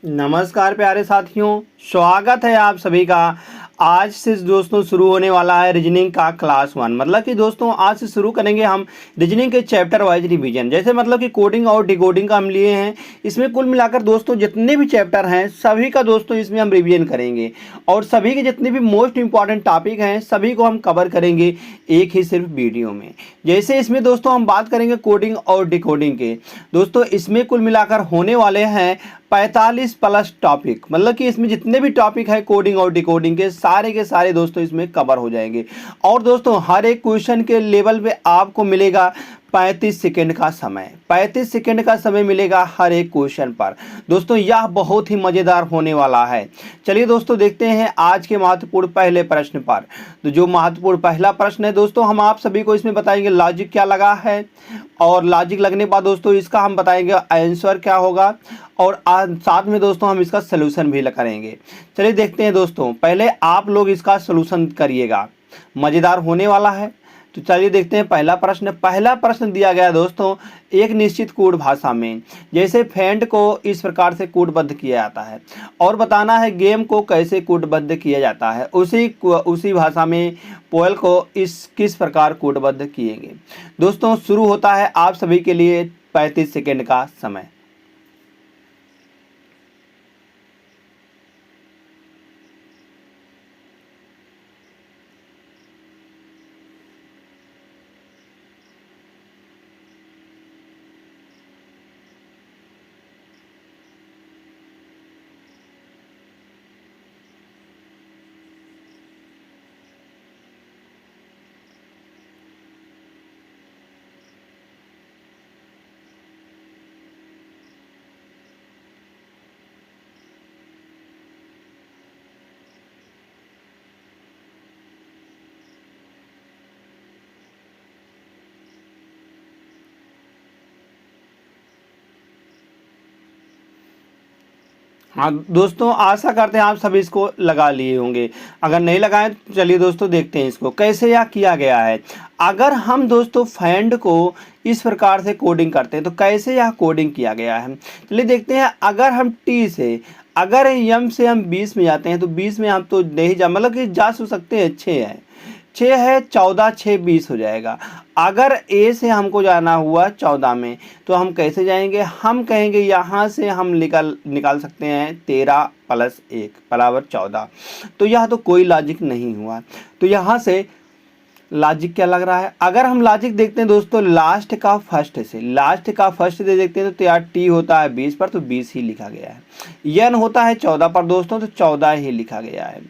नमस्कार प्यारे साथियों, स्वागत है आप सभी का। आज से दोस्तों शुरू होने वाला है रीजनिंग का क्लास 1। मतलब कि दोस्तों आज से शुरू करेंगे हम रीजनिंग के चैप्टर वाइज रिवीजन। जैसे मतलब कि कोडिंग और डिकोडिंग का हम लिए हैं। इसमें कुल मिलाकर दोस्तों जितने भी चैप्टर हैं सभी का दोस्तों इसमें हम रिवीजन करेंगे और सभी के जितने भी मोस्ट इंपॉर्टेंट टॉपिक हैं सभी को हम कवर करेंगे एक ही सिर्फ वीडियो में। जैसे इसमें दोस्तों हम बात करेंगे कोडिंग और डिकोडिंग के। दोस्तों इसमें कुल मिलाकर होने वाले हैं 45 प्लस टॉपिक। मतलब कि इसमें जितने भी टॉपिक है कोडिंग और डिकोडिंग के सारे दोस्तों इसमें कवर हो जाएंगे। और दोस्तों हर एक क्वेश्चन के लेवल पे आपको मिलेगा 35 सेकंड का समय। 35 सेकंड का समय मिलेगा हर एक क्वेश्चन पर। दोस्तों यह बहुत ही मज़ेदार होने वाला है। चलिए दोस्तों देखते हैं आज के महत्वपूर्ण पहले प्रश्न पर। तो जो महत्वपूर्ण पहला प्रश्न है दोस्तों, हम आप सभी को इसमें बताएंगे लॉजिक क्या लगा है, और लॉजिक लगने के बाद दोस्तों इसका हम बताएंगे आंसर क्या होगा, और साथ में दोस्तों हम इसका सलूशन भी करेंगे। चलिए देखते हैं दोस्तों, पहले आप लोग इसका सलूशन करिएगा, मज़ेदार होने वाला है। तो चलिए देखते हैं पहला प्रश्न दिया गया है दोस्तों, एक निश्चित कोड भाषा में जैसे फेंड को इस प्रकार से कोडबद्ध किया जाता है, और बताना है गेम को कैसे कोडबद्ध किया जाता है। उसी भाषा में पोएल को किस प्रकार कोडबद्ध किएंगे। दोस्तों शुरू होता है आप सभी के लिए 35 सेकेंड का समय। हाँ दोस्तों, आशा करते हैं आप सभी इसको लगा लिए होंगे। अगर नहीं लगाएं तो चलिए दोस्तों देखते हैं इसको कैसे यह किया गया है। अगर हम दोस्तों फैंड को इस प्रकार से कोडिंग करते हैं तो कैसे यह कोडिंग किया गया है, चलिए देखते हैं। अगर हम टी से अगर यम से हम 20 में जाते हैं तो 20 में हम तो नहीं जा, मतलब कि जा सकते हैं 6 है, 6 है 14, 6 20 हो जाएगा। अगर ए से हमको जाना हुआ 14 में तो हम कैसे जाएंगे, हम कहेंगे यहाँ से हम निकाल सकते हैं 13 प्लस 1 बराबर 14। तो यह तो कोई लॉजिक नहीं हुआ। तो यहाँ से लॉजिक क्या लग रहा है, अगर हम लॉजिक देखते हैं दोस्तों लास्ट का फर्स्ट दे देखते हैं तो यार टी होता है 20 पर तो 20 ही लिखा गया है। एन होता है 14 पर दोस्तों तो 14 ही लिखा गया है।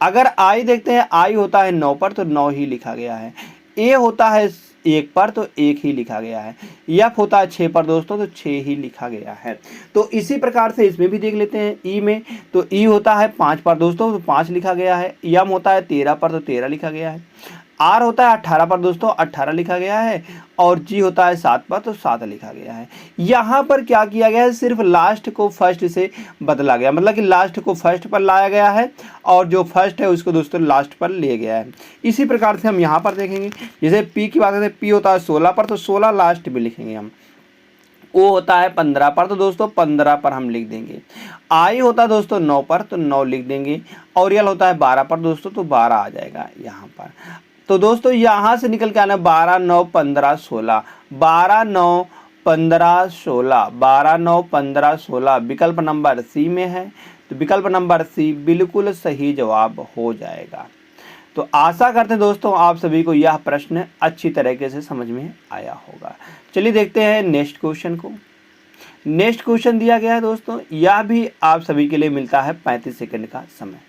अगर आई देखते हैं आई होता है 9 पर तो 9 ही लिखा गया है। ए होता है 1 पर तो 1 ही लिखा गया है। एफ होता है 6 पर दोस्तों तो 6 ही लिखा गया है। तो इसी प्रकार से इसमें भी देख लेते हैं ई में। तो ई होता है 5 पर दोस्तों तो 5 लिखा गया है। एम होता है 13 पर तो 13 लिखा गया है। आर होता है 18 पर दोस्तों 18 लिखा गया है। और जी होता है 7 पर तो 7 लिखा गया है। यहाँ पर क्या किया गया है, सिर्फ लास्ट को फर्स्ट से बदला गया, मतलब कि लास्ट को फर्स्ट पर लाया गया है और जो फर्स्ट है उसको दोस्तों लास्ट पर ले गया है। इसी प्रकार से हम यहाँ पर देखेंगे, जैसे पी की बात करते हैं, पी होता है 16 पर तो 16 लास्ट में लिखेंगे हम। ओ होता है 15 पर तो दोस्तों 15 पर हम लिख देंगे। आई होता है दोस्तों 9 पर तो 9 लिख देंगे। और यल होता है 12 पर दोस्तों तो 12 आ जाएगा यहाँ पर। तो दोस्तों यहाँ से निकल के आना 12 9 15 16, 12 9 15 16, 12 9 15 16 विकल्प नंबर सी में है। तो विकल्प नंबर सी बिल्कुल सही जवाब हो जाएगा। तो आशा करते हैं दोस्तों आप सभी को यह प्रश्न अच्छी तरीके से समझ में आया होगा। चलिए देखते हैं नेक्स्ट क्वेश्चन को। नेक्स्ट क्वेश्चन दिया गया है दोस्तों, यह भी आप सभी के लिए मिलता है 35 सेकंड का समय।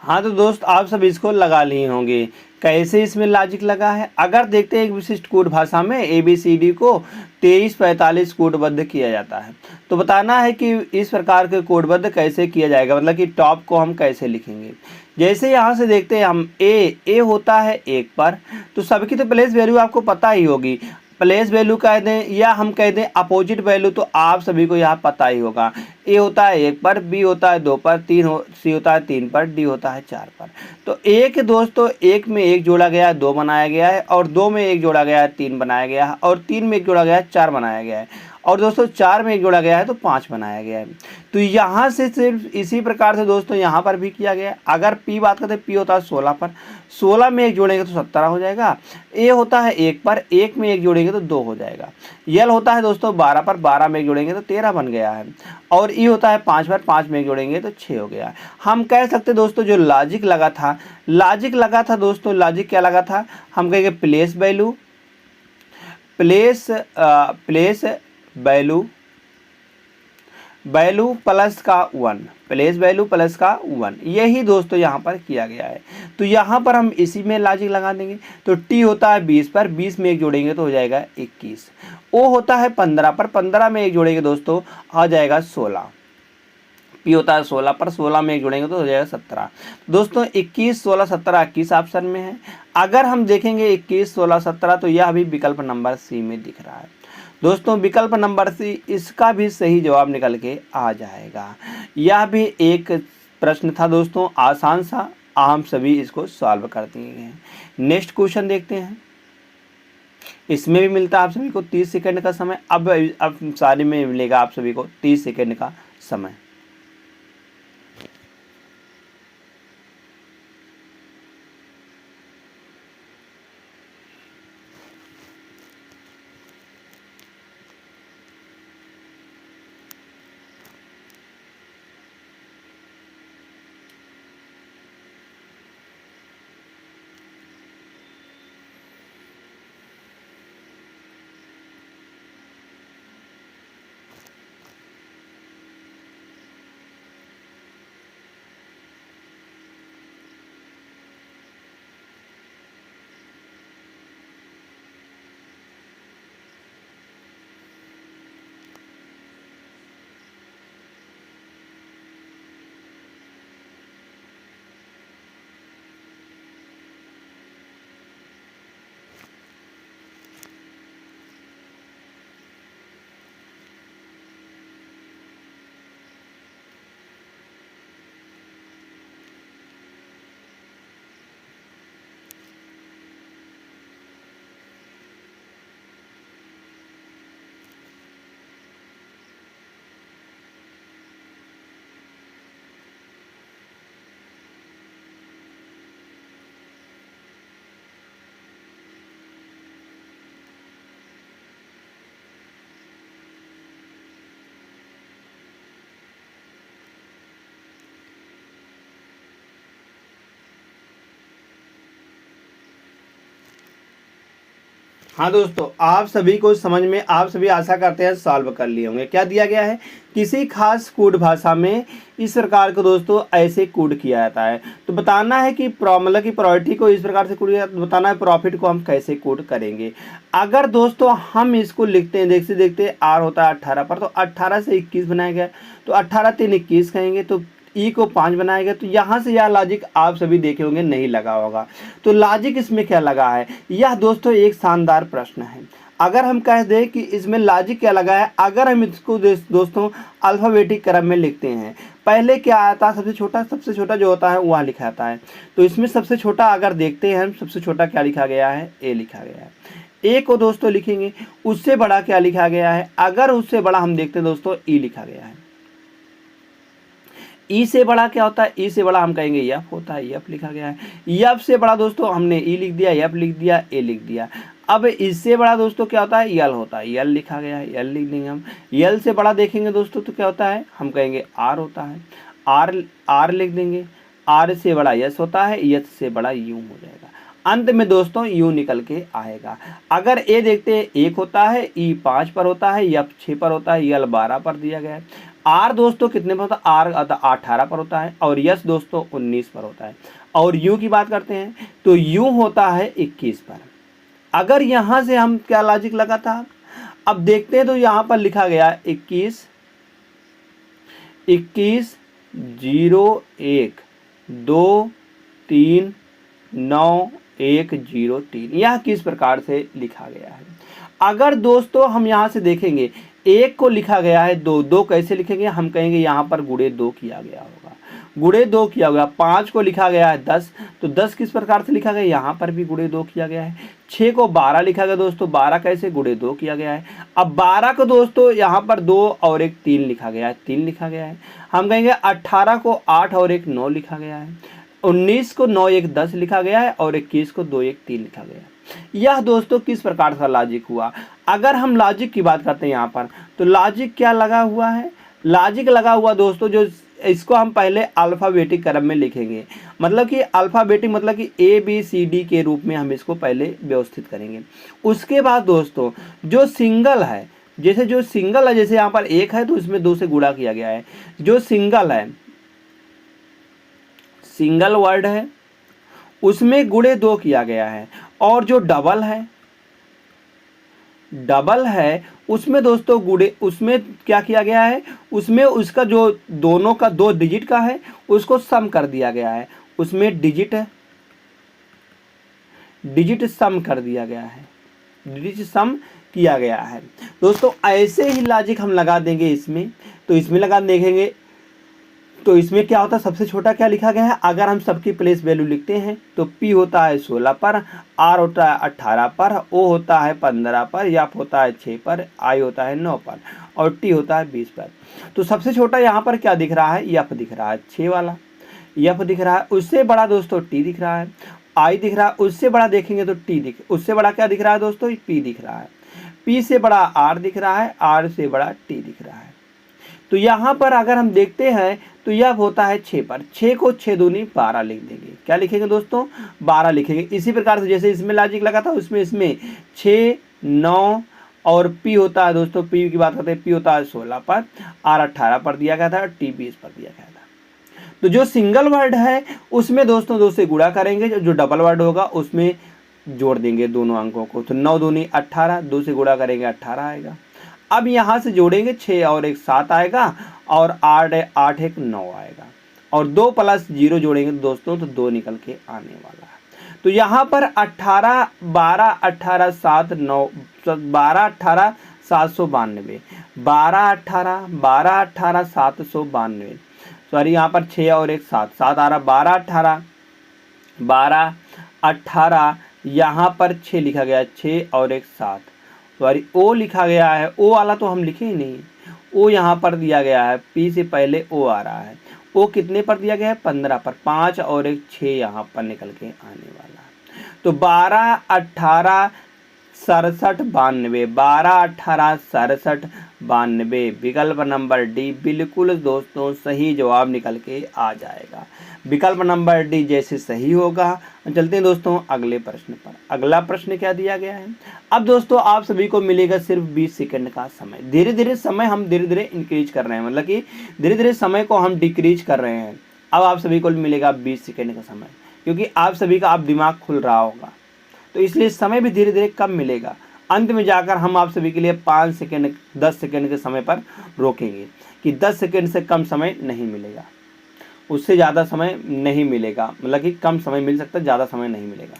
हाँ तो दोस्त आप सब इसको लगा लिए होंगे। कैसे इसमें लॉजिक लगा है, अगर देखते हैं एक विशिष्ट कोड भाषा में ABCD को 2345 कोडबद्ध किया जाता है, तो बताना है कि इस प्रकार के कोडबद्ध कैसे किया जाएगा, मतलब कि टॉप को हम कैसे लिखेंगे। जैसे यहाँ से देखते हैं हम ए होता है 1 पर, तो सबकी तो प्लेस वैल्यू आपको पता ही होगी। प्लेस वैल्यू कह दें या हम कह दें अपोजिट वैल्यू, तो आप सभी को यहाँ पता ही होगा। ए होता है 1 पर, बी होता है 2 पर, सी होता है 3 पर, डी होता है 4 पर। तो एक दोस्तों 1 में 1 जोड़ा गया है 2 बनाया गया है, और 2 में 1 जोड़ा गया है 3 बनाया गया है, और 3 में 1 जोड़ा गया है 4 बनाया गया है, और दोस्तों 4 में 1 जोड़ा गया है तो 5 बनाया गया है। तो यहाँ से सिर्फ इसी प्रकार से दोस्तों यहाँ पर भी किया गया है। अगर पी बात करते हैं, पी होता है 16 पर, 16 में 1 जोड़ेंगे तो 17 हो जाएगा। ए होता है 1 पर, 1 में 1 जोड़ेंगे तो 2 हो जाएगा। यल होता है दोस्तों 12 पर, 12 में 1 जोड़ेंगे तो 13 बन गया है। और ई होता है 5 पर, 5 में 1 जोड़ेंगे तो 6 हो गया। हम कह सकते दोस्तों जो लॉजिक लगा था दोस्तों, लॉजिक क्या लगा था, हम कहेंगे प्लेस वैल्यू प्लस का 1, प्लेस वैल्यू प्लस का 1, यही दोस्तों यहाँ पर किया गया है। तो यहाँ पर हम इसी में लॉजिक लगा देंगे। तो टी होता है 20 पर, 20 में 1 जोड़ेंगे तो हो जाएगा 21। ओ होता है 15 पर, 15 में 1 जोड़ेंगे दोस्तों आ जाएगा 16। पी होता है 16 पर, 16 में 1 जोड़ेंगे तो हो जाएगा 17। दोस्तों 21, 16, 17, 21 ऑप्शन में है। अगर हम देखेंगे 21, 16, 17, तो यह भी विकल्प नंबर सी में दिख रहा है। दोस्तों विकल्प नंबर सी इसका भी सही जवाब निकल के आ जाएगा। यह भी एक प्रश्न था दोस्तों, आसान सा, हम सभी इसको सॉल्व कर दिए हैं। नेक्स्ट क्वेश्चन देखते हैं। इसमें भी मिलता है आप सभी को 30 सेकंड का समय। अब सारी में मिलेगा आप सभी को 30 सेकंड का समय। हाँ दोस्तों, आप सभी को समझ में, आप सभी आशा करते हैं सॉल्व कर लिए होंगे। क्या दिया गया है, किसी खास कोड भाषा में इस प्रकार को दोस्तों ऐसे कोड किया जाता है। तो बताना है कि मतलब कि प्रायोरिटी को इस प्रकार से कोड किया, बताना है प्रॉफिट को हम कैसे कोड करेंगे। अगर दोस्तों हम इसको लिखते हैं, देखते देखते आर होता है 18 पर, तो 18 से 21 बनाया गया, तो 18 3 21 कहेंगे, तो ई को 5 बनाया गया। तो यहाँ से यह लॉजिक आप सभी देखे होंगे नहीं लगा होगा। तो लॉजिक इसमें क्या लगा है, यह दोस्तों एक शानदार प्रश्न है। अगर हम कह दें कि इसमें लॉजिक क्या लगा है, अगर हम इसको दोस्तों अल्फ़ाबेटिक क्रम में लिखते हैं, पहले क्या आता है, सबसे छोटा जो होता है वह लिखा जाता है। तो इसमें सबसे छोटा अगर देखते हैं हम, सबसे छोटा क्या लिखा गया है, ए लिखा गया है। ए को दोस्तों लिखेंगे, उससे बड़ा क्या लिखा गया है, अगर उससे बड़ा हम देखते हैं दोस्तों ई लिखा गया है। ई से बड़ा क्या होता है, ई से बड़ा हम कहेंगे एफ होता है, एफ लिखा गया है। एफ से बड़ा दोस्तों हमने ई लिख दिया, एफ लिख दिया, ए लिख दिया। अब इससे बड़ा दोस्तों क्या होता है, यल होता है, यल लिखा गया है, यल लिख देंगे हम। यल से बड़ा देखेंगे दोस्तों तो क्या होता है, हम कहेंगे आर होता है, आर लिख देंगे। आर से बड़ा यस होता है, यस से बड़ा यू हो जाएगा। अंत में दोस्तों यू निकल के आएगा। अगर ए देखते हैं 1 होता है, ई 5 पर होता है, एफ 6 पर होता है, यल 12 पर दिया गया है। आर दोस्तों कितने पर होता है, आर 18 पर होता है, और यस दोस्तों 19 पर होता है। और यू की बात करते हैं तो यू होता है 21 पर। अगर यहाँ से हम क्या लॉजिक लगा था, अब देखते हैं तो यहाँ पर लिखा गया 21 21 0 1 2 3 9 1 0 3, यह किस प्रकार से लिखा गया है। अगर दोस्तों हम यहाँ से देखेंगे, 1 को लिखा गया है 2, 2 कैसे लिखेंगे, हम कहेंगे यहाँ पर गुणे 2 किया गया होगा, गुणे 2 किया होगा। 5 को लिखा गया है 10, तो 10 किस प्रकार से लिखा गया, यहाँ पर भी गुणे 2 किया गया है। 6 को 12 लिखा गया दोस्तों, 12 कैसे, गुणे 2 किया गया है। अब 12 को दोस्तों यहाँ पर 2 और एक 3 लिखा गया है, 3 लिखा गया है। हम कहेंगे 18 को 8 और एक 9 लिखा गया है। 19 को 9 1 10 लिखा गया है, और 21 को 2 1 3 लिखा गया है। यह दोस्तों किस प्रकार का लॉजिक हुआ। अगर हम लॉजिक की बात करते हैं यहाँ पर, तो लॉजिक क्या लगा हुआ है, लॉजिक लगा हुआ दोस्तों, जो इसको हम पहले अल्फ़ाबेटिक क्रम में लिखेंगे, मतलब कि अल्फ़ाबेटिक मतलब कि ABCD के रूप में हम इसको पहले व्यवस्थित करेंगे। उसके बाद दोस्तों जो सिंगल है, जैसे जो सिंगल है, जैसे यहाँ पर 1 है तो इसमें 2 से गुणा किया गया है। जो सिंगल है, सिंगल वर्ड है, उसमें गुणे 2 किया गया है। और जो डबल है, डबल है, उसमें दोस्तों गुणे, उसमें क्या किया गया है, उसमें उसका जो दोनों का 2 डिजिट का है उसको सम कर दिया गया है। उसमें डिजिट है, डिजिट सम कर दिया गया है, डिजिट सम किया गया है। दोस्तों ऐसे ही लॉजिक हम लगा देंगे इसमें, तो इसमें लगा देखेंगे तो इसमें क्या होता है, सबसे छोटा क्या लिखा गया है, अगर हम सबकी प्लेस वैल्यू लिखते हैं तो P होता है 16 पर, R होता है 18 पर, O होता है 15 पर, F होता है 6 पर, I होता है 9 पर, और T होता है 20 पर। तो सबसे छोटा यहाँ पर क्या दिख रहा है, F दिख रहा है, 6 वाला F दिख रहा है। उससे बड़ा दोस्तों T दिख रहा है, I दिख रहा है। उससे बड़ा देखेंगे तो T दिख, उससे बड़ा क्या दिख रहा है दोस्तों, P दिख रहा है। P से बड़ा R दिख रहा है, R से बड़ा T दिख रहा है। तो यहाँ पर अगर हम देखते हैं तो यह होता है 6 पर, 6 को 6 दूनी 12 लिख देंगे। क्या लिखेंगे दोस्तों, 12 लिखेंगे। इसी प्रकार से जैसे इसमें लॉजिक लगा था, उसमें इसमें 6 9 और P होता है दोस्तों, P की बात करते हैं, P होता है 16 पर, R 18 पर दिया गया था, T 20 पर दिया गया था। तो जो सिंगल वर्ड है उसमें दोस्तों 2 से गुणा करेंगे, जो डबल वर्ड होगा उसमें जोड़ देंगे दोनों अंकों को। तो 9 दूनी 18, 2 से गुणा करेंगे 18 आएगा। अब यहाँ से जोड़ेंगे 6 और एक 7 आएगा, और 8 एक 9 आएगा, और 2 प्लस 0 जोड़ेंगे दोस्तों तो 2 निकल के आने वाला है। तो यहाँ पर 18 12 18 7 9 12 18 792, 12 18 12 18 792, सॉरी यहाँ पर 6 और एक 7, 7 आ रहा, 12 18 12 18, यहाँ पर 6 लिखा गया, 6 और एक 7, सॉरी O लिखा गया है, O वाला तो हम लिखे ही नहीं, O यहाँ पर दिया गया है, P से पहले O आ रहा है। O कितने पर दिया गया है, 15 पर, 5 और एक 6 यहाँ पर निकल के आने वाला है। तो 12 18 67 92, 12 18 67 92, विकल्प नंबर डी बिल्कुल दोस्तों सही जवाब निकल के आ जाएगा। विकल्प नंबर डी जैसे सही होगा। चलते हैं दोस्तों अगले प्रश्न पर। अगला प्रश्न क्या दिया गया है, अब दोस्तों आप सभी को मिलेगा सिर्फ 20 सेकंड का समय। धीरे धीरे समय हम धीरे धीरे इंक्रीज कर रहे हैं, मतलब कि धीरे धीरे समय को हम डिक्रीज कर रहे हैं। अब आप सभी को मिलेगा 20 सेकंड का समय, क्योंकि आप सभी का अब दिमाग खुल रहा होगा, तो इसलिए समय भी धीरे धीरे कम मिलेगा। अंत में जाकर हम आप सभी के लिए 5 सेकंड 10 सेकंड के समय पर रोकेंगे कि 10 सेकंड से कम समय नहीं मिलेगा, उससे ज़्यादा समय नहीं मिलेगा, मतलब कि कम समय मिल सकता है, ज़्यादा समय नहीं मिलेगा।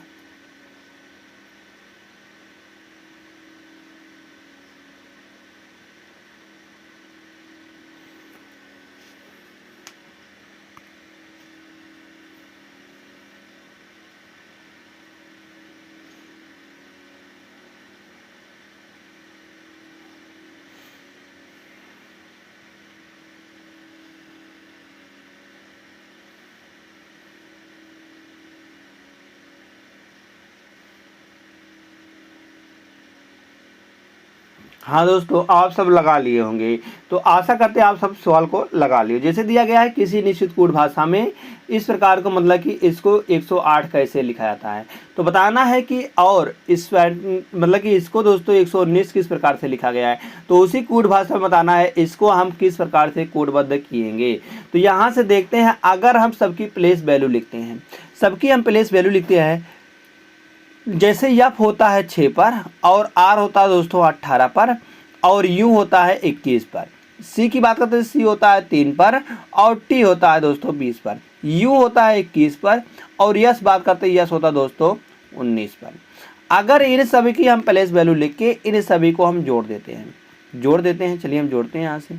हाँ दोस्तों, आप सब लगा लिए होंगे। तो आशा करते हैं आप सब सवाल को लगा लिए। जैसे दिया गया है, किसी निश्चित कूट भाषा में इस प्रकार को मतलब कि इसको 108 कैसे लिखा जाता है, तो बताना है कि और इस मतलब कि इसको दोस्तों 119 किस प्रकार से लिखा गया है, तो उसी कूट भाषा में बताना है इसको हम किस प्रकार से कोडबद्ध किएंगे। तो यहाँ से देखते हैं, अगर हम सबकी प्लेस वैल्यू लिखते हैं, सबकी हम प्लेस वैल्यू लिखते हैं, जैसे यफ होता है 6 पर, और आर होता है दोस्तों 18 पर, और यू होता है 21 पर। सी की बात करते हैं, सी होता है 3 पर, और टी होता है दोस्तों 20 पर। यू होता है 21 पर, और यस बात करते हैं, यस होता है दोस्तों 19 पर। अगर इन सभी की हम प्लेस वैल्यू लिख के इन सभी को हम जोड़ देते हैं, चलिए हम जोड़ते हैं यहाँ से।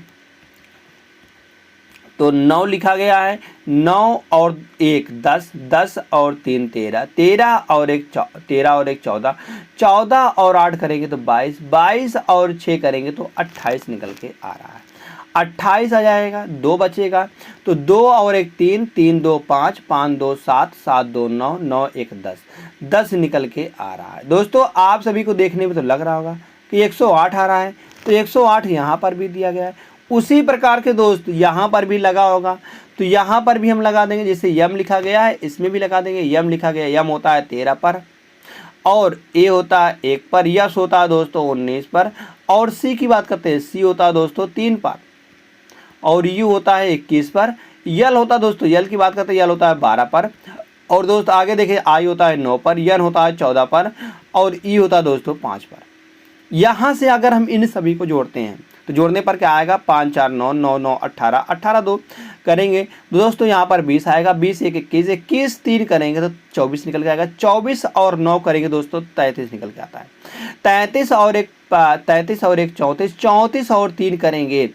तो 9 लिखा गया है, 9 और 1 10, 10 और 3 13, 13 और 1 14, 14 और 8 करेंगे तो 22, 22 और 6 करेंगे तो 28 निकल के आ रहा है। 28 आ जाएगा, 2 बचेगा, तो 2 और 1 3, 3 2 5, 5 2 7, 7 2 9, 9 1 10, 10 निकल के आ रहा है। दोस्तों आप सभी को देखने में तो लग रहा होगा कि 108 आ रहा है, तो 108 यहाँ पर भी दिया गया है। उसी प्रकार के दोस्त यहाँ पर भी लगा होगा, तो यहाँ पर भी हम लगा देंगे। जैसे यम लिखा गया है, इसमें भी लगा देंगे। यम लिखा गया, यम होता है 13 पर, और ए होता है 1 पर, यस होता है दोस्तों 19 पर, और सी की बात करते हैं, सी होता है दोस्तों 3 पर, और यू होता है 21 पर। यल होता है दोस्तों, यल की बात करते हैं, यल होता है 12 पर, और दोस्त आगे देखिए आई होता है 9 पर, यन होता है 14 पर, और ई होता है दोस्तों 5 पर। यहाँ से अगर हम इन सभी को जोड़ते हैं तो जोड़ने पर क्या आएगा, 5 4 9, 9 9 18, 18 2 करेंगे तो दोस्तों यहाँ पर 20 आएगा, 20 1 21, 21 3 करेंगे तो 24 निकल के आएगा। 24 और 9 करेंगे दोस्तों 33 निकल के आता है। 33 और 1 34, 34 और 3 करेंगे,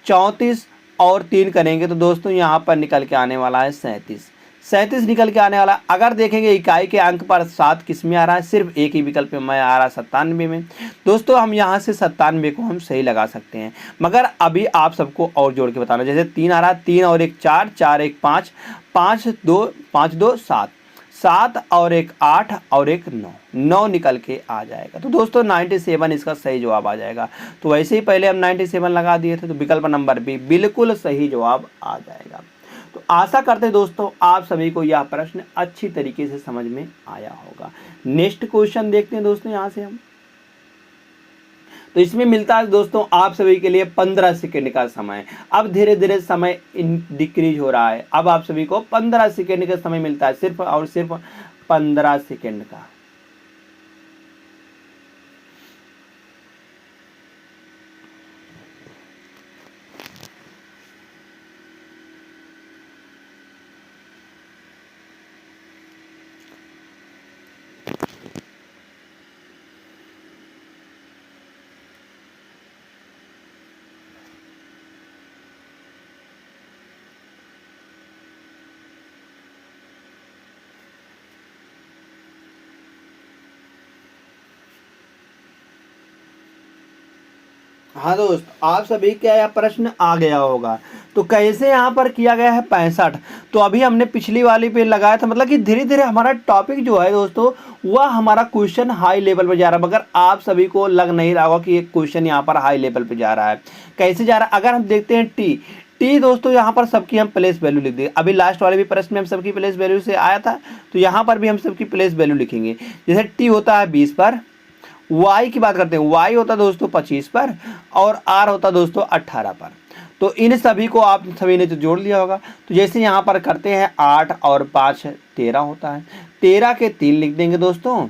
34 और 3 करेंगे तो दोस्तों यहाँ पर निकल के आने वाला है 37, 37 निकल के आने वाला। अगर देखेंगे इकाई के अंक पर 7 किस में आ रहा है, सिर्फ एक ही विकल्प में आ रहा है 97 में। दोस्तों हम यहाँ से 97 को हम सही लगा सकते हैं, मगर अभी आप सबको और जोड़ के बताना। जैसे 3 आ रहा है, 3 और 1 4, 4 1 5, 5 2 7, 7 और 1 8 और 1 9, 9 निकल के आ जाएगा। तो दोस्तों 97 इसका सही जवाब आ जाएगा। तो वैसे ही पहले हम 97 लगा दिए थे, तो विकल्प नंबर बी बिल्कुल सही जवाब आ जाएगा। तो आशा करते हैं दोस्तों आप सभी को यह प्रश्न अच्छी तरीके से समझ में आया होगा। नेक्स्ट क्वेश्चन देखते हैं दोस्तों यहाँ से हम। तो इसमें मिलता है दोस्तों आप सभी के लिए 15 सेकंड का समय। अब धीरे धीरे समय डिक्रीज हो रहा है, अब आप सभी को 15 सेकंड का समय मिलता है, सिर्फ और सिर्फ 15 सेकंड का। हाँ दोस्त, आप सभी का यह प्रश्न आ गया होगा। तो कैसे यहाँ पर किया गया है 65। तो अभी हमने पिछली वाली पे लगाया था, मतलब कि धीरे धीरे हमारा टॉपिक जो है दोस्तों वह हमारा क्वेश्चन हाई लेवल पे जा रहा है, मगर आप सभी को लग नहीं रहा होगा कि एक क्वेश्चन यहाँ पर हाई लेवल पे जा रहा है। कैसे जा रहा है, अगर हम देखते हैं टी दोस्तों यहाँ पर सबकी हम प्लेस वैल्यू लिख देंगे। अभी लास्ट वाले भी प्रश्न में हम सबकी प्लेस वैल्यू से आया था, तो यहाँ पर भी हम सबकी प्लेस वैल्यू लिखेंगे। जैसे टी होता है 20 पर, वाई की बात करते हैं, वाई होता दोस्तों 25 पर, और आर होता दोस्तों 18 पर। तो इन सभी को आप सभी ने तो जोड़ लिया होगा। तो जैसे यहाँ पर करते हैं 8 और 5 13 होता है, 13 के 3 लिख देंगे दोस्तों,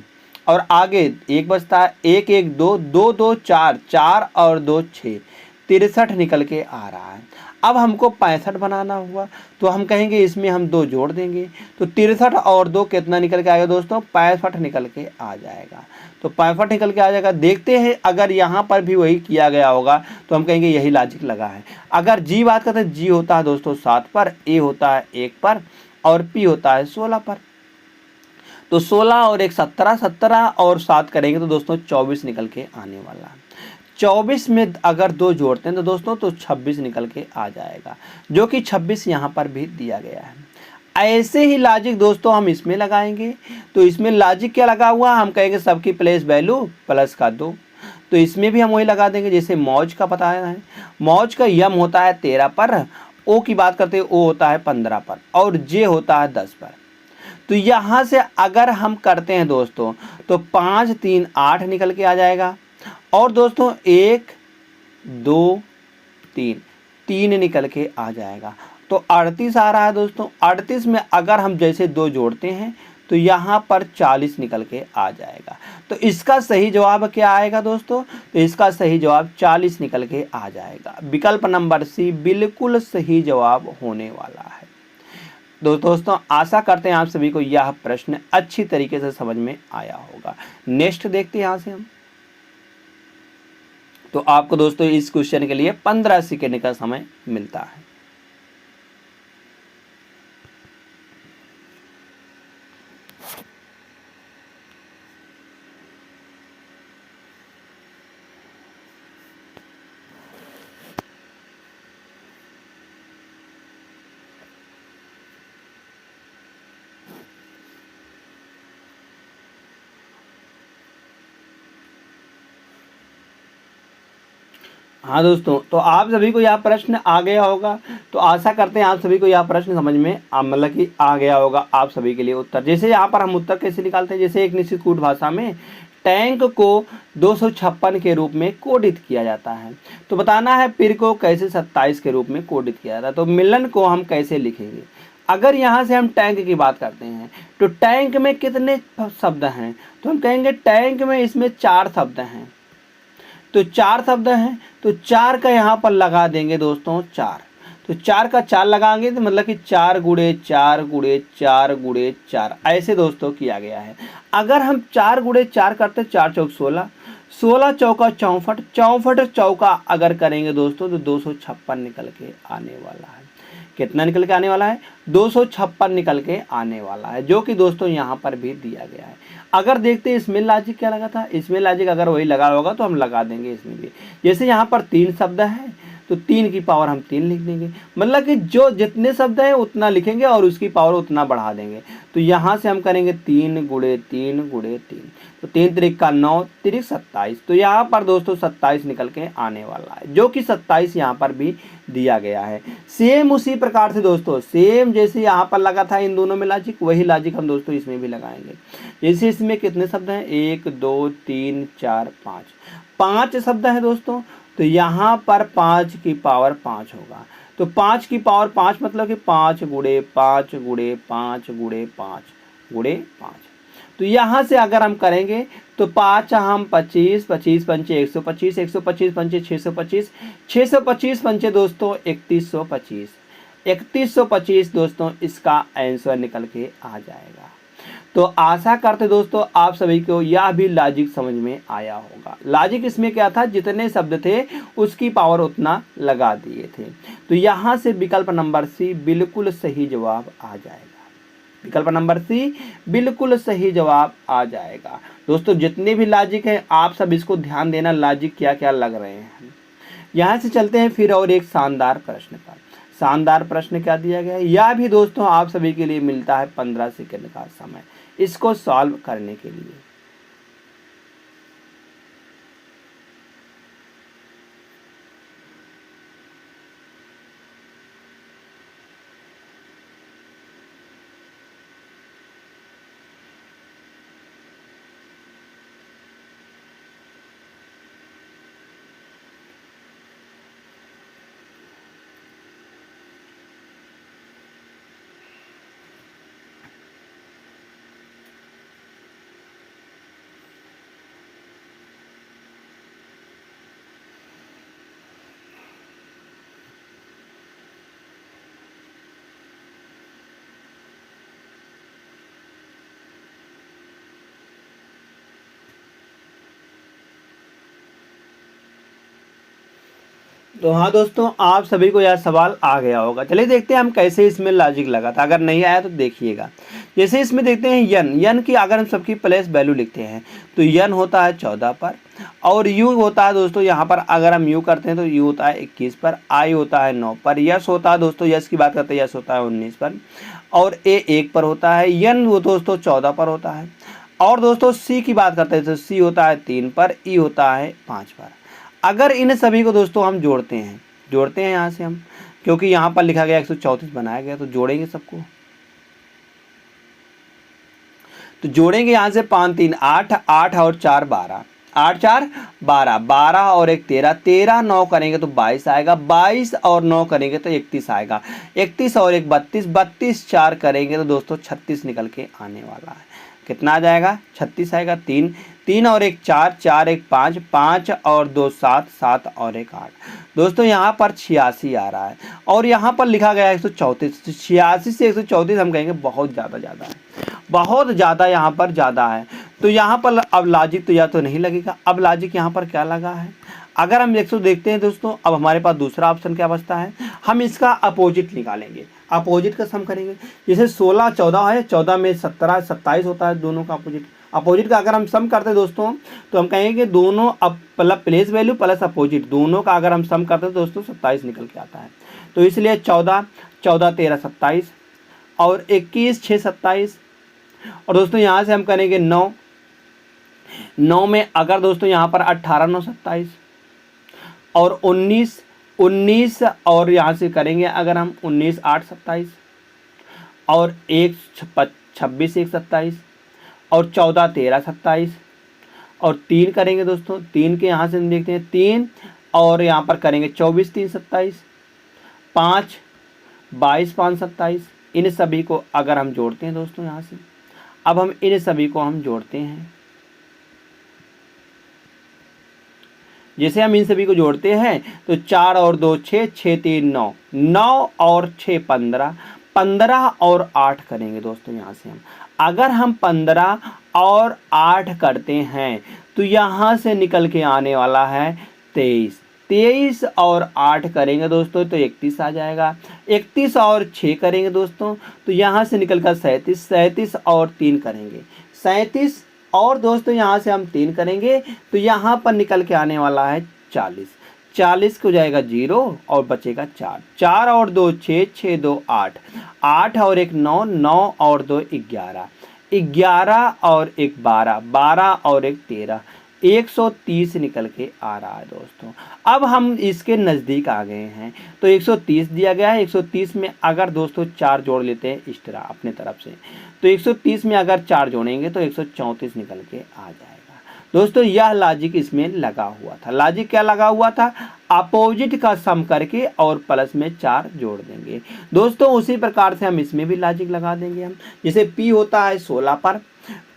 और आगे 1 बचता है, 1 1 2, 2 2 4, 4 और 2 6, 63 निकल के आ रहा है। अब हमको 65 बनाना हुआ, तो हम कहेंगे इसमें हम 2 जोड़ देंगे, तो 63 और 2 कितना निकल के आएगा दोस्तों, 65 निकल के आ जाएगा। तो 65 निकल के आ जाएगा। देखते हैं अगर यहाँ पर भी वही किया गया होगा तो हम कहेंगे यही लॉजिक लगा है। अगर जी बात करते हैं, जी होता है दोस्तों 7 पर, ए होता है 1 पर, और पी होता है 16 पर। तो 16 और 1 17, 17 और 7 करेंगे तो दोस्तों 24 निकल के आने वाला है। 24 में अगर 2 जोड़ते हैं तो दोस्तों तो 26 निकल के आ जाएगा, जो कि 26 यहाँ पर भी दिया गया है। ऐसे ही लॉजिक दोस्तों हम इसमें लगाएंगे। तो इसमें लॉजिक क्या लगा हुआ, हम कहेंगे सबकी प्लेस वैल्यू प्लस का 2। तो इसमें भी हम वही लगा देंगे जैसे मौज का पता है, मौज का यम होता है 13 पर, ओ की बात करते हैं ओ होता है 15 पर और जे होता है 10 पर। तो यहाँ से अगर हम करते हैं दोस्तों तो 5 3 8 निकल के आ जाएगा और दोस्तों 1 2 3 3 निकल के आ जाएगा। तो 38 आ रहा है दोस्तों। 38 में अगर हम जैसे 2 जोड़ते हैं तो यहाँ पर 40 निकल के आ जाएगा। तो इसका सही जवाब क्या आएगा दोस्तों? तो इसका सही जवाब 40 निकल के आ जाएगा। विकल्प नंबर सी बिल्कुल सही जवाब होने वाला है। दोस्तों आशा करते हैं आप सभी को यह प्रश्न अच्छी तरीके से समझ में आया होगा। नेक्स्ट देखते हैं यहाँ से हम। तो आपको दोस्तों इस क्वेश्चन के लिए 15 सेकेंड का समय मिलता है। हाँ दोस्तों, तो आप सभी को यह प्रश्न आ गया होगा। तो आशा करते हैं आप सभी को यह प्रश्न समझ में मतलब कि आ गया होगा आप सभी के लिए उत्तर। जैसे यहाँ पर हम उत्तर कैसे निकालते हैं, जैसे एक निश्चित कूट भाषा में टैंक को 256 के रूप में कोडित किया जाता है, तो बताना है पिर को कैसे 27 के रूप में कोडित किया जाता है। तो मिलन को हम कैसे लिखेंगे? अगर यहाँ से हम टैंक की बात करते हैं तो टैंक में कितने शब्द हैं? तो हम कहेंगे टैंक में इसमें 4 शब्द हैं। तो 4 शब्द हैं, तो 4 का यहाँ पर लगा देंगे दोस्तों 4। तो 4 का 4 लगाएंगे तो मतलब कि 4 गुणे 4 गुणे 4 गुणे 4 ऐसे दोस्तों किया गया है। अगर हम 4 गुणे 4 करते 4 चौक 16, 16 चौका 64, 64 चौका अगर करेंगे दोस्तों तो 256 निकल के आने वाला है। कितना निकल के आने वाला है? 256 निकल के आने वाला है, जो कि दोस्तों यहाँ पर भी दिया गया है। अगर देखते हैं इसमें लॉजिक क्या लगा था, इसमें लॉजिक अगर वही लगा होगा तो हम लगा देंगे इसमें भी। जैसे यहाँ पर 3 शब्द है तो 3 की पावर हम 3 लिख देंगे, मतलब कि जो जितने शब्द है उतना लिखेंगे और उसकी पावर उतना बढ़ा देंगे। तो यहाँ से हम करेंगे 3 गुणे 3 गुणे 3, तो 3 त्रिक का 9 त्रिक 27। तो यहाँ पर दोस्तों 27 निकल के आने वाला है, जो कि 27 यहाँ पर भी दिया गया है। सेम उसी प्रकार से दोस्तों, सेम जैसे यहाँ पर लगा था इन दोनों में लॉजिक, वही लॉजिक हम दोस्तों इसमें भी लगाएंगे। जैसे इसमें कितने शब्द हैं? 1 2 3 4 5, 5 शब्द हैं दोस्तों। तो यहाँ पर 5 की पावर 5 होगा। तो 5 की पावर 5 मतलब कि 5 गुणे 5 गुणे 5 गुणे 5 गुणे 5। तो यहाँ से अगर हम करेंगे तो 5 हम 25, 25 पंचे 125, 125 पंचे 625, 625 पंचे दोस्तों 3125, 3125 दोस्तों इसका आंसर निकल के आ जाएगा। तो आशा करते दोस्तों आप सभी को यह भी लॉजिक समझ में आया होगा। लॉजिक इसमें क्या था, जितने शब्द थे उसकी पावर उतना लगा दिए थे। तो यहाँ से विकल्प नंबर सी बिल्कुल सही जवाब आ जाएगा। विकल्प नंबर सी बिल्कुल सही जवाब आ जाएगा। दोस्तों जितने भी लॉजिक है आप सब इसको ध्यान देना, लॉजिक क्या क्या लग रहे हैं। यहाँ से चलते हैं फिर और एक शानदार प्रश्न पर। शानदार प्रश्न क्या दिया गया है, यह भी दोस्तों आप सभी के लिए मिलता है 15 सेकंड का समय इसको सॉल्व करने के लिए। तो हाँ दोस्तों आप सभी को यह सवाल आ गया होगा। चलिए देखते हैं हम कैसे इसमें लॉजिक लगा था। अगर नहीं आया तो देखिएगा। जैसे इसमें देखते हैं यन की अगर हम सबकी प्लेस वैल्यू लिखते हैं तो यन होता है 14 पर और यू होता है दोस्तों यहाँ पर अगर हम यू करते हैं तो यू होता है 21 पर, आई होता है 9 पर, यस होता है दोस्तों, यस की बात करते हैं यस होता है 19 पर और ए 1 पर होता है, यन वो दोस्तों 14 पर होता है। और दोस्तों सी की बात करते हैं तो सी होता है 3 पर, ई होता है 5 पर। अगर इन सभी को दोस्तों हम जोड़ते हैं यहाँ से हम, क्योंकि यहाँ पर लिखा गया 134 बनाया गया, तो जोड़ेंगे सबको। तो जोड़ेंगे यहाँ से 5 3 8, 8 और 4 12, 8 4 12, 12 और 1 13, 13 9 करेंगे तो 22 आएगा, 22 और 9 करेंगे तो 31 आएगा, 31 और 1 32, 32 4 करेंगे तो दोस्तों 36 निकल के आने वाला है। कितना आ जाएगा? 36 आएगा। 3 3 और 1 4, 4 1 5, 5 और 2 7, 7 और 1 8। दोस्तों यहाँ पर 86 आ रहा है और यहाँ पर लिखा गया है 134। 86 से 134 हम कहेंगे बहुत ज़्यादा है, बहुत ज़्यादा यहाँ पर ज़्यादा है। तो यहाँ पर अब लॉजिक तो या तो नहीं लगेगा। अब लॉजिक यहाँ पर क्या लगा है? अगर हम 100 देखते हैं दोस्तों, अब हमारे पास दूसरा ऑप्शन क्या बचता है? हम इसका अपोजिट निकालेंगे, अपोजिट का सम करेंगे। जैसे 16 14 है, 14 में 17 27 होता है, दोनों का अपोजिट। अपोजिट का अगर हम सम करते हैं दोस्तों तो हम कहेंगे दोनों मतलब प्लेस वैल्यू प्लस अपोजिट दोनों का अगर हम सम करते हैं दोस्तों 27 निकल के आता है। तो इसलिए 14 14 13 27 और 21 6 27। और दोस्तों यहाँ से हम करेंगे 9 9 में अगर दोस्तों यहाँ पर 18 9 27 और 19 19 और यहाँ से करेंगे अगर हम 19 8 27 और 1 26 1 27 और 14 13 27 और 3 करेंगे दोस्तों। 3 के यहाँ से हम देखते हैं 3 और यहाँ पर करेंगे 24 3 27, 5 22 5 27। इन सभी को अगर हम जोड़ते हैं दोस्तों यहाँ से, अब हम इन सभी को हम जोड़ते हैं। जैसे हम इन सभी को जोड़ते हैं तो 4 और 2 6, 6 3 9, 9 और 6 15, 15 और 8 करेंगे दोस्तों। यहाँ से हम अगर हम 15 और 8 करते हैं तो यहाँ से निकल के आने वाला है 23। 23 और 8 करेंगे दोस्तों तो 31 आ जाएगा। 31 और 6 करेंगे दोस्तों तो यहाँ से निकल कर 37। 37 और 3 करेंगे 37 और दोस्तों यहाँ से हम 3 करेंगे तो यहाँ पर निकल के आने वाला है 40। 40 को जाएगा 0 और बचेगा 4। 4 और 2 6, 6 2 8, 8 और 1 9, 9 और 2 11, 11 और 1 12, 12 और 1 13, 130 निकल के आ रहा है दोस्तों। अब हम इसके नज़दीक आ गए हैं तो 130 दिया गया है। 130 में अगर दोस्तों 4 जोड़ लेते हैं इस तरह अपने तरफ से, तो 130 में अगर 4 जोड़ेंगे तो 134 निकल के आ जाएगा दोस्तों। यह लॉजिक इसमें लगा हुआ था। लॉजिक क्या लगा हुआ था? अपोजिट का सम करके और प्लस में 4 जोड़ देंगे दोस्तों। उसी प्रकार से हम इसमें भी लॉजिक लगा देंगे हम। जैसे P होता है 16 पर,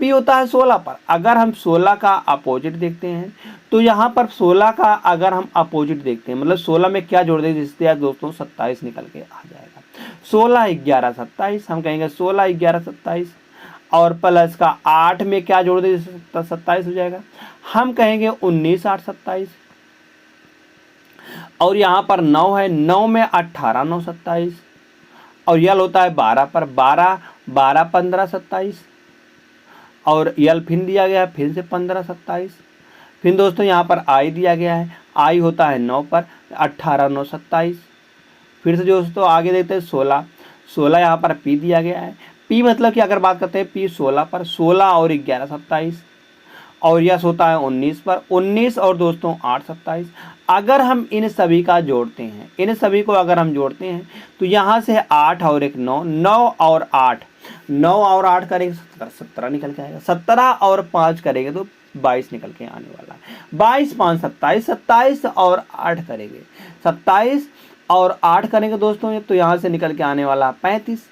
P होता है 16 पर, अगर हम 16 का अपोजिट देखते हैं तो यहाँ पर 16 का अगर हम अपोजिट देखते हैं मतलब 16 में क्या जोड़ देंगे जिससे दोस्तों 27 निकल के आ जाएगा। 16 11 27 हम कहेंगे 16 11 27 और प्लस का 8 में क्या जोड़ देंगे 27 हो जाएगा। हम कहेंगे 19 8 27 और यहाँ पर 9 है, 9 में 18 9 27 और यल होता है 12 पर, 12 12 15 27 और यल फिर दिया गया है फिर से 15 27। फिर दोस्तों यहाँ पर आई दिया गया है, आई होता है 9 पर, 18 9 27। फिर से दोस्तों आगे देखते हैं 16, 16 यहाँ पर P दिया गया है। P मतलब कि अगर बात करते हैं P 16 पर, 16 और 11 27 और यस होता है 19 पर, 19 और दोस्तों 8 27। अगर हम इन सभी का जोड़ते हैं, इन सभी को अगर हम जोड़ते हैं तो यहाँ से 8 और 1 9, 9 और 8, 9 और 8 करेंगे 17 निकल के आएगा। 17 और 5 करेंगे तो 22 निकल के आने वाला है। 22 5 27, 27 और 8 करेंगे 27 और 8 करेंगे दोस्तों तो यहाँ से निकल के आने वाला 35।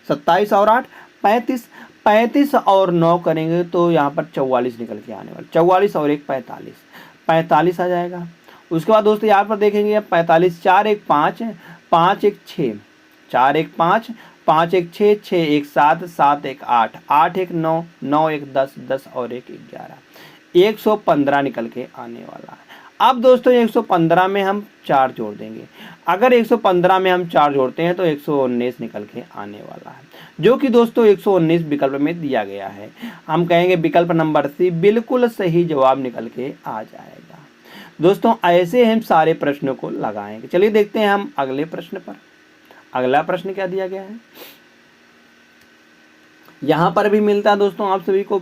27 और 8 35, 35 और 9 करेंगे तो यहाँ पर 44 निकल के आने वाला। 44 और 1 45, 45 आ जाएगा। उसके बाद दोस्तों यहाँ पर देखेंगे 45, 4 1 5, 5 1 6, 4 1 5, 5 1 6, 6 1 7, 7 1 8, 8 1 9, 9 1 10, 10 और 1 11, 115 निकल के आने वाला है। अब दोस्तों 115 में हम 4 जोड़ देंगे। अगर 115 में हम 4 जोड़ते हैं तो 119 निकल के आने वाला है, जो कि दोस्तों 119 विकल्प में दिया गया है। हम कहेंगे विकल्प नंबर सी बिल्कुल सही जवाब निकल के आ जाएगा। दोस्तों ऐसे हम सारे प्रश्नों को लगाएंगे। चलिए देखते हैं हम अगले प्रश्न पर। अगला प्रश्न क्या दिया गया है, यहाँ पर भी मिलता है दोस्तों आप सभी को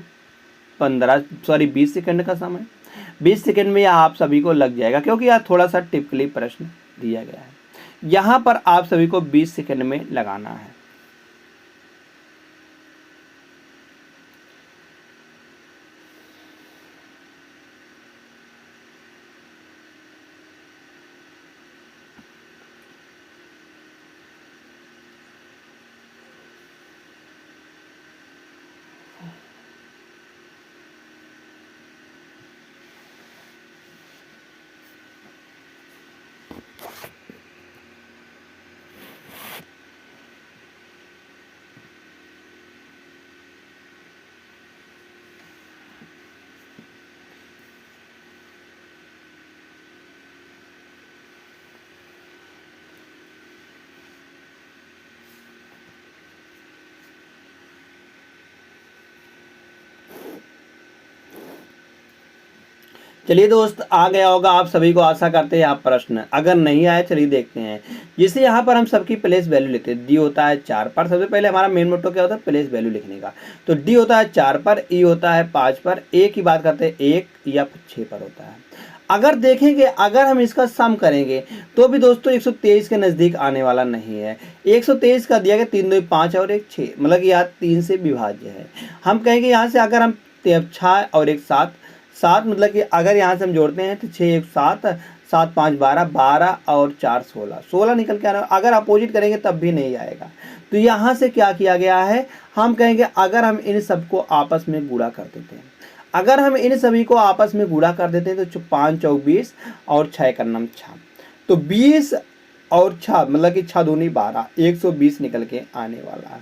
20 सेकंड का समय। 20 सेकंड में यह आप सभी को लग जाएगा, क्योंकि यह थोड़ा सा टिपिकली प्रश्न दिया गया है। यहाँ पर आप सभी को 20 सेकंड में लगाना है। चलिए दोस्त, आ गया होगा आप सभी को, आशा करते हैं आप प्रश्न। अगर नहीं आया चलिए देखते हैं। जिसे यहाँ पर हम सबकी प्लेस वैल्यू लेते हैं। डी होता है 4 पर। सबसे पहले हमारा मेन मोटो क्या होता है, प्लेस वैल्यू लिखने का। तो डी होता है 4 पर, ई होता है 5 पर, ए की बात करते हैं 1 या 6 पर होता है। अगर देखेंगे, अगर हम इसका सम करेंगे तो भी दोस्तों 123 के नज़दीक आने वाला नहीं है। 123 का दिया गया 3 2 5 और 1 6, मतलब कि यहाँ 3 से विभाज्य है। हम कहेंगे यहाँ से अगर हम 6 और 1 7, 7 मतलब कि अगर यहाँ से हम जोड़ते हैं तो 6 1 7, 7 5 12, 12 और 4 16, 16 निकल के आ रहा है। अगर अपोजिट करेंगे तब भी नहीं आएगा। तो यहाँ से क्या किया गया है, हम कहेंगे अगर हम इन सबको आपस में गुणा कर देते हैं, अगर हम इन सभी को आपस में गुणा कर देते हैं तो 5 चौक 20 और 6 का नाम 6, तो 20 और 6 मतलब कि 6 दूनी 12, 120 निकल के आने वाला है।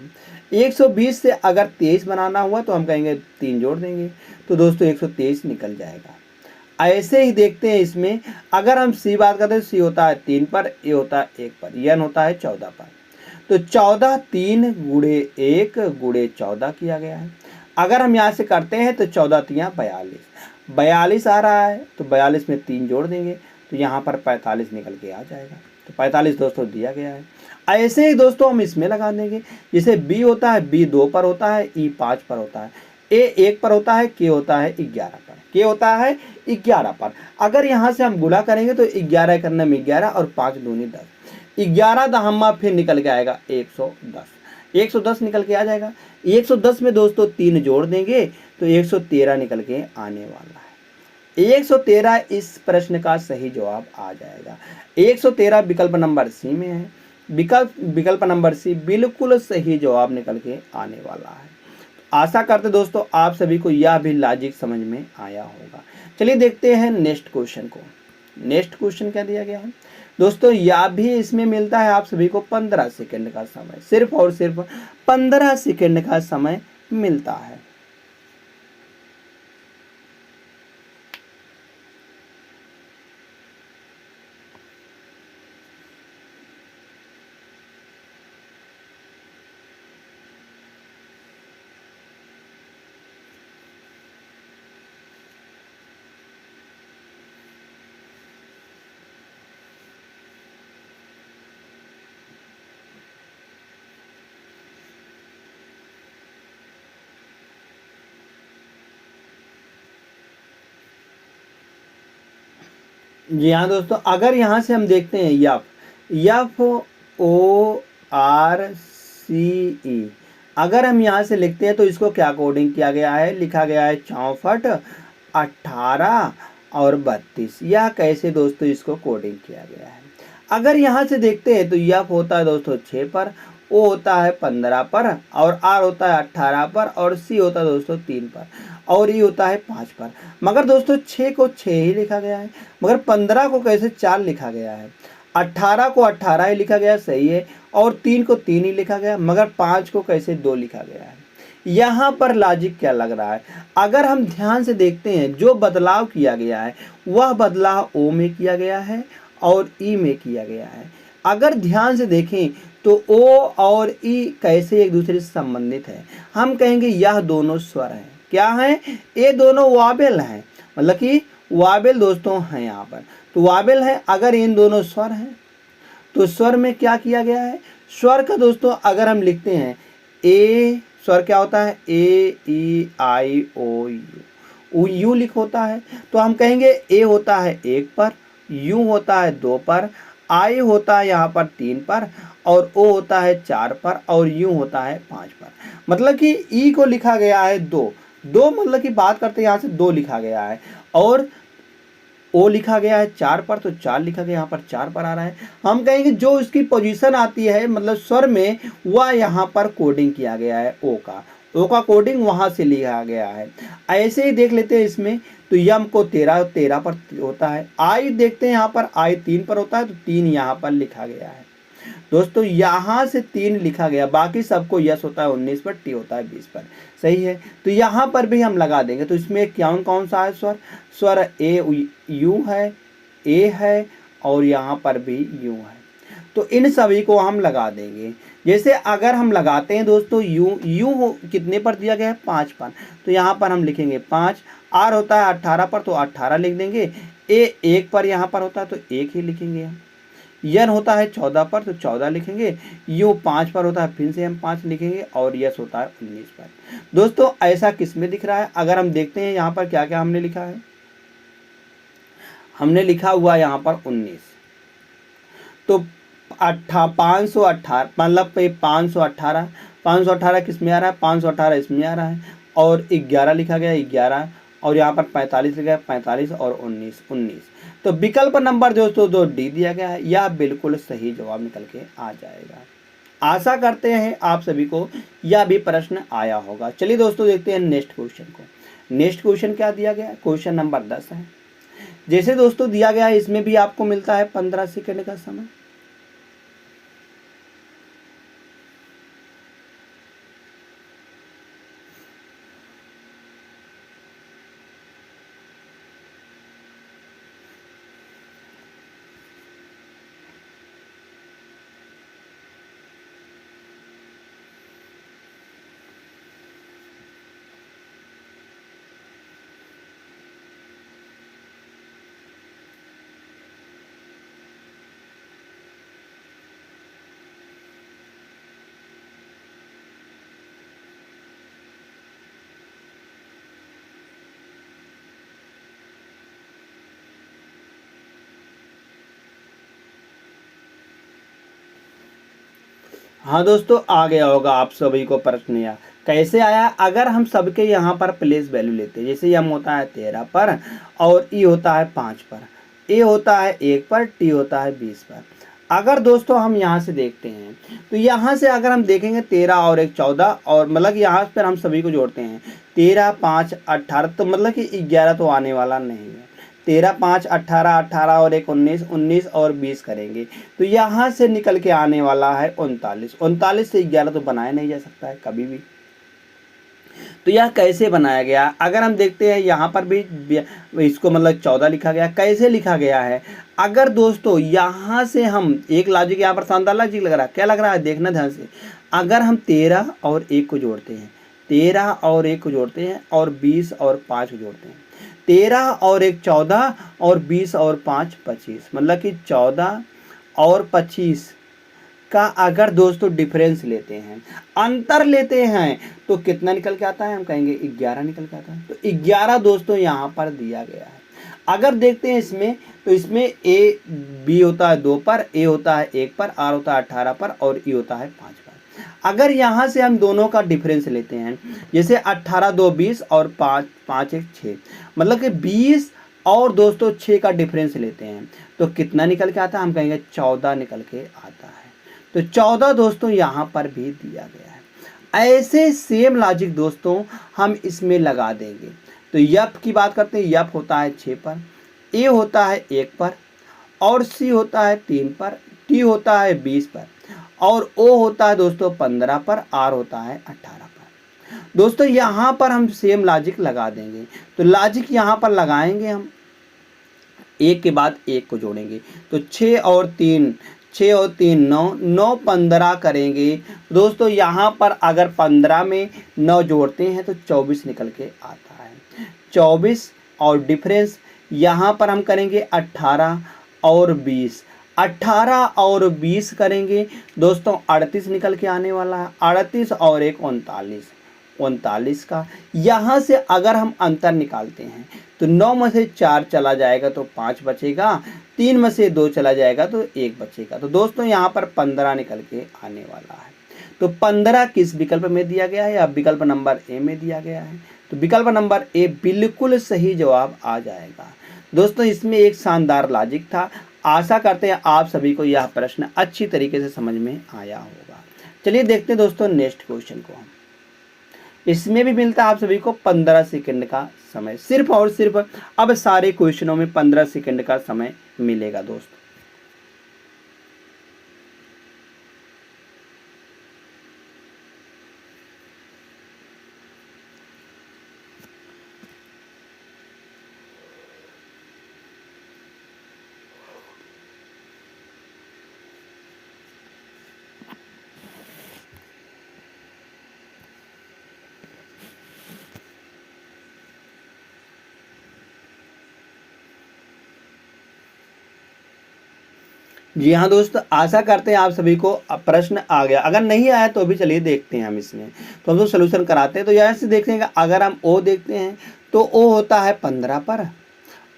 120 से अगर 23 बनाना हुआ तो हम कहेंगे 3 जोड़ देंगे, तो दोस्तों 123 निकल जाएगा। ऐसे ही देखते हैं इसमें, अगर हम सी बात करते हैं, सी होता है 3 पर, ए होता है 1 पर, एन होता है 14 पर। तो 14 3 गुणे 1 गुणे 14 किया गया है। अगर हम यहाँ से करते हैं तो 14 3 42, 42 आ रहा है, तो 42 में 3 जोड़ देंगे तो यहाँ पर 45 निकल के आ जाएगा। तो 45 दोस्तों दिया गया है। ऐसे ही दोस्तों हम इसमें लगा देंगे। जैसे बी होता है, बी 2 पर होता है, ई 5 पर होता है, ए 1 पर होता है, के होता है 11 पर, के होता है 11 पर। अगर यहाँ से हम गुणा करेंगे तो 11 करने में 11 और 5 दूनी 10, 11 दहम्मा फिर निकल के आएगा 110, 110 निकल के आ जाएगा। 110 में दोस्तों 3 जोड़ देंगे तो 113 निकल के आने वाला है। 113 इस प्रश्न का सही जवाब आ जाएगा। 113 विकल्प नंबर सी में है। विकल्प नंबर सी बिल्कुल सही जवाब निकल के आने वाला है। आशा करते दोस्तों आप सभी को यह भी लॉजिक समझ में आया होगा। चलिए देखते हैं नेक्स्ट क्वेश्चन को। नेक्स्ट क्वेश्चन क्या दिया गया है दोस्तों, यह भी इसमें मिलता है आप सभी को 15 सेकंड का समय, सिर्फ और सिर्फ 15 सेकंड का समय मिलता है। जी हाँ दोस्तों, अगर यहाँ से हम देखते हैं यफ ओ आर सी ई, अगर हम यहाँ से लिखते हैं तो इसको क्या कोडिंग किया गया है, लिखा गया है 64 18 और 32। यह कैसे दोस्तों इसको कोडिंग किया गया है। अगर यहाँ से देखते हैं तो यफ होता है दोस्तों 6 पर, ओ होता है 15 पर, और आर होता है 18 पर, और सी होता है दोस्तों 3 पर, और ई होता है 5 पर। मगर दोस्तों 6 को 6 ही लिखा गया है, मगर 15 को कैसे 4 लिखा गया है, 18 को 18 ही लिखा गया, सही है, और 3 को 3 ही लिखा गया, मगर 5 को कैसे 2 लिखा गया है। यहाँ पर लॉजिक क्या लग रहा है, अगर हम ध्यान से देखते हैं जो बदलाव किया गया है वह बदलाव ओ में किया गया है और ई में किया गया है। अगर ध्यान से देखें तो ओ और ई कैसे एक दूसरे से संबंधित है, हम कहेंगे यह दोनों स्वर हैं। क्या हैं, ये दोनों वाबेल हैं, मतलब कि वाबेल दोस्तों हैं यहाँ पर, तो वाबेल है। अगर इन दोनों स्वर हैं तो स्वर में क्या किया गया है, स्वर का दोस्तों अगर हम लिखते हैं ए स्वर क्या होता है, ए ई आई ओ यू, यू लिख होता है। तो हम कहेंगे ए होता है 1 पर, यू होता है 2 पर, आई होता है यहाँ पर 3 पर, और ओ होता है 4 पर, और यू होता है 5 पर। मतलब कि ई को लिखा गया है 2, मतलब कि बात करते हैं यहाँ से 2 लिखा गया है, और ओ लिखा गया है 4 पर, तो 4 लिखा गया, यहाँ पर 4 पर आ रहा है। हम कहेंगे जो इसकी पोजीशन आती है मतलब स्वर में, वह यहाँ पर कोडिंग किया गया है ओ का कोडिंग वहाँ से लिया गया है। ऐसे ही देख लेते हैं इसमें, तो यम को 13 पर होता है। आई देखते हैं यहाँ पर, आई 3 पर होता है, तो 3 यहाँ पर लिखा गया है। दोस्तों यहाँ से 3 लिखा गया, बाकी सबको यस होता है 19 पर, टी होता है 20 पर, सही है। तो यहाँ पर भी हम लगा देंगे। तो इसमें कौन सा है स्वर ए यू है, ए है, और यहाँ पर भी यू है। तो इन सभी को हम लगा देंगे। जैसे अगर हम लगाते हैं दोस्तों यू कितने पर दिया गया है, 5 पर, तो यहाँ पर हम लिखेंगे 5। आर होता है 18 पर, तो 18 लिख देंगे। ए 1 पर यहाँ पर होता है, तो 1 ही लिखेंगे हम। यन होता है 14 पर, तो 14 लिखेंगे। यू 5 पर होता है, फिर से हम 5 लिखेंगे, और यस होता है 19 पर। दोस्तों ऐसा किस में दिख रहा है, अगर हम देखते हैं यहाँ पर क्या क्या हमने लिखा है, हमने लिखा हुआ यहाँ पर 19। तो 518 मतलब 518 किस में आ रहा है, 518 इसमें आ रहा है, और 11 लिखा गया 11, और यहाँ पर 45 लिखा है 45, और 19। तो विकल्प नंबर दोस्तों 2 डी दिया गया है, यह बिल्कुल सही जवाब निकल के आ जाएगा। आशा करते हैं आप सभी को यह भी प्रश्न आया होगा। चलिए दोस्तों देखते हैं नेक्स्ट क्वेश्चन को। नेक्स्ट क्वेश्चन क्या दिया गया है, क्वेश्चन नंबर 10 है। जैसे दोस्तों दिया गया है, इसमें भी आपको मिलता है 15 सेकंड का समय। हाँ दोस्तों आ गया होगा आप सभी को प्रश्न। या कैसे आया, अगर हम सबके यहाँ पर प्लेस वैल्यू लेते हैं, जैसे यम होता है 13 पर, और ई होता है 5 पर, ए होता है 1 पर, टी होता है 20 पर। अगर दोस्तों हम यहाँ से देखते हैं, तो यहाँ से अगर हम देखेंगे 13 और 1 14, और मतलब यहाँ पर हम सभी को जोड़ते हैं 13 5 18, तो मतलब कि 11 तो आने वाला नहीं है। 13 5 18, 18 और 1 19, 19 और 20 करेंगे, तो यहाँ से निकल के आने वाला है 39। 39 से 11 तो बनाया नहीं जा सकता है कभी भी। तो यह कैसे बनाया गया, अगर हम देखते हैं यहाँ पर भी इसको मतलब 14 लिखा गया। कैसे लिखा गया है, अगर दोस्तों यहाँ से हम एक लॉजिक, यहाँ पर शानदार लॉजिक लग रहा है, क्या लग रहा है देखना ध्यान से। अगर हम 13 और 1 को जोड़ते हैं, 13 और 1 को जोड़ते हैं, और 20 और 5 को जोड़ते हैं, 13 और 1 14, और 20 और 5 25, मतलब कि 14 और 25 का अगर दोस्तों डिफरेंस लेते हैं, अंतर लेते हैं, तो कितना निकल के आता है, हम कहेंगे 11 निकल के आता है। तो 11 दोस्तों यहाँ पर दिया गया है। अगर देखते हैं इसमें, तो इसमें ए बी होता है 2 पर, ए होता है 1 पर, आर होता है 18 पर, और ई होता है 5 पर। अगर यहाँ से हम दोनों का डिफरेंस लेते हैं, जैसे 18 2 20, और 5 5 1 6, मतलब कि 20 और दोस्तों 6 का डिफरेंस लेते हैं, तो कितना निकल के आता है, हम कहेंगे 14 निकल के आता है। तो 14 दोस्तों यहाँ पर भी दिया गया है। ऐसे सेम लॉजिक दोस्तों हम इसमें लगा देंगे। तो यप की बात करते हैं, यप होता है 6 पर, ए होता है 1 पर, और सी होता है 3 पर, टी होता है 20 पर, और ओ होता है दोस्तों 15 पर, आर होता है 18 पर। दोस्तों यहाँ पर हम सेम लॉजिक लगा देंगे। तो लॉजिक यहाँ पर लगाएंगे हम, एक के बाद एक को जोड़ेंगे, तो 6 और 3 9 9 15 करेंगे। दोस्तों यहाँ पर अगर 15 में 9 जोड़ते हैं, तो 24 निकल के आता है। 24 और डिफरेंस यहाँ पर हम करेंगे 18 और 20। 18 और 20 करेंगे दोस्तों 38 निकल के आने वाला है। 38 और एक 39, 39 का। यहाँ से अगर हम अंतर निकालते हैं तो 9 में से 4 चला जाएगा तो 5 बचेगा, 3 में से 2 चला जाएगा तो 1 बचेगा। तो दोस्तों यहाँ पर 15 निकल के आने वाला है। तो 15 किस विकल्प में दिया गया है? या विकल्प नंबर ए में दिया गया है। तो विकल्प नंबर ए बिल्कुल सही जवाब आ जाएगा। दोस्तों इसमें एक शानदार लॉजिक था। आशा करते हैं आप सभी को यह प्रश्न अच्छी तरीके से समझ में आया होगा। चलिए देखते हैं दोस्तों नेक्स्ट क्वेश्चन को। हम इसमें भी मिलता है आप सभी को 15 सेकंड का समय, सिर्फ और सिर्फ अब सारे क्वेश्चनों में 15 सेकंड का समय मिलेगा दोस्तों। जी हाँ दोस्तों, आशा करते हैं आप सभी को प्रश्न आ गया। अगर नहीं आया तो भी चलिए देखते हैं हम इसमें, तो हम लोग सोल्यूशन कराते हैं। तो यहाँ से देखेंगे, अगर हम ओ देखते हैं तो ओ होता है 15 पर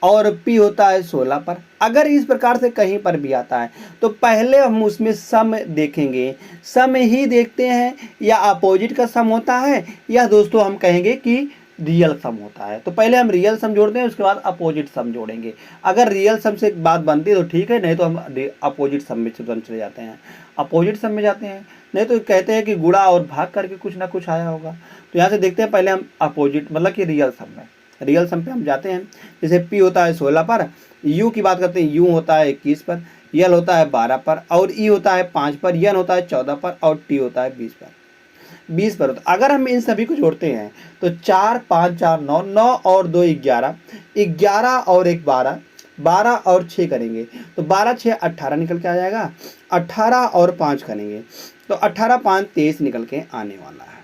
और पी होता है 16 पर। अगर इस प्रकार से कहीं पर भी आता है तो पहले हम उसमें सम देखेंगे, सम ही देखते हैं या अपोजिट का सम होता है, या दोस्तों हम कहेंगे कि रियल सम होता है। तो पहले हम रियल सम जोड़ते हैं, उसके बाद अपोजिट सम जोड़ेंगे। अगर रियल सम से बात बनती है तो ठीक है, नहीं तो हम अपोजिट सम में चले जाते हैं, अपोजिट सम में जाते हैं। नहीं तो कहते हैं कि गुणा और भाग करके कुछ ना कुछ आया होगा। तो यहाँ से देखते हैं, पहले हम अपोजिट मतलब कि रियल सम में, रियल सम पे हम जाते हैं। जैसे पी होता है 16 पर, यू की बात करते हैं, यू होता है 21 पर, यल होता है 12 पर, और ई होता है 5 पर, यन होता है 14 पर, और टी होता है 20 पर। तो अगर हम इन सभी को जोड़ते हैं तो 4 5 4 9, 9 और 2 11, 11 और 1 12, 12 और 6 करेंगे तो 12 6 18 निकल के आ जाएगा। 18 और 5 करेंगे तो 18 5 23 निकल के आने वाला है।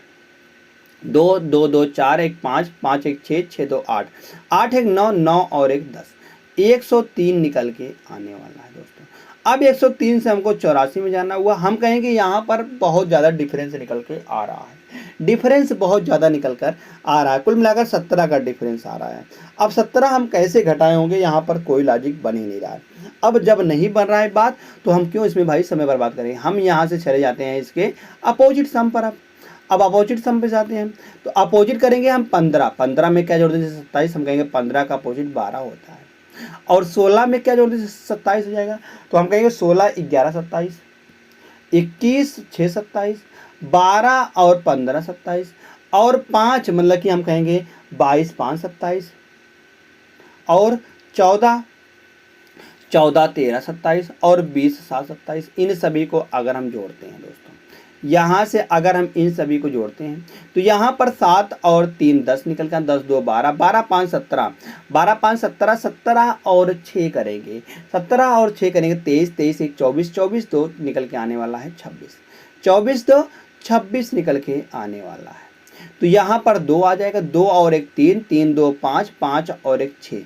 2 2 2 4 1 5, 5 1 6, 6 2 8, 8 1 9, 9 और 1 10, 103 निकल के आने वाला है दोस्तों। अब 103 से हमको 84 में जाना हुआ। हम कहेंगे यहाँ पर बहुत ज़्यादा डिफरेंस निकल के आ रहा है, डिफरेंस बहुत ज़्यादा निकल कर आ रहा है। कुल मिलाकर 17 का डिफरेंस आ रहा है। अब 17 हम कैसे घटाए होंगे, यहाँ पर कोई लॉजिक बन ही नहीं रहा है। अब जब नहीं बन रहा है बात तो हम क्यों इसमें भाई समय बर्बाद करें। हम यहाँ से चले जाते हैं इसके अपोजिट सम पर। अब अपोजिट सम पे जाते हैं तो अपोजिट करेंगे हम 15, 15 में क्या जोड़ देंगे 27, हम कहेंगे 15 का अपोजिट 12 होता है। और 16 में क्या जोड़ देंगे 27 हो जाएगा, तो हम कहेंगे 16 11 27, 21 6 27, 12 और 15 27, और 5 मतलब कि हम कहेंगे 22 5 27, और 14 14 13 27, और 20 7 27। इन सभी को अगर हम जोड़ते हैं दोस्तों, यहाँ से अगर हम इन सभी को जोड़ते हैं तो यहाँ पर 7 और 3 10 निकल कर, 10 2 12, 12 5 17, 12 5 17, 17 और 6 करेंगे, 17 और 6 करेंगे 23, 23 1 24, 24 2 निकल के आने वाला है 26, 24 2 26 निकल के आने वाला है। तो यहाँ पर 2 आ जाएगा, 2 और 1 3, 3 2 5, 5 और 1 6,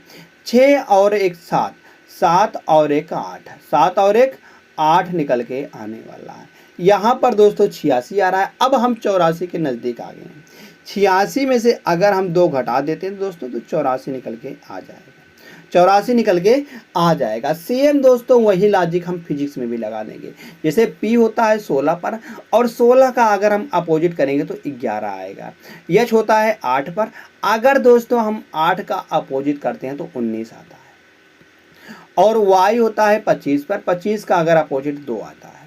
6 और 1 7, 7 और 1 8, 7 और 1 8 निकल के आने वाला है। यहाँ पर दोस्तों 86 आ रहा है। अब हम 84 के नज़दीक आ गए हैं। 86 में से अगर हम 2 घटा देते हैं दोस्तों तो 84 निकल के आ जाएगा, 84 निकल के आ जाएगा। सेम दोस्तों वही लॉजिक हम फिजिक्स में भी लगा देंगे। जैसे P होता है 16 पर, और 16 का अगर हम अपोजिट करेंगे तो 11 आएगा। H होता है 8 पर, अगर दोस्तों हम 8 का अपोजिट करते हैं तो 19 आता है। और Y होता है 25 पर, 25 का अगर अपोजिट 2 आता है।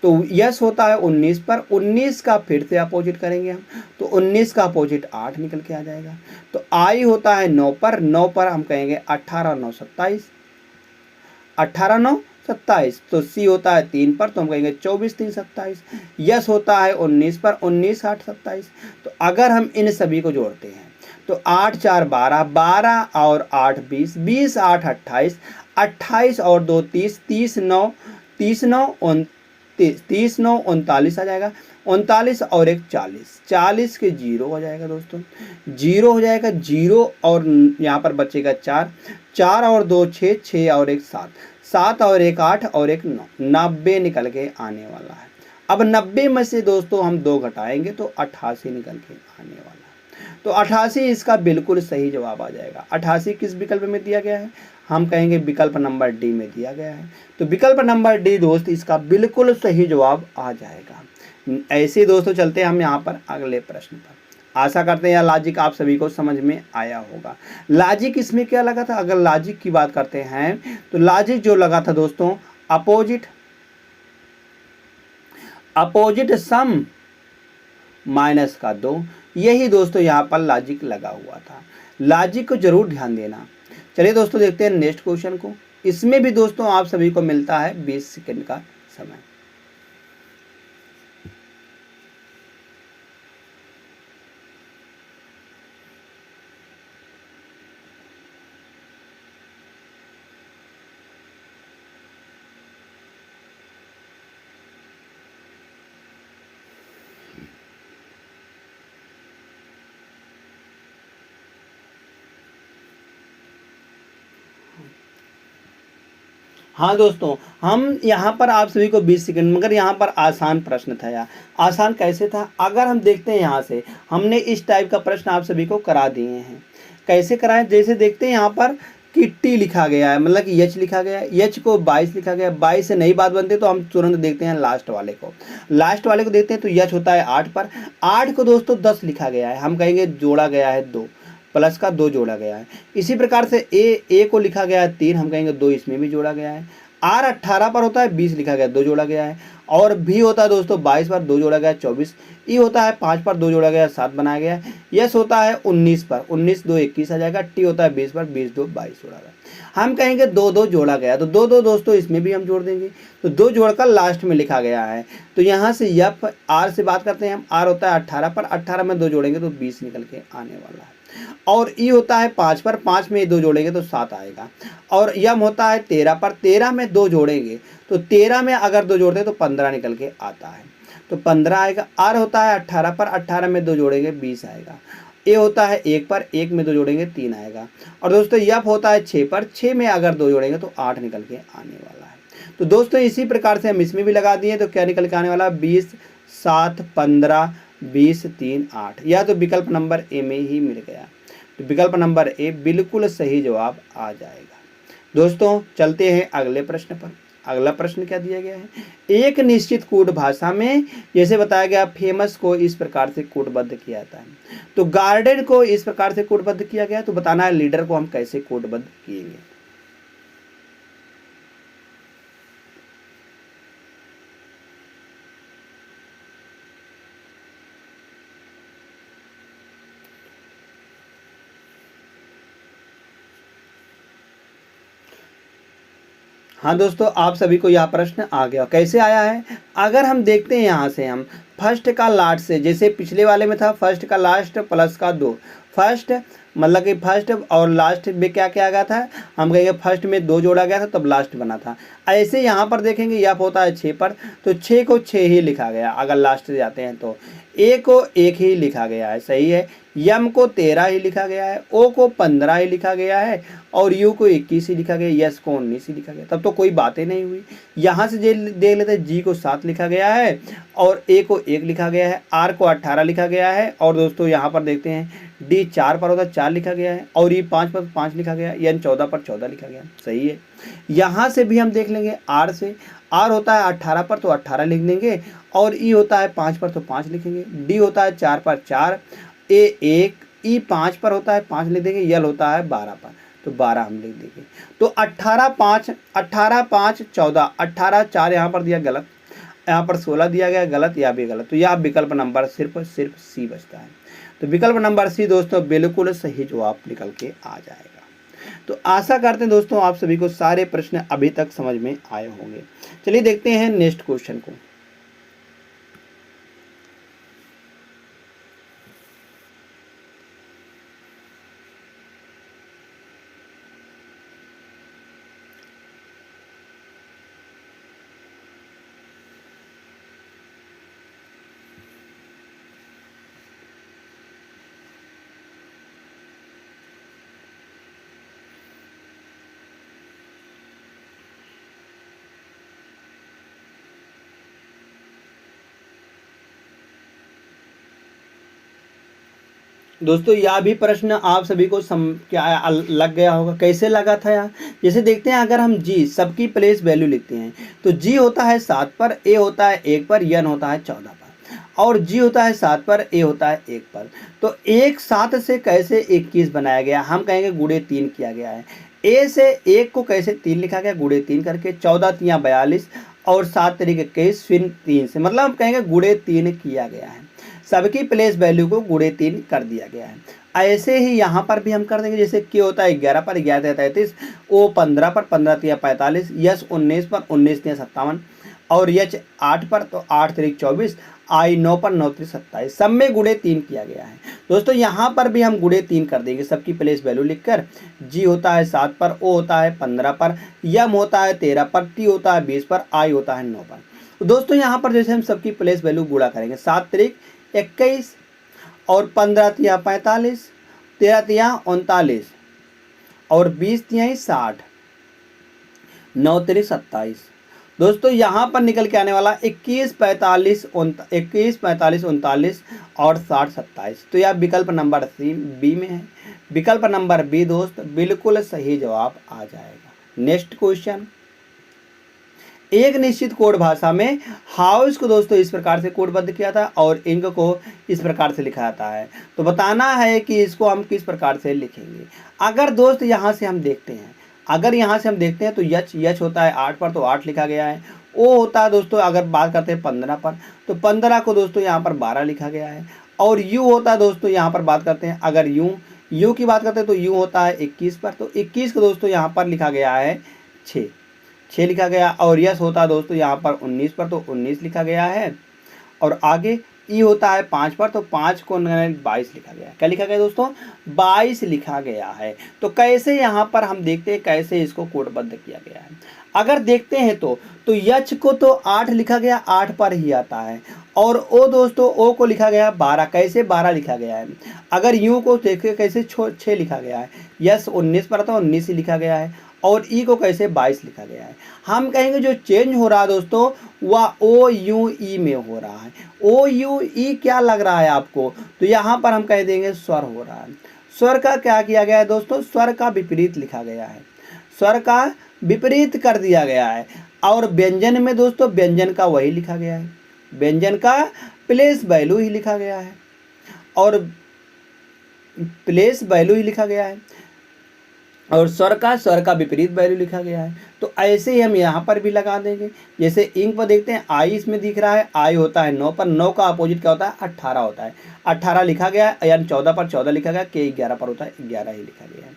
तो यस होता है 19 पर, 19 का फिर से अपोजिट करेंगे हम तो 19 का अपोजिट 8 निकल के आ जाएगा। तो आई होता है 9 पर, 9 पर हम कहेंगे 18 9 27, 18 9 27। तो सी होता है 3 पर, तो हम कहेंगे 24 3 27। यस होता है 19 पर, 19 8 27। तो अगर हम इन सभी को जोड़ते हैं तो 8 4 12, 12 और 8 20, 20 8 28, 28 और 2 30, 30 9 30 9 30 9 39 आ जाएगा। 39 और 1 40, 40 के 0 हो जाएगा दोस्तों, 0 हो जाएगा। 0 और यहाँ पर बचेगा 4, 4 और 2 6, 6 और 1 7, 7 और 1 8 और 1 9, 90 निकल के आने वाला है। अब 90 में से दोस्तों हम 2 घटाएंगे तो 88 निकल के आने वाला है। तो 88 इसका बिल्कुल सही जवाब आ जाएगा। 88 किस विकल्प में दिया गया है? हम कहेंगे विकल्प नंबर डी में दिया गया है। तो विकल्प नंबर डी दोस्त इसका बिल्कुल सही जवाब आ जाएगा। ऐसे दोस्तों चलते हैं हम यहाँ पर अगले प्रश्न पर। आशा करते हैं यह लॉजिक आप सभी को समझ में आया होगा। लॉजिक इसमें क्या लगा था? अगर लॉजिक की बात करते हैं तो लॉजिक जो लगा था दोस्तों, अपोजिट सम माइनस का 2, यही दोस्तों यहाँ पर लॉजिक लगा हुआ था। लॉजिक को जरूर ध्यान देना। चलिए दोस्तों देखते हैं नेक्स्ट क्वेश्चन को। इसमें भी दोस्तों आप सभी को मिलता है 20 सेकंड का समय। हाँ दोस्तों, हम यहाँ पर आप सभी को 20 सेकंड, मगर यहाँ पर आसान प्रश्न था यार। आसान कैसे था? अगर हम देखते हैं यहाँ से, हमने इस टाइप का प्रश्न आप सभी को करा दिए हैं। कैसे कराएं? जैसे देखते हैं यहाँ पर कि टी लिखा गया है, मतलब कि एच लिखा गया है, एच को 22 लिखा गया है। 22 से नई बात बनती है तो हम तुरंत देखते हैं लास्ट वाले को। देखते हैं तो एच होता है 8 पर। 8 को दोस्तों 10 लिखा गया है, हम कहेंगे जोड़ा गया है 2, प्लस का 2 जोड़ा गया है। इसी प्रकार से ए को लिखा गया है 3, हम कहेंगे 2 इसमें भी जोड़ा गया है। आर 18 पर होता है 20 लिखा गया, 2 जोड़ा गया है। और भी होता है दोस्तों 22 पर 2 जोड़ा गया 24। ई होता है 5 पर 2 जोड़ा गया 7 बनाया गया है। यस होता है 19 पर 19 2 21 आ जाएगा। टी होता है 20 पर 20 2 22 जोड़ा गया। हम कहेंगे 2 2 जोड़ा गया, तो 2 2 दोस्तों इसमें भी हम जोड़ देंगे, तो 2 जोड़कर लास्ट में लिखा गया है। तो यहाँ से यफ आर से बात करते हैं हम। आर होता है 18 पर, 18 में 2 जोड़ेंगे तो 20 निकल के आने वाला है। और ई होता है 5 पर, 5 में 2 जोड़ेंगे तो 7 आएगा। और यम होता है 13 पर, 13 में 2 जोड़ेंगे तो 13 में अगर 2 जोड़ते तो 15 निकल के आता है, तो 15 आएगा। आर होता है 18 पर, 18 में 2 जोड़ेंगे 20 आएगा। ए होता है 1 पर, 1 में 2 जोड़ेंगे 3 आएगा। और दोस्तों यफ होता है 6 पर, 6 में अगर 2 जोड़ेंगे तो 8 निकल के आने वाला है। तो दोस्तों इसी प्रकार से हम इसमें भी लगा दिए, तो क्या निकल के आने वाला? 20 7 15 20 3 8, या तो विकल्प नंबर ए में ही मिल गया। तो विकल्प नंबर ए बिल्कुल सही जवाब आ जाएगा। दोस्तों चलते हैं अगले प्रश्न पर। अगला प्रश्न क्या दिया गया है? एक निश्चित कूट भाषा में जैसे बताया गया, फेमस को इस प्रकार से कूटबद्ध किया जाता है, तो गार्डन को इस प्रकार से कूटबद्ध किया गया। तो बताना है लीडर को हम कैसे कूटबद्ध किएंगे। हाँ दोस्तों, आप सभी को यह प्रश्न आ गया। कैसे आया है? अगर हम देखते हैं यहाँ से, हम फर्स्ट का लास्ट से, जैसे पिछले वाले में था फर्स्ट का लास्ट प्लस का 2, फर्स्ट मतलब कि फर्स्ट और लास्ट में क्या क्या आ गया था? हम कहेंगे फर्स्ट में 2 जोड़ा गया था तब लास्ट बना था। ऐसे यहाँ पर देखेंगे यह होता है 6 पर, तो 6 को 6 ही लिखा गया। अगर लास्ट से जाते हैं तो ए को 1 ही लिखा गया है, सही है। यम को 13 ही लिखा गया है, ओ को 15 ही लिखा गया है, और यू को 21 ही लिखा गया, यस को 19 ही लिखा गया। तब तो कोई बातें नहीं हुई। यहाँ से देख लेते हैं, जी को 7 लिखा गया है, और ए को 1 लिखा गया है, आर को 18 लिखा गया है, और दोस्तों यहाँ पर देखते हैं डी 4 पर होता है 4 लिखा गया है, और ई 5 पर 5 लिखा गया है, एन 14 पर 14 लिखा गया, सही है। यहाँ से भी हम देख लेंगे आर से, आर होता है 18 पर तो 18 लिख देंगे, और ई होता है 5 पर तो 5 लिखेंगे, डी होता है 4 पर 4, ए 1, ई 5 पर होता है 5 लिख देंगे, यल होता है 12 पर तो 12 हम लिख देंगे। तो 18 5 14, 18 4 यहाँ पर दिया गलत, यहाँ पर 16 दिया गया गलत, या भी गलत। तो यह विकल्प नंबर सिर्फ सी बचता है। तो विकल्प नंबर सी दोस्तों बिल्कुल सही जवाब निकल के आ जाएगा। तो आशा करते हैं दोस्तों आप सभी को सारे प्रश्न अभी तक समझ में आए होंगे। चलिए देखते हैं नेक्स्ट क्वेश्चन को। दोस्तों यह भी प्रश्न आप सभी को क्या लग गया होगा, कैसे लगा था यार। जैसे देखते हैं, अगर हम जी सबकी प्लेस वैल्यू लिखते हैं तो जी होता है 7 पर, ए होता है 1 पर, यन होता है 14 पर, और जी होता है 7 पर, ए होता है 1 पर। तो 1 7 से कैसे 21 बनाया गया, हम कहेंगे गुणे 3 किया गया है। ए से 1 को कैसे 3 लिखा गया, गुणे 3 करके, 14 तियाँ 42 और 7 तरीके 21, फिर 3 से, मतलब हम कहेंगे गुणे 3 किया गया है। सबकी प्लेस वैल्यू को गुणे 3 कर दिया गया है। ऐसे ही यहाँ पर भी हम कर देंगे। जैसे के होता है 11 पर, 11 33, ओ 15 पर, 15 तिया 45, यस 19 पर, 19 तिया 57, और यच 8 पर, तो 8 तरीक 24, आई 9 पर, 9 तरीक 27, सब में गुणे 3 किया गया है। दोस्तों यहाँ पर भी हम गुणे 3 कर देंगे सबकी प्लेस वैल्यू लिखकर। जी होता है 7 पर, ओ होता है 15 पर, यम होता है 13 पर, टी होता है 20 पर, आई होता है 9 पर। तो दोस्तों यहाँ पर जैसे हम सबकी प्लेस वैल्यू गुणा करेंगे, 7 तरीक 21 और 15 तिया 45, 13 तिया 39 और 20 तिया 60, 9 तरीक 27। दोस्तों यहाँ पर निकल के आने वाला 21 45 39 और 60 27। तो यह विकल्प नंबर सी बी में है। विकल्प नंबर बी दोस्त बिल्कुल सही जवाब आ जाएगा। नेक्स्ट क्वेश्चन, एक निश्चित कोड भाषा में हाउस को दोस्तों इस प्रकार से कोडबद्ध किया था और इंक को इस प्रकार से लिखा जाता है। तो बताना है कि इसको हम किस प्रकार से लिखेंगे। अगर दोस्त यहाँ से हम देखते हैं, तो यच होता है 8 पर, तो 8 लिखा गया है। ओ होता है दोस्तों, अगर बात करते हैं 15 पर, तो 15 को दोस्तों यहाँ पर 12 लिखा गया है। और यू होता है दोस्तों, यहाँ पर बात करते हैं, अगर यू की बात करते हैं तो यू होता है 21 पर, तो 21 को दोस्तों यहाँ पर लिखा गया है 6 लिखा गया। और यस होता है दोस्तों यहाँ पर 19 पर, तो 19 लिखा गया है। और आगे ई होता है 5 पर, तो 5 को 22 लिखा गया है। क्या लिखा गया दोस्तों, 22 लिखा गया है। तो कैसे यहाँ पर हम देखते हैं कैसे इसको कोडबद्ध किया गया है। अगर देखते हैं तो यच को तो 8 लिखा गया, 8 पर ही आता है। और ओ दोस्तों, ओ को लिखा गया 12, कैसे 12 लिखा गया है। अगर यू को देखिए कैसे 6 लिखा गया है। यस 19 पर, तो 19 ही लिखा गया है। और ई को कैसे 22 लिखा गया है। हम कहेंगे जो चेंज हो रहा है दोस्तों वह ओ यू ई में हो रहा है। ओ यू ई क्या लग रहा है आपको, तो यहाँ पर हम कह देंगे स्वर हो रहा है। स्वर का क्या किया गया है दोस्तों, स्वर का विपरीत लिखा गया है, स्वर का विपरीत कर दिया गया है। और व्यंजन में दोस्तों व्यंजन का वही लिखा गया है, व्यंजन का प्लेस वैल्यू ही लिखा गया है, और प्लेस वैल्यू ही लिखा गया है, और स्वर का विपरीत वैल्यू लिखा गया है। तो ऐसे ही हम यहाँ पर भी लगा देंगे। जैसे इंक पर देखते हैं, आई इसमें दिख रहा है, आई होता है 9 पर, 9 का अपोजिट क्या होता है 18 होता है, 18 लिखा गया है। यानी 14 पर 14 लिखा गया, के 11 पर होता है 11 ही लिखा गया है।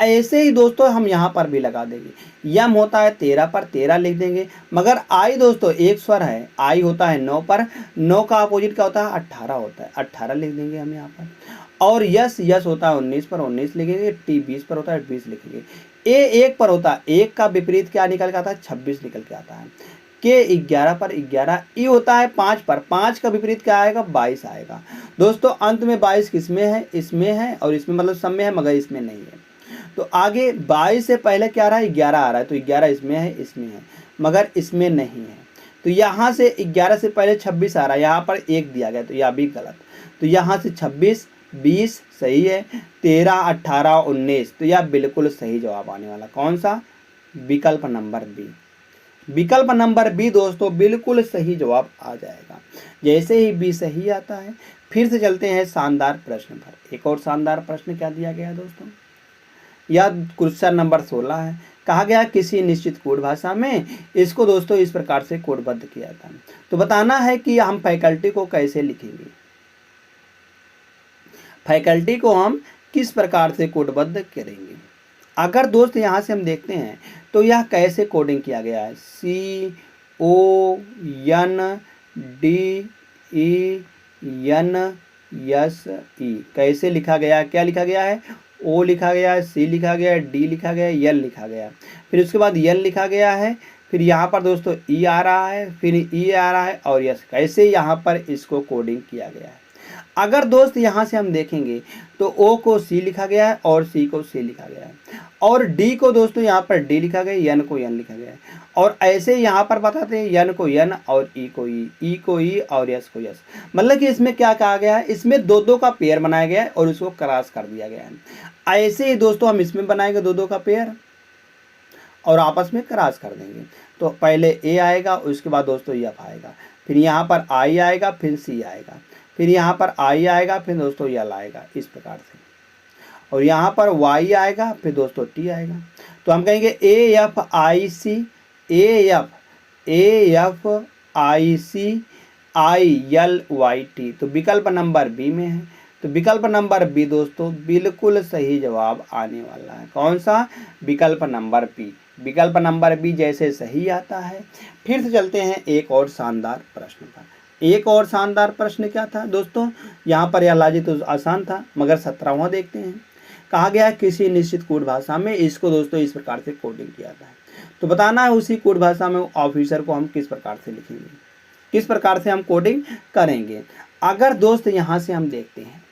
ऐसे ही दोस्तों हम यहाँ पर भी लगा देंगे। यम होता है 13 पर, 13 लिख देंगे। मगर आई दोस्तों एक स्वर है, आई होता है 9 पर, 9 का अपोजिट क्या होता है 18 होता है, 18 लिख देंगे हम यहाँ पर। और यस होता है 19 पर, 19 लिखेंगे। टी 20 पर होता है, 20 लिखेंगे। ए 1 पर होता है, 1 का विपरीत क्या निकल के आता है 26 निकल के आता है। के 11 पर 11। ई होता है 5 पर, 5 का विपरीत क्या आएगा 22 आएगा। दोस्तों अंत में 22 किसमें है, इसमें है, और इसमें मतलब सब में है मगर इसमें नहीं है। तो आगे 22 से पहले क्या आ रहा है 11 आ रहा है, तो 11 इसमें है मगर इसमें नहीं है। तो यहाँ से 11 से पहले 26 आ रहा है, यहाँ पर 1 दिया गया, तो यह भी गलत। तो यहाँ से 26 20 सही है, 13 18 19, तो यह बिल्कुल सही जवाब आने वाला कौन सा, विकल्प नंबर बी। विकल्प नंबर बी दोस्तों बिल्कुल सही जवाब आ जाएगा। जैसे ही बी सही आता है, फिर से चलते हैं शानदार प्रश्न पर। एक और शानदार प्रश्न क्या दिया गया दोस्तों, यह क्वेश्चन नंबर 16 है। कहा गया किसी निश्चित कोड भाषा में इसको दोस्तों इस प्रकार से कोडबद्ध किया था। तो बताना है कि हम फैकल्टी को कैसे लिखेंगे, फैकल्टी को हम किस प्रकार से कोडबद्ध करेंगे। अगर दोस्त यहाँ से हम देखते हैं तो यह कैसे कोडिंग किया गया है, CONDEN, कैसे लिखा गया, क्या लिखा गया है, O लिखा गया है, C लिखा गया है, D लिखा गया है, L लिखा गया है, फिर उसके बाद L लिखा गया है, फिर यहाँ पर दोस्तों E आ रहा है, फिर E आ रहा है, और यस कैसे यहाँ पर इसको कोडिंग किया गया है। अगर दोस्त यहाँ से हम देखेंगे तो ओ को सी लिखा गया है और सी को सी लिखा गया है, और डी को दोस्तों यहाँ पर डी लिखा गया है, एन को एन लिखा गया है, और ऐसे यहाँ पर बताते हैं एन को एन और ई को ई और एस को एस। मतलब कि इसमें क्या कहा गया है, इसमें दो दो का पेयर बनाया गया है और उसको क्रॉस कर दिया गया है। ऐसे ही दोस्तों हम इसमें बनाएंगे दो दो का पेयर और आपस में क्रॉस कर देंगे। तो पहले ए आएगा, उसके बाद दोस्तों एफ आएगा, फिर यहाँ पर आई आएगा, फिर सी आएगा, फिर यहाँ पर आई आएगा, फिर दोस्तों एल आएगा, इस प्रकार से। और यहाँ पर वाई आएगा, फिर दोस्तों टी आएगा। तो हम कहेंगे A F I C, A F I C I L Y T. तो विकल्प नंबर बी में है। तो विकल्प नंबर बी दोस्तों बिल्कुल सही जवाब आने वाला है। कौन सा? विकल्प नंबर बी। विकल्प नंबर बी जैसे सही आता है। फिर से चलते हैं एक और शानदार प्रश्न पर। एक और शानदार प्रश्न क्या था दोस्तों, यहाँ पर यह लाजी तो आसान था, मगर 17वां देखते हैं। कहा गया है किसी निश्चित कोड भाषा में, इसको दोस्तों इस प्रकार से कोडिंग किया था। तो बताना है उसी कोड भाषा में ऑफिसर को हम किस प्रकार से लिखेंगे, किस प्रकार से हम कोडिंग करेंगे। अगर दोस्त यहाँ से हम देखते हैं,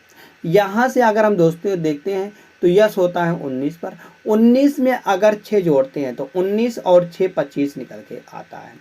यहाँ से अगर हम दोस्तों देखते हैं तो यस होता है 19 पर। 19 में अगर 6 जोड़ते हैं तो 19 और 6 25 निकल के आता है।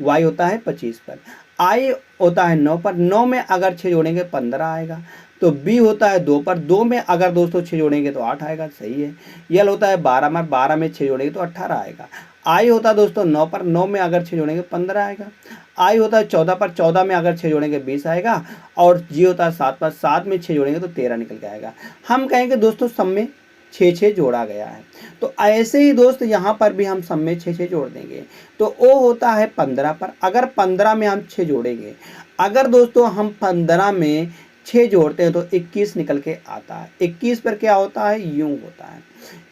वाई होता है 25 पर। आई होता है 9 पर। 9 में अगर 6 जोड़ेंगे 15 आएगा। तो बी होता है 2 पर। 2 में अगर दोस्तों 6 जोड़ेंगे तो 8 आएगा, सही है। यल होता है 12 में। 12 में 6 जोड़ेंगे तो 18 आएगा। आई होता है दोस्तों 9 पर। 9 में अगर 6 जोड़ेंगे 15 आएगा। आई होता है 14 पर। 14 में अगर 6 जोड़ेंगे 20 आएगा। और जी होता है 7 पर। 7 में 6 जोड़ेंगे तो 13 निकल के आएगा। हम कहेंगे दोस्तों सब में 6 जोड़ा गया है। तो ऐसे ही दोस्त यहाँ पर भी हम सब में 6 जोड़ देंगे। तो ओ होता है 15 पर। अगर 15 में हम 6 जोड़ेंगे, अगर दोस्तों हम 15 में 6 जोड़ते हैं तो 21 निकल के आता है। 21 पर क्या होता है, यूं होता है।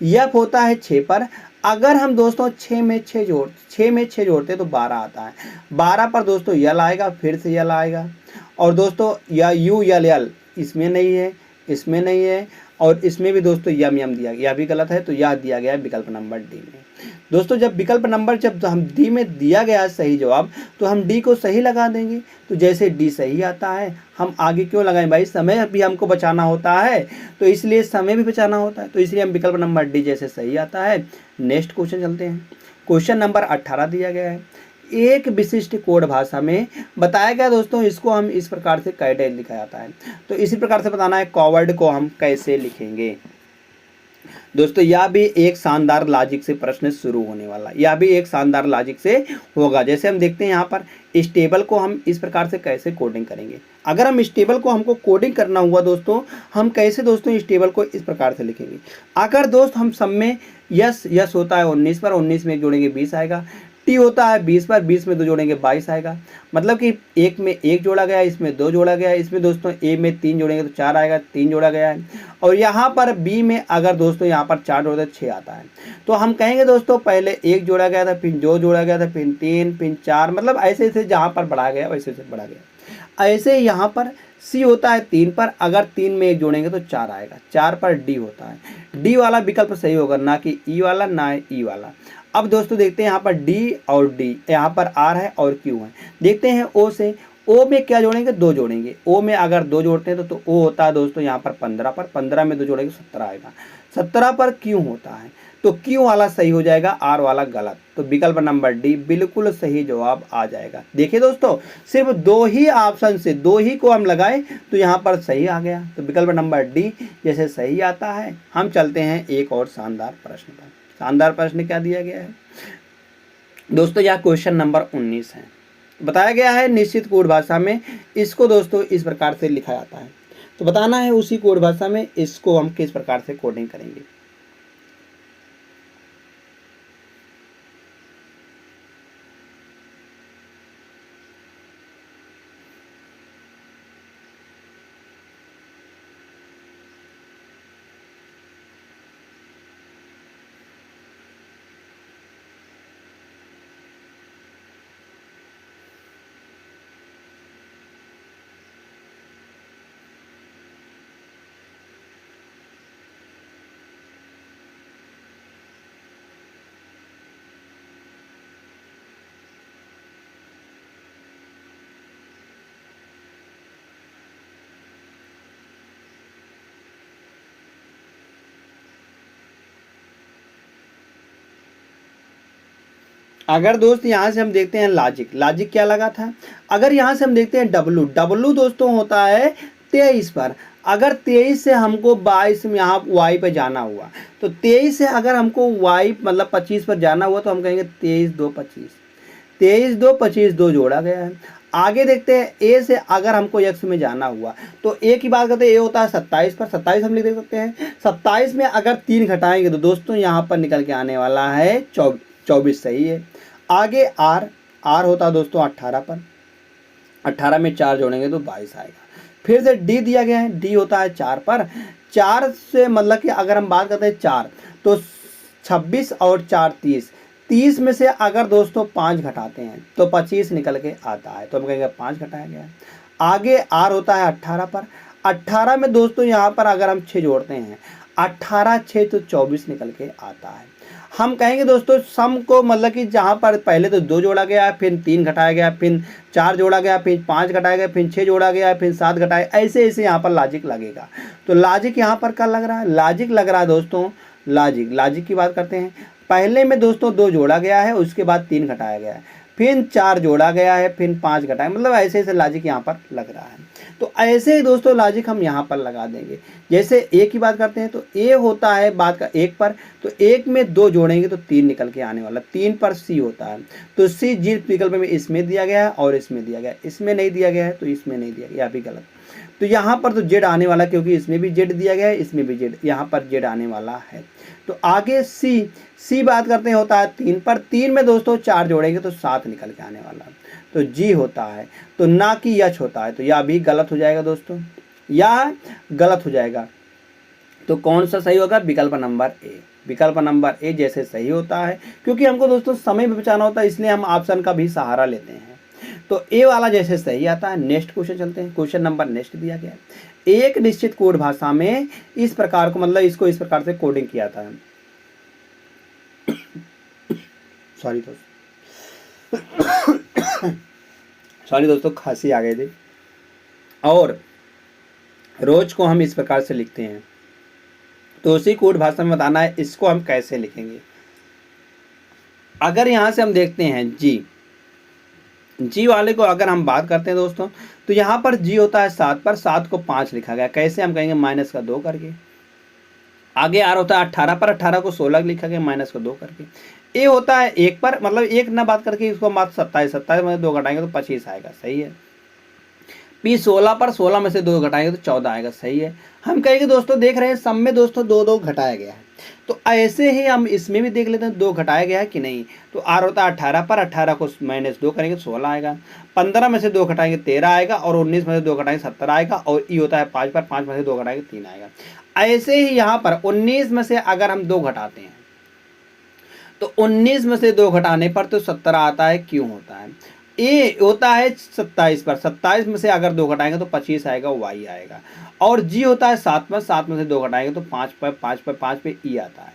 यफ होता है 6 पर। अगर हम दोस्तों 6 में 6 जोड़ते हैं तो 12 आता है। 12 पर दोस्तों यल आएगा, फिर से यल आएगा। और दोस्तों या यू यल यल इसमें नहीं है, इसमें नहीं है, और इसमें भी दोस्तों यम यम दिया गया, यह भी गलत है। तो यह दिया गया है विकल्प नंबर डी में। दोस्तों जब विकल्प नंबर जब हम डी में दिया गया है सही जवाब, तो हम डी को सही लगा देंगे। तो जैसे डी सही आता है, हम आगे क्यों लगाएं भाई, समय भी हमको बचाना होता है, तो इसलिए समय भी बचाना होता है। तो इसलिए हम विकल्प नंबर डी जैसे सही आता है। नेक्स्ट क्वेश्चन चलते हैं। क्वेश्चन नंबर 18 दिया गया है। एक विशिष्ट कोड भाषा में बताया गया दोस्तों, इसको हम इस प्रकार से कैसे लिखा जाता है। तो इसी प्रकार से बताना है कॉवर्ड को हम कैसे लिखेंगे। दोस्तों यह भी एक शानदार लॉजिक से प्रश्न शुरू होने वाला, यह भी एक शानदार लॉजिक से होगा। जैसे हम देखते हैं यहाँ पर स्टेबल को हम इस प्रकार से कैसे कोडिंग करेंगे। अगर हम स्टेबल को हमको कोडिंग करना हुआ दोस्तों, हम कैसे दोस्तों स्टेबल को इस प्रकार से लिखेंगे। अगर दोस्त हम सब में यस होता है 19 पर। 19 में जोड़ेंगे 20 आएगा। टी होता है 20 पर। 20 में 2 जोड़ेंगे 22 आएगा। मतलब कि एक में 1 जोड़ा गया, इसमें 2 जोड़ा गया, इसमें दोस्तों ए में 3 जोड़ेंगे तो 4 आएगा, 3 जोड़ा गया है। और यहाँ पर बी में अगर दोस्तों यहाँ पर 4 जोड़ते 6 आता है। तो हम कहेंगे दोस्तों पहले 1 जोड़ा गया था, फिर 2 जोड़ा गया था, फिर 3, फिर 4, मतलब ऐसे ऐसे जहाँ पर बढ़ा गया वैसे ऐसे बढ़ा गया। ऐसे यहाँ पर सी होता है 3 पर। अगर 3 में 1 जोड़ेंगे तो 4 आएगा। 4 पर डी होता है। डी वाला विकल्प सही होगा, ना कि ई वाला, ना ई वाला। अब दोस्तों देखते हैं यहाँ पर डी और डी, यहाँ पर आर है और क्यू है। देखते हैं ओ से। ओ में क्या जोड़ेंगे, 2 जोड़ेंगे। ओ में अगर 2 जोड़ते हैं तो ओ होता है दोस्तों यहाँ पर 15 पर। 15 में 2 जोड़ेंगे 17 आएगा। 17 पर क्यू होता है, तो क्यू वाला सही हो जाएगा, आर वाला गलत। तो विकल्प नंबर डी बिल्कुल सही जवाब आ जाएगा। देखिए दोस्तों सिर्फ 2 ही ऑप्शन से 2 ही को हम लगाए तो यहाँ पर सही आ गया। तो विकल्प नंबर डी जैसे सही आता है। हम चलते हैं एक और शानदार प्रश्न पर। शानदार प्रश्न क्या दिया गया है दोस्तों, यह क्वेश्चन नंबर 19 है। बताया गया है निश्चित कोड भाषा में इसको दोस्तों इस प्रकार से लिखा जाता है। तो बताना है उसी कोड भाषा में इसको हम किस प्रकार से कोडिंग करेंगे। अगर दोस्त यहाँ से हम देखते हैं लॉजिक, लॉजिक क्या लगा था, अगर यहाँ से हम देखते हैं डब्लू, डब्लू दोस्तों होता है 23 पर। अगर 23 से हमको 22 में यहाँ वाई पे जाना हुआ, तो 23 से अगर हमको वाई मतलब 25 पर जाना हुआ, तो हम कहेंगे 23 2 25, 23 2 25 2 जोड़ा गया है। आगे देखते हैं ए से अगर हमको एक्स में जाना हुआ, तो ए की बात करते हैं, ए होता है 27 पर, 27 हम लिख देख सकते हैं। 27 में अगर 3 घटाएंगे तो दोस्तों यहाँ पर निकल के आने वाला है 24, सही है। आगे आर, आर होता है दोस्तों 18 पर, 18 में 4 जोड़ेंगे तो 22 आएगा। फिर से डी दिया गया है, डी होता है 4 पर, 4 से मतलब कि अगर हम बात करते हैं 4 तो 26 और 4 30, 30 में से अगर दोस्तों 5 घटाते हैं तो 25 निकल के आता है, तो हम कहेंगे 5 घटाया गया है। आगे आर होता है 18 पर, 18 में दोस्तों यहाँ पर अगर हम 6 जोड़ते हैं, 18 6 तो 24 निकल के आता है। हम कहेंगे दोस्तों सम को मतलब कि जहाँ पर पहले तो 2 जोड़ा गया, फिर 3 घटाया गया, फिर 4 जोड़ा गया, फिर 5 घटाया गया, फिर 6 जोड़ा गया, फिर 7 घटाया, ऐसे ऐसे यहाँ पर लॉजिक लगेगा। तो लॉजिक यहाँ पर क्या लग रहा है, लॉजिक लग रहा है दोस्तों, लॉजिक, लॉजिक की बात करते हैं। पहले में दोस्तों 2 जोड़ा गया है, उसके बाद 3 घटाया गया है, फिर 4 जोड़ा गया है, फिर 5 घटाया, मतलब ऐसे ऐसे लॉजिक यहाँ पर लग रहा है। तो ऐसे ही दोस्तों लॉजिक हम यहाँ पर लगा देंगे। जैसे ए की बात करते हैं तो ए होता है बात का 1 पर, तो 1 में 2 जोड़ेंगे तो 3 निकल के आने वाला, 3 पर सी होता है, तो सी जी विकल्प में इसमें दिया गया है और इसमें दिया गया है, इसमें नहीं दिया गया है तो इसमें नहीं दिया गया, यह भी गलत। तो यहाँ पर तो जेड आने वाला, क्योंकि इसमें भी जेड दिया गया है, इसमें भी जेड, यहाँ पर जेड आने वाला है। तो आगे सी, सी बात करते हैं होता है 3 पर, 3 में दोस्तों 4 जोड़ेंगे तो 7 निकल के आने वाला, तो जी होता है, तो ना कि यच होता है, तो यह भी गलत हो जाएगा दोस्तों, यह गलत हो जाएगा। तो कौन सा सही होगा, विकल्प नंबर ए, विकल्प नंबर ए जैसे सही होता है, क्योंकि हमको दोस्तों समय भी बचाना होता है, इसलिए हम ऑप्शन का भी सहारा लेते हैं। तो ए वाला जैसे सही आता है। नेक्स्ट क्वेश्चन चलते हैं, क्वेश्चन नंबर नेक्स्ट दिया गया है, एक निश्चित कोड भाषा में इस प्रकार को मतलब इसको इस प्रकार से कोडिंग किया था। सॉरी दोस्तों खांसी आ गई थी। और रोज को हम इस प्रकार से लिखते हैं, तो उसी कोड भाषा में बताना है इसको हम कैसे लिखेंगे। अगर यहां से हम देखते हैं जी, जी वाले को अगर हम बात करते हैं दोस्तों, तो यहाँ पर जी होता है 7 पर, 7 को 5 लिखा गया, कैसे हम कहेंगे माइनस का 2 करके। आगे आर होता है 18 पर, 18 को 16 लिखा गया माइनस का 2 करके। ए होता है 1 पर, मतलब 1 ना बात करके इसको मात्र 27, 27 में 2 घटाएंगे तो 25 आएगा, सही है। पी 16 पर, 16 में से 2 घटाएंगे तो 14 आएगा, सही है। हम कहेंगे दोस्तों देख रहे हैं सब में दोस्तों 2 2 घटाया गया है, तो ऐसे ही हम इसमें भी देख लेते हैं 2 घटाया गया है कि नहीं। तो आर होता है 18 पर, 18 को माइनस 2 करेंगे तो 16 आएगा, 15 में से 2 घटाएंगे 13 आएगा, और 19 में से 2 घटाएंगे 17 आएगा, और ई होता है 5 पर, 5 में से 2 घटाएंगे 3 आएगा। ऐसे ही यहाँ पर 19 में से अगर हम 2 घटाते हैं तो 19 में से 2 घटाने पर तो 17 आता है, क्यों होता है। ए होता है 27 पर, 27 में से अगर 2 घटाएंगे तो 25 आएगा, वाई आएगा। और जी होता है 7 पर, 7 में से 2 घटाएंगे तो 5 पर, 5 पर, 5 पे ई आता है।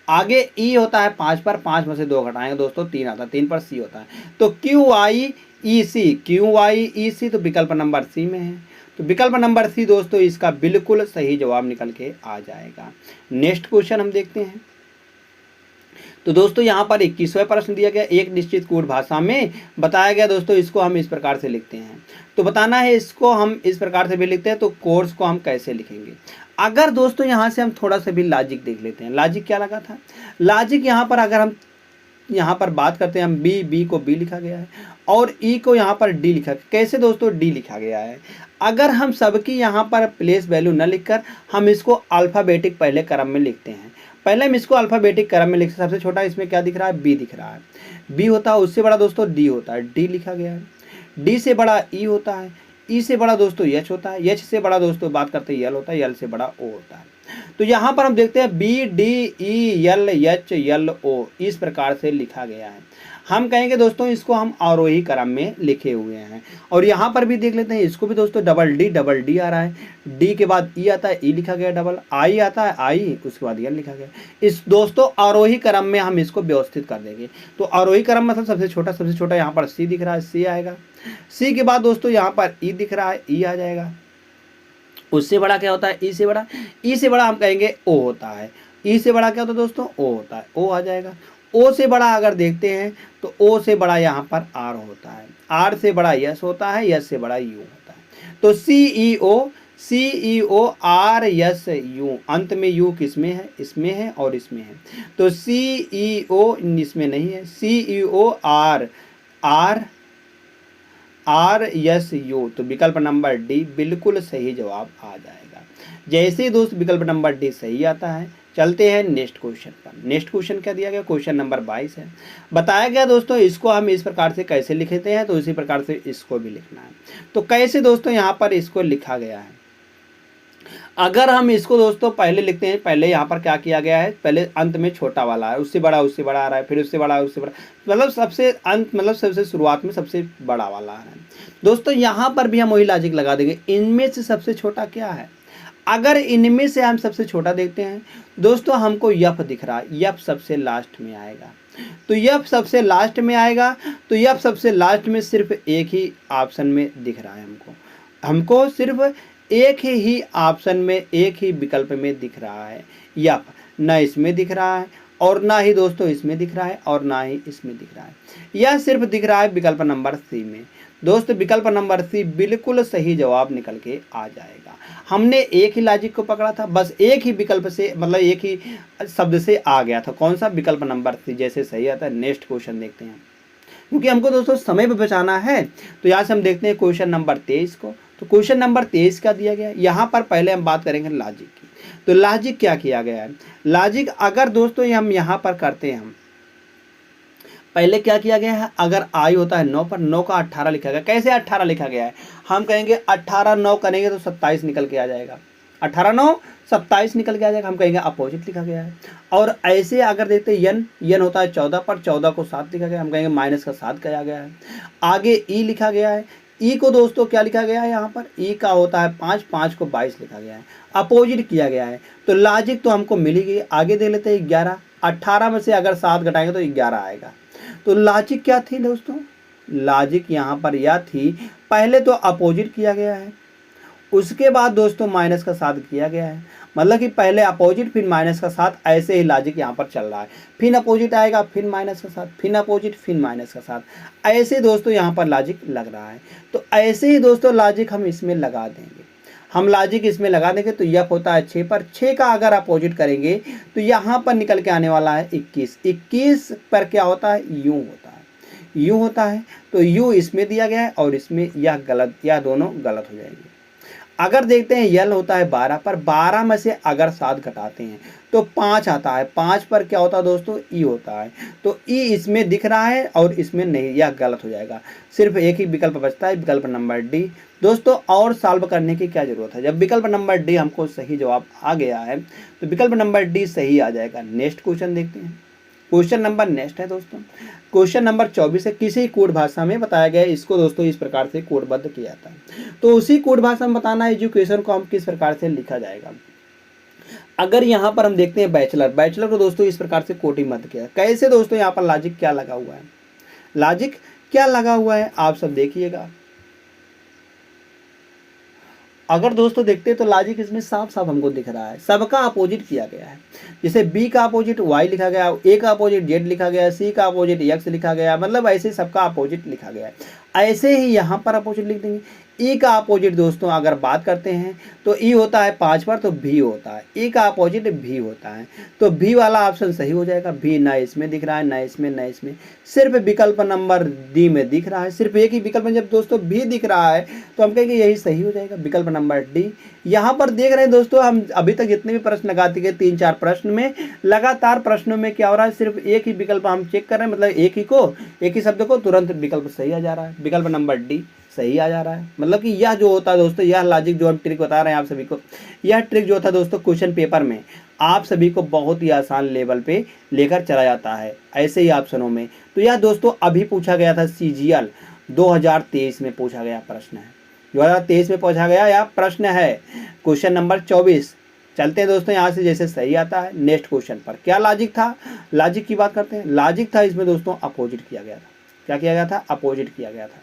आगे ई होता है 5 पर, 5 में से 2 घटाएंगे दोस्तों 3 आता है, 3 पर सी होता है। तो Q I E C, Q I ई सी, तो विकल्प नंबर सी में है। तो विकल्प नंबर सी दोस्तों इसका बिल्कुल सही जवाब निकल के आ जाएगा। नेक्स्ट क्वेश्चन हम देखते हैं। तो दोस्तों यहाँ पर 21वां प्रश्न दिया गया, एक निश्चित कोड भाषा में बताया गया दोस्तों, इसको हम इस प्रकार से लिखते हैं। तो बताना है इसको हम इस प्रकार से भी लिखते हैं, तो कोर्स को हम कैसे लिखेंगे। अगर दोस्तों यहाँ से हम थोड़ा सा भी लॉजिक देख लेते हैं, लॉजिक क्या लगा था। लॉजिक यहाँ पर अगर हम यहाँ पर बात करते हैं, हम बी को बी लिखा गया है और ई को यहाँ पर डी लिखा, कैसे दोस्तों डी लिखा गया है। अगर हम सबकी यहाँ पर प्लेस वैल्यू न लिखकर हम इसको अल्फ़ाबेटिक पहले क्रम में लिखते हैं। पहले हम इसको अल्फ़ाबेटिक क्रम में लिखते, सबसे छोटा इसमें क्या दिख रहा है, बी दिख रहा है। बी होता है, उससे बड़ा दोस्तों डी होता है, डी लिखा गया है। डी से बड़ा ई होता है, ई से बड़ा दोस्तों एच होता है, एच से बड़ा दोस्तों बात करते हैं यल होता है, यल से बड़ा ओ होता है। तो यहाँ पर हम देखते हैं बी डी ई यल एच यल ओ, इस प्रकार से लिखा गया है। हम कहेंगे दोस्तों इसको हम आरोही क्रम में लिखे हुए हैं। और यहाँ पर भी देख लेते हैं, इसको भी दोस्तों डबल डी आ रहा है, डी के बाद ई आता है, ई लिखा गया, डबल आई आता है, आई, उसके बाद यल लिखा गया। इस दोस्तों आरोही क्रम में हम इसको व्यवस्थित कर देंगे। तो आरोही क्रम मतलब सबसे छोटा यहाँ पर सी दिख रहा है, सी आएगा। सी के बाद दोस्तों यहाँ पर ई दिख रहा है, ई आ जाएगा। उससे बड़ा क्या होता है, ई से बड़ा। ई से बड़ा हम कहेंगे ओ होता है। ई से बड़ा क्या होता है दोस्तों, ओ होता है, ओ आ जाएगा। ओ से बड़ा अगर देखते हैं तो ओ से बड़ा यहाँ पर आर होता है, आर से बड़ा यस होता है, यस से बड़ा यू होता है। तो सीईओ आर यस यू, अंत में यू किस में है, इसमें है और इसमें है। तो सीईओ इसमें नहीं है, CEO R R R S U, तो विकल्प नंबर डी बिल्कुल सही जवाब आ जाएगा। जैसे ही दोस्त विकल्प नंबर डी सही आता है, चलते हैं नेक्स्ट क्वेश्चन पर। नेक्स्ट क्वेश्चन क्या दिया गया, क्वेश्चन नंबर 22 है। बताया गया दोस्तों इसको हम इस प्रकार से कैसे लिखते हैं, तो इसी प्रकार से इसको भी लिखना है। तो कैसे दोस्तों यहाँ पर इसको लिखा गया है, अगर हम इसको दोस्तों पहले लिखते हैं, पहले यहाँ पर क्या किया गया है, पहले अंत में छोटा वाला है, उससे बड़ा आ रहा है, फिर उससे बड़ा मतलब सबसे अंत, मतलब सबसे शुरुआत में सबसे बड़ा वाला है। दोस्तों यहाँ पर भी हम वही लॉजिक लगा देंगे, इनमें से सबसे छोटा क्या है। अगर इनमें से हम सबसे छोटा देखते हैं दोस्तों, हमको यफ दिख रहा है, यफ सबसे लास्ट में आएगा। तो यफ सबसे लास्ट में आएगा, तो यफ सबसे लास्ट में सिर्फ एक ही ऑप्शन में दिख रहा है हमको सिर्फ एक ही ऑप्शन में, एक ही विकल्प में दिख रहा है यफ, न इसमें दिख रहा है और ना ही दोस्तों इसमें दिख रहा है और ना ही इसमें दिख रहा है, यह सिर्फ दिख रहा है विकल्प नंबर सी में। दोस्तों विकल्प नंबर सी बिल्कुल सही जवाब निकल के आ जाएगा। हमने एक ही लॉजिक को पकड़ा था, बस एक ही विकल्प से, मतलब एक ही शब्द से आ गया था, कौन सा, विकल्प नंबर सी। जैसे सही आता है, नेक्स्ट क्वेश्चन देखते हैं, क्योंकि हमको दोस्तों समय भी बचाना है। तो यहाँ से हम देखते हैं क्वेश्चन नंबर 23 को। तो क्वेश्चन नंबर 23 का दिया गया, यहाँ पर पहले हम बात करेंगे लॉजिक की। तो लॉजिक क्या किया गया है, लॉजिक अगर दोस्तों हम यहाँ पर करते हैं, हम पहले क्या किया गया है, अगर आई होता है 9 पर, 9 का 18 लिखा गया। कैसे 18 लिखा गया है, हम कहेंगे 18 9 करेंगे तो 27 निकल के आ जाएगा, 18 9 27 निकल के आ जाएगा, हम कहेंगे अपोजिट लिखा गया है। और ऐसे अगर देखते हैं यन होता है 14 पर, 14 को 7 लिखा गया, हम कहेंगे माइनस का 7 किया गया है। आगे ई लिखा गया है, ई को दोस्तों क्या लिखा गया है, यहाँ पर ई का होता है 5, 5 को 22 लिखा गया है, अपोजिट किया गया है। तो लॉजिक तो हमको मिल ही गई। आगे देख लेते हैं 11, 18 में से अगर 7 घटाएंगे तो 11 आएगा। तो लॉजिक क्या थी दोस्तों, लॉजिक यहाँ पर यह थी, पहले तो अपोजिट किया गया है, उसके बाद दोस्तों माइनस का 7 किया गया है, मतलब कि पहले अपोजिट फिर माइनस का 7, ऐसे ही लॉजिक यहाँ पर चल रहा है। फिर अपोजिट आएगा, फिर माइनस का 7, फिर अपोजिट, फिर माइनस का 7, ऐसे दोस्तों यहाँ पर लॉजिक लग रहा है। तो ऐसे ही दोस्तों लॉजिक हम इसमें लगा देंगे, हम लॉजिक इसमें लगा देंगे। तो यह होता है 6 पर, 6 का अगर अपोजिट करेंगे तो यहाँ पर निकल के आने वाला है 21, 21 पर क्या होता है, यू होता है, यू होता है। तो यू इसमें दिया गया है और इसमें यह गलत, यह दोनों गलत हो जाएंगे। अगर देखते हैं यल होता है 12 पर, 12 में से अगर 7 घटाते हैं तो 5 आता है, 5 पर क्या होता है दोस्तों, ई होता है। तो ई इसमें दिख रहा है और इसमें नहीं, यह गलत हो जाएगा। सिर्फ एक ही विकल्प बचता है, विकल्प नंबर डी। दोस्तों और सॉल्व करने की क्या जरूरत है, जब विकल्प नंबर डी हमको सही जवाब आ गया है तो विकल्प नंबर डी सही आ जाएगा। नेक्स्ट क्वेश्चन देखते हैं, क्वेश्चन नंबर नेक्स्ट है दोस्तों, क्वेश्चन नंबर 24 है। किसी कोड भाषा में बताया गया है, इसको दोस्तों इस प्रकार से कोडबद्ध किया जाता है। तो उसी कोड भाषा में बताना है एजुकेशन को हम किस प्रकार से लिखा जाएगा। अगर यहाँ पर हम देखते हैं बैचलर, बैचलर को दोस्तों इस प्रकार से कोटिबद्ध किया, कैसे दोस्तों, यहाँ पर लॉजिक क्या लगा हुआ है, लॉजिक क्या लगा हुआ है आप सब देखिएगा। अगर दोस्तों देखते हैं तो लॉजिक इसमें साफ साफ हमको दिख रहा है, सबका अपोजिट किया गया है। जैसे बी का अपोजिट वाई लिखा गया, ए का अपोजिट जेड लिखा गया, सी का अपोजिट एक्स लिखा गया, मतलब ऐसे सबका अपोजिट लिखा गया है। ऐसे ही यहाँ पर अपोजिट लिख देंगे। ई का अपोजिट दोस्तों अगर बात करते हैं तो ई होता है 5 पर, तो भी होता है, ई का अपोजिट भी होता है। तो भी वाला ऑप्शन सही हो जाएगा। भी ना इसमें दिख रहा है, ना इसमें, ना इसमें, सिर्फ विकल्प नंबर डी में दिख रहा है। सिर्फ एक ही विकल्प में जब दोस्तों भी दिख रहा है तो हम कहेंगे यही सही हो जाएगा, विकल्प नंबर डी। यहाँ पर देख रहे हैं दोस्तों, हम अभी तक जितने भी प्रश्न लगाते गए 3-4 प्रश्न में, लगातार प्रश्नों में क्या हो रहा है, सिर्फ एक ही विकल्प हम चेक कर रहे हैं, मतलब एक ही शब्द को तुरंत विकल्प सही आ जा रहा है, विकल्प नंबर डी सही आ जा रहा है। मतलब कि यह जो होता है दोस्तों, यह लॉजिक जो हम ट्रिक बता रहे हैं आप सभी को, यह ट्रिक जो होता है दोस्तों क्वेश्चन पेपर में आप सभी को बहुत ही आसान लेवल पे लेकर चला जाता है, ऐसे ही ऑप्शनों में। तो यह दोस्तों अभी पूछा गया था, CGL 2023 में पूछा गया प्रश्न है, 2023 में पूछा गया यह प्रश्न है, क्वेश्चन नंबर 24। चलते हैं दोस्तों यहाँ से, जैसे सही आता है नेक्स्ट क्वेश्चन पर। क्या लॉजिक था, लॉजिक की बात करते हैं। लॉजिक था इसमें दोस्तों अपोजिट किया गया था। क्या किया गया था, अपोजिट किया गया था।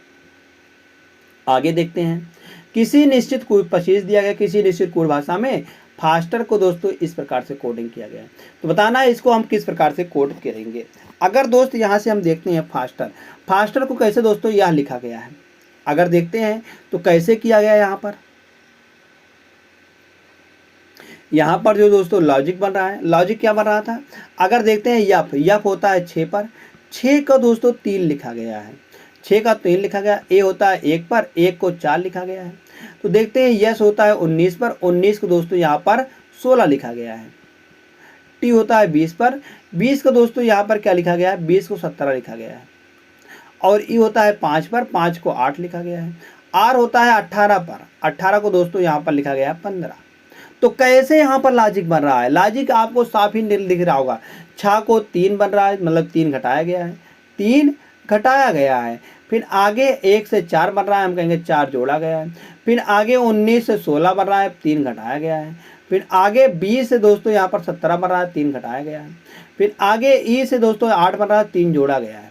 आगे देखते हैं, किसी निश्चित कोड 25 दिया गया, किसी निश्चित कोड भाषा में फास्टर को दोस्तों इस प्रकार से कोडिंग किया गया है। तो बताना है इसको हम किस प्रकार से कोड करेंगे। अगर दोस्त यहाँ से हम देखते हैं फास्टर, फास्टर को कैसे दोस्तों यह लिखा गया है, अगर देखते हैं तो कैसे किया गया है। यहाँ पर जो दोस्तों लॉजिक बन रहा है, लॉजिक क्या बन रहा था, अगर देखते हैं यफ, यफ होता है 6 पर, 6 का दोस्तों 3 लिखा गया है, 6 का 3 लिखा गया। ए होता है 1 पर, 1 को 4 लिखा गया है। तो देखते हैं यस होता है 19 पर, 19 को दोस्तों यहाँ पर 16 लिखा गया है। टी होता है 20 पर, 20 को दोस्तों यहाँ पर क्या लिखा गया है, 20 को 17 लिखा गया है। और ई होता है 5 पर, 5 को 8 लिखा गया है। आर होता है 18 पर, 18 को दोस्तों यहाँ पर लिखा गया है 15। तो कैसे यहाँ पर लॉजिक बन रहा है, लॉजिक आपको साफ ही दिख रहा होगा। 6 को 3 बन रहा है, मतलब 3 घटाया गया है, 3 घटाया गया है। फिर आगे 1 से 4 बन रहा है, हम कहेंगे 4 जोड़ा गया है। फिर आगे 19 से 16 बन रहा है, 3 घटाया गया है। फिर आगे 20 से दोस्तों यहाँ पर 17 बन रहा है, 3 घटाया गया है। फिर आगे ई से दोस्तों 8 बन रहा है, 3 जोड़ा गया है।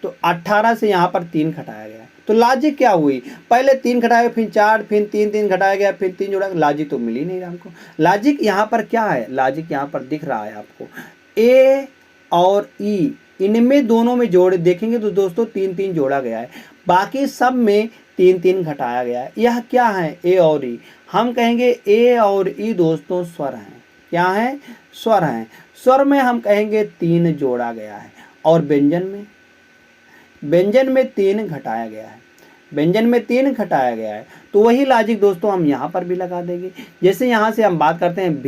तो 18 से यहाँ पर 3 घटाया गया। तो लॉजिक क्या हुई, पहले 3 घटाया, फिर 4, फिर 3 घटाया गया, फिर 3 जोड़ा, लॉजिक तो मिल ही नहीं रहा हमको। लॉजिक यहाँ पर क्या है, लॉजिक यहाँ पर दिख रहा है आपको, ए और ई, इनमें दोनों में जोड़ देखेंगे तो दोस्तों 3 जोड़ा गया है, बाकी सब में 3 घटाया गया है। यह क्या है, ए और ई। हम कहेंगे ए और ई दोस्तों स्वर हैं। क्या है, स्वर हैं। स्वर में हम कहेंगे 3 जोड़ा गया है। और व्यंजन में 3 घटाया गया है, व्यंजन में 3 घटाया गया है। तो वही लॉजिक दोस्तों हम यहाँ पर भी लगा देंगे। जैसे यहाँ से हम बात करते हैं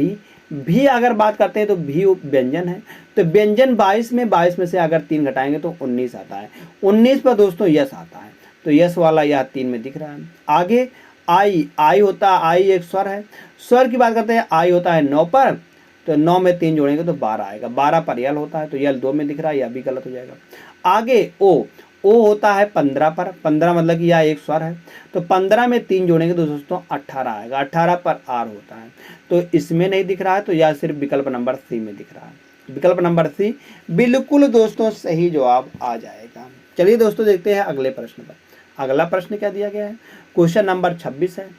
भी अगर बात करते हैं तो भी व्यंजन है, तो व्यंजन 22 में से अगर 3 घटाएंगे तो 19 आता है। 19 पर दोस्तों यस आता है, तो यस वाला यह 3 में दिख रहा है। आगे आई होता है, आई एक स्वर है। स्वर की बात करते हैं, आई होता है 9 पर, तो 9 में 3 जोड़ेंगे तो 12 आएगा। 12 पर यल होता है, तो यल 2 में दिख रहा है, यह भी गलत हो जाएगा। आगे ओ होता है 15 पर, 15 मतलब कि यह एक स्वर है, तो 15 में 3 जोड़ेंगे तो दोस्तों 18 आएगा। 18 पर आर होता है, तो इसमें नहीं दिख रहा है, तो यह सिर्फ विकल्प नंबर सी में दिख रहा है। विकल्प नंबर सी बिल्कुल दोस्तों सही जवाब आ जाएगा। चलिए दोस्तों देखते हैं अगले प्रश्न पर। अगला प्रश्न क्या दिया गया है, क्वेश्चन नंबर 26 है।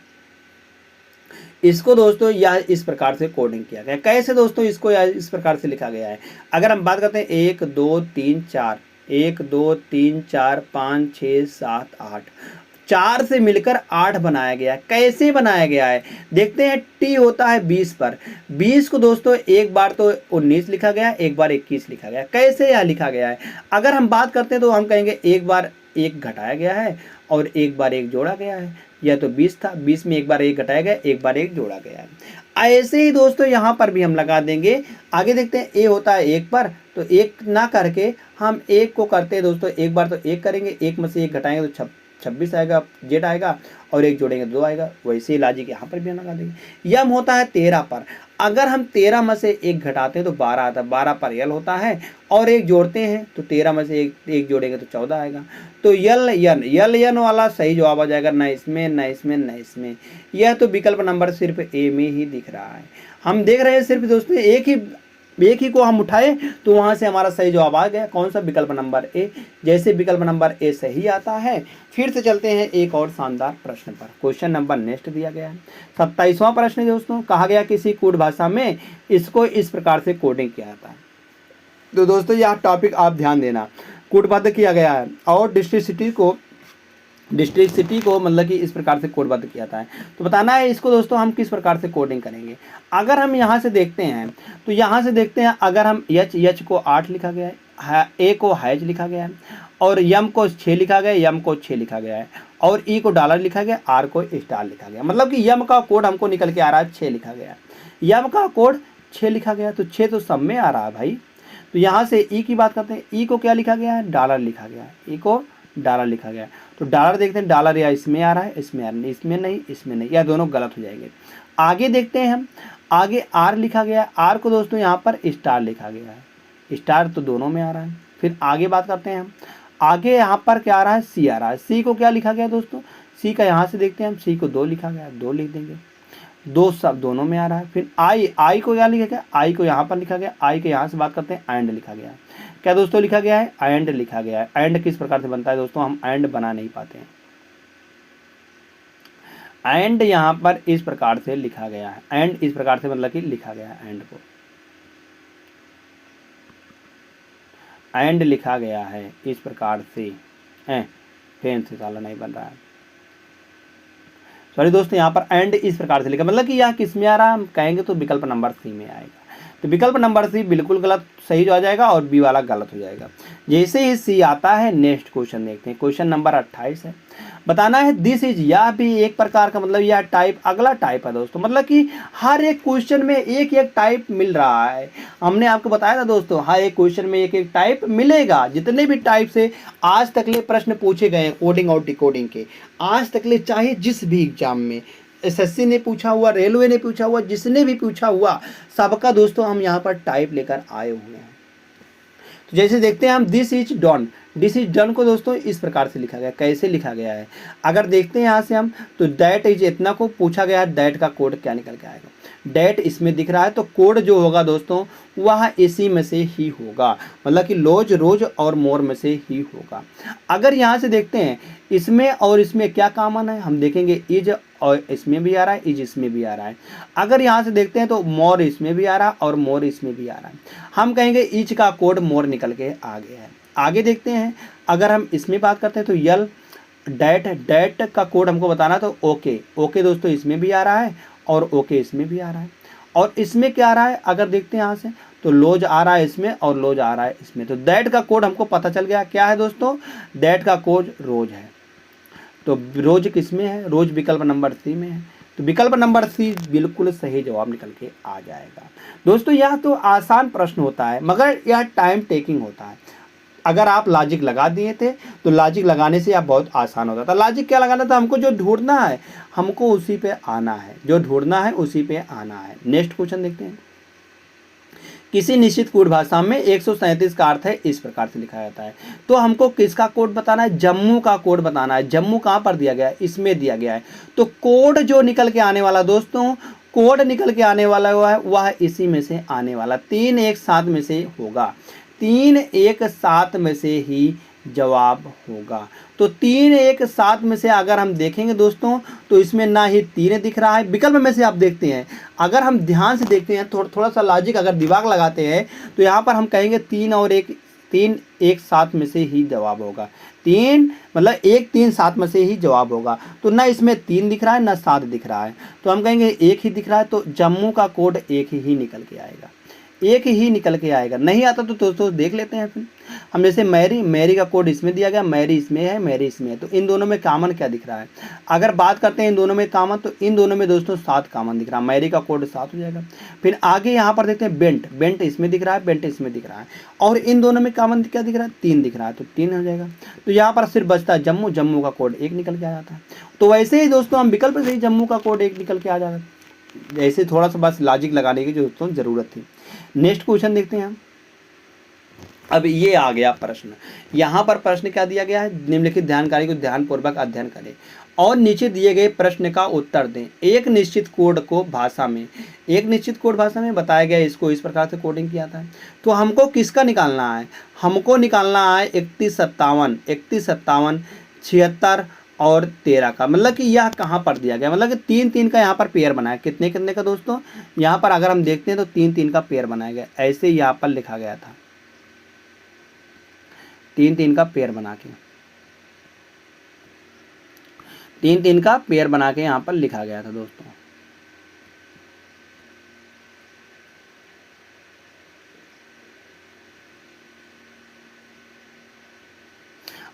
इसको दोस्तों यह इस प्रकार से कोडिंग किया गया है। कैसे दोस्तों इसको यह इस प्रकार से लिखा गया है, अगर हम बात करते हैं 1 2 3 4, 1 2 3 4 5 6 7 8, 4 से मिलकर 8 बनाया गया है। कैसे बनाया गया है देखते हैं। टी होता है 20 पर, 20 को दोस्तों एक बार तो 19 लिखा गया, एक बार 21 लिखा गया। कैसे यह लिखा गया है, अगर हम बात करते हैं तो हम कहेंगे एक बार 1 घटाया गया है और एक बार 1 जोड़ा गया है। यह तो 20 था, 20 में एक बार 1 घटाया गया, एक बार 1 जोड़ा गया है। ऐसे ही दोस्तों यहाँ पर भी हम लगा देंगे। आगे देखते हैं, ए होता है 1 पर, तो 1 ना करके हम 1 को करते हैं दोस्तों, एक बार तो 1 करेंगे, 1 में से 1 घटाएंगे तो 26 आएगा, जेड आएगा, और 1 जोड़ेंगे 2 आएगा। वैसे ही लॉजिक यहाँ पर भी हम लगा देंगे। यम होता है 13 पर, अगर हम 13 में से 1 घटाते हैं तो 12 आता है। 12 पर यल होता है, और 1 जोड़ते हैं तो 13 में से 1 जोड़ेंगे तो 14 आएगा। तो यल यन वाला सही जवाब आ जाएगा, न इसमें न इसमें न इसमें। यह तो विकल्प नंबर सिर्फ ए में ही दिख रहा है। हम देख रहे हैं सिर्फ दोस्तों एक ही को हम उठाए तो वहां से हमारा सही जवाब आ गया। कौन सा, विकल्प नंबर ए। जैसे विकल्प नंबर ए सही आता है, फिर से चलते हैं एक और शानदार प्रश्न पर। क्वेश्चन नंबर नेक्स्ट दिया गया है 27वां प्रश्न है दोस्तों। कहा गया किसी कोड भाषा में इसको इस प्रकार से कोडिंग किया जाता है। तो दोस्तों यह टॉपिक आप ध्यान देना, कोडबद्ध किया गया है और डिस्ट्रिक्ट सिटी को मतलब कि इस प्रकार से कोडबद्ध किया जाता है। तो बताना है इसको दोस्तों हम किस प्रकार से कोडिंग करेंगे। अगर हम यहाँ से देखते हैं तो यहाँ से देखते हैं, अगर हम एच को 8 लिखा गया है, ए को हैज लिखा गया है, और यम को 6 लिखा गया, यम को 6 लिखा गया है, और ई को डॉलर लिखा गया, आर को स्टार लिखा गया। मतलब कि यम का कोड हमको निकल के आ रहा है 6 लिखा गया, यम का कोड 6 लिखा गया, तो 6 तो सब में आ रहा है भाई। तो यहाँ से ई की बात करते हैं, ई को क्या लिखा गया है, डॉलर लिखा गया है, ई को डॉलर लिखा गया। तो डॉलर देखते हैं, डॉलर या इसमें आ रहा है, इसमें आ रहा है, इसमें नहीं, इसमें नहीं, या दोनों गलत हो जाएंगे। आगे देखते हैं हम, आगे आर लिखा गया है, आर को दोस्तों यहाँ पर स्टार लिखा गया है, स्टार तो दोनों में आ रहा है। फिर आगे बात करते हैं हम, आगे यहाँ पर क्या आ रहा है, सी आ रहा है। सी को क्या लिखा गया दोस्तों, सी का यहाँ से देखते हैं हम, सी को 2 लिखा गया, 2 लिख देंगे, 2 सब दोनों में आ रहा है। फिर आई को क्या लिखा गया, आई को यहाँ पर लिखा गया, आई के यहाँ से बात करते हैं, एंड लिखा गया है। क्या दोस्तों लिखा गया है, एंड लिखा गया है। एंड किस प्रकार से बनता है दोस्तों, हम एंड बना नहीं पाते हैं। एंड यहाँ पर इस प्रकार से लिखा गया है, एंड इस प्रकार से मतलब कि लिखा गया है, एंड को एंड लिखा गया है इस प्रकार से है। फैन से साला नहीं बन रहा है, सॉरी दोस्तों, यहाँ पर एंड इस प्रकार से लिखा, मतलब कि यह किस में आ रहा है, हम कहेंगे तो विकल्प नंबर सी में आएगा। तो विकल्प नंबर सी बिल्कुल गलत, सही जो आ जाएगा, और बी वाला गलत हो जाएगा। जैसे ही सी आता है, नेक्स्ट क्वेश्चन देखते हैं। क्वेश्चन नंबर 28 है, बताना है दिस इज, यह भी एक प्रकार का मतलब यह टाइप अगला टाइप है दोस्तों, मतलब कि हर एक क्वेश्चन में एक एक टाइप मिल रहा है। हमने आपको बताया था दोस्तों, हर एक क्वेश्चन में एक एक टाइप मिलेगा। जितने भी टाइप से आज तक ले प्रश्न पूछे गए कोडिंग और डिकोडिंग के, आज तक ले चाहे जिस भी एग्जाम में, एसएससी ने पूछा हुआ, रेलवे ने पूछा हुआ, जिसने भी पूछा हुआ, सबका दोस्तों हम यहाँ पर टाइप लेकर आए हुए हैं। तो जैसे देखते हैं हम, this is done, this is done को दोस्तों इस प्रकार से लिखा गया, कैसे लिखा गया है अगर देखते हैं यहाँ से हम, तो दैट इज इतना को पूछा गया है, दैट का कोड क्या निकल के आएगा, डेट इसमें दिख रहा है, तो कोड जो होगा दोस्तों वह इसी में से ही होगा, मतलब कि लोज, रोज और मोर में से ही होगा। अगर यहाँ से देखते हैं इसमें और इसमें क्या कॉमन है, हम देखेंगे इज और इसमें भी आ रहा है, इज इसमें भी आ रहा है। अगर यहाँ से देखते हैं तो मोर इसमें भी आ रहा है और मोर इसमें भी आ रहा है, हम कहेंगे इज का कोड मोर निकल के आ गया है। आगे देखते हैं, अगर हम इसमें बात करते हैं तो यल डेट, डेट का कोड हमको बताना, तो ओके, ओके दोस्तों इसमें भी आ रहा है और ओके इसमें भी आ रहा है। और इसमें क्या आ रहा है, अगर देखते हैं यहाँ से, तो लोज आ रहा है इसमें और लोज आ रहा है इसमें। तो दैट का कोड हमको पता चल गया क्या है दोस्तों, दैट का कोड रोज है। तो रोज किस में है, रोज विकल्प नंबर सी में है। तो विकल्प नंबर सी बिल्कुल सही जवाब निकल के आ जाएगा। दोस्तों यह तो आसान प्रश्न होता है, मगर यह टाइम टेकिंग होता है। अगर आप लॉजिक लगा दिए थे तो लॉजिक लगाने से आप बहुत आसान होता था। लॉजिक क्या लगाना था, हमको जो ढूंढना है हमको उसी पे आना है, जो ढूंढना है उसी पे आना है। नेक्स्ट क्वेश्चन देखते हैं, किसी निश्चित कोड भाषा में 137 का अर्थ है इस प्रकार से लिखा जाता है। तो हमको किसका कोड बताना है, जम्मू का कोड बताना है। जम्मू कहाँ पर दिया गया है, इसमें दिया गया है। तो कोड जो निकल के आने वाला दोस्तों, कोड निकल के आने वाला हुआ है वह इसी में से आने वाला, 3 1 7 में से होगा, 3 1 7 में से ही जवाब होगा। तो 3 1 7 में से अगर हम देखेंगे दोस्तों, तो इसमें ना ही 3 दिख रहा है। विकल्प में से आप देखते हैं, अगर हम ध्यान से देखते हैं, थोड़ा सा लॉजिक अगर दिमाग लगाते हैं, तो यहाँ पर हम कहेंगे 3 1 7 में से ही जवाब होगा। 3 मतलब 1 3 7 में से ही जवाब होगा। तो ना इसमें 3 दिख रहा है ना 7 दिख रहा है, तो हम कहेंगे 1 ही दिख रहा है। तो जम्मू का कोड 1 ही निकल के आएगा, 1 ही निकल के आएगा। नहीं आता तो दोस्तों देख लेते हैं फिर हम, जैसे मैरी, मैरी का कोड इसमें दिया गया, मैरी इसमें है, मैरी इसमें है। तो इन दोनों में कॉमन क्या दिख रहा है, अगर बात करते हैं इन दोनों में कॉमन, तो इन दोनों में दोस्तों 7 कॉमन दिख रहा है, मैरी का कोड 7 हो जाएगा। फिर आगे यहाँ पर देखते हैं बेंट, बेंट इसमें दिख रहा है, बेंट इसमें दिख रहा है, और इन दोनों में कॉमन क्या दिख रहा है, 3 दिख रहा है, तो 3 हो जाएगा। तो यहाँ पर सिर्फ बचता है जम्मू, जम्मू का कोड 1 निकल के आ जाता है। तो वैसे ही दोस्तों हम विकल्प से ही जम्मू का कोड 1 निकल के आ जाता है। ऐसे थोड़ा सा बस लॉजिक लगाने की दोस्तों ज़रूरत थी। नेक्स्ट क्वेश्चन देखते हैं हम। अब ये आ गया प्रश्न, यहाँ पर प्रश्न क्या दिया गया है, निम्नलिखित जानकारी को ध्यानपूर्वक अध्ययन करें और नीचे दिए गए प्रश्न का उत्तर दें। एक निश्चित कोड को भाषा में, एक निश्चित कोड भाषा में बताया गया, इसको इस प्रकार से कोडिंग किया था। तो हमको किसका निकालना है, हमको निकालना है 31 57 76 और 13 का, मतलब कि यह कहाँ पर दिया गया, मतलब कि 3 3 का यहाँ पर पेयर बनाया। कितने कितने का दोस्तों, यहाँ पर अगर हम देखते हैं तो 3 3 का पेयर बनाया गया, ऐसे यहाँ पर लिखा गया था, 3 3 का पेयर बना के, 3 3 का पेयर बना के यहाँ पर लिखा गया था दोस्तों।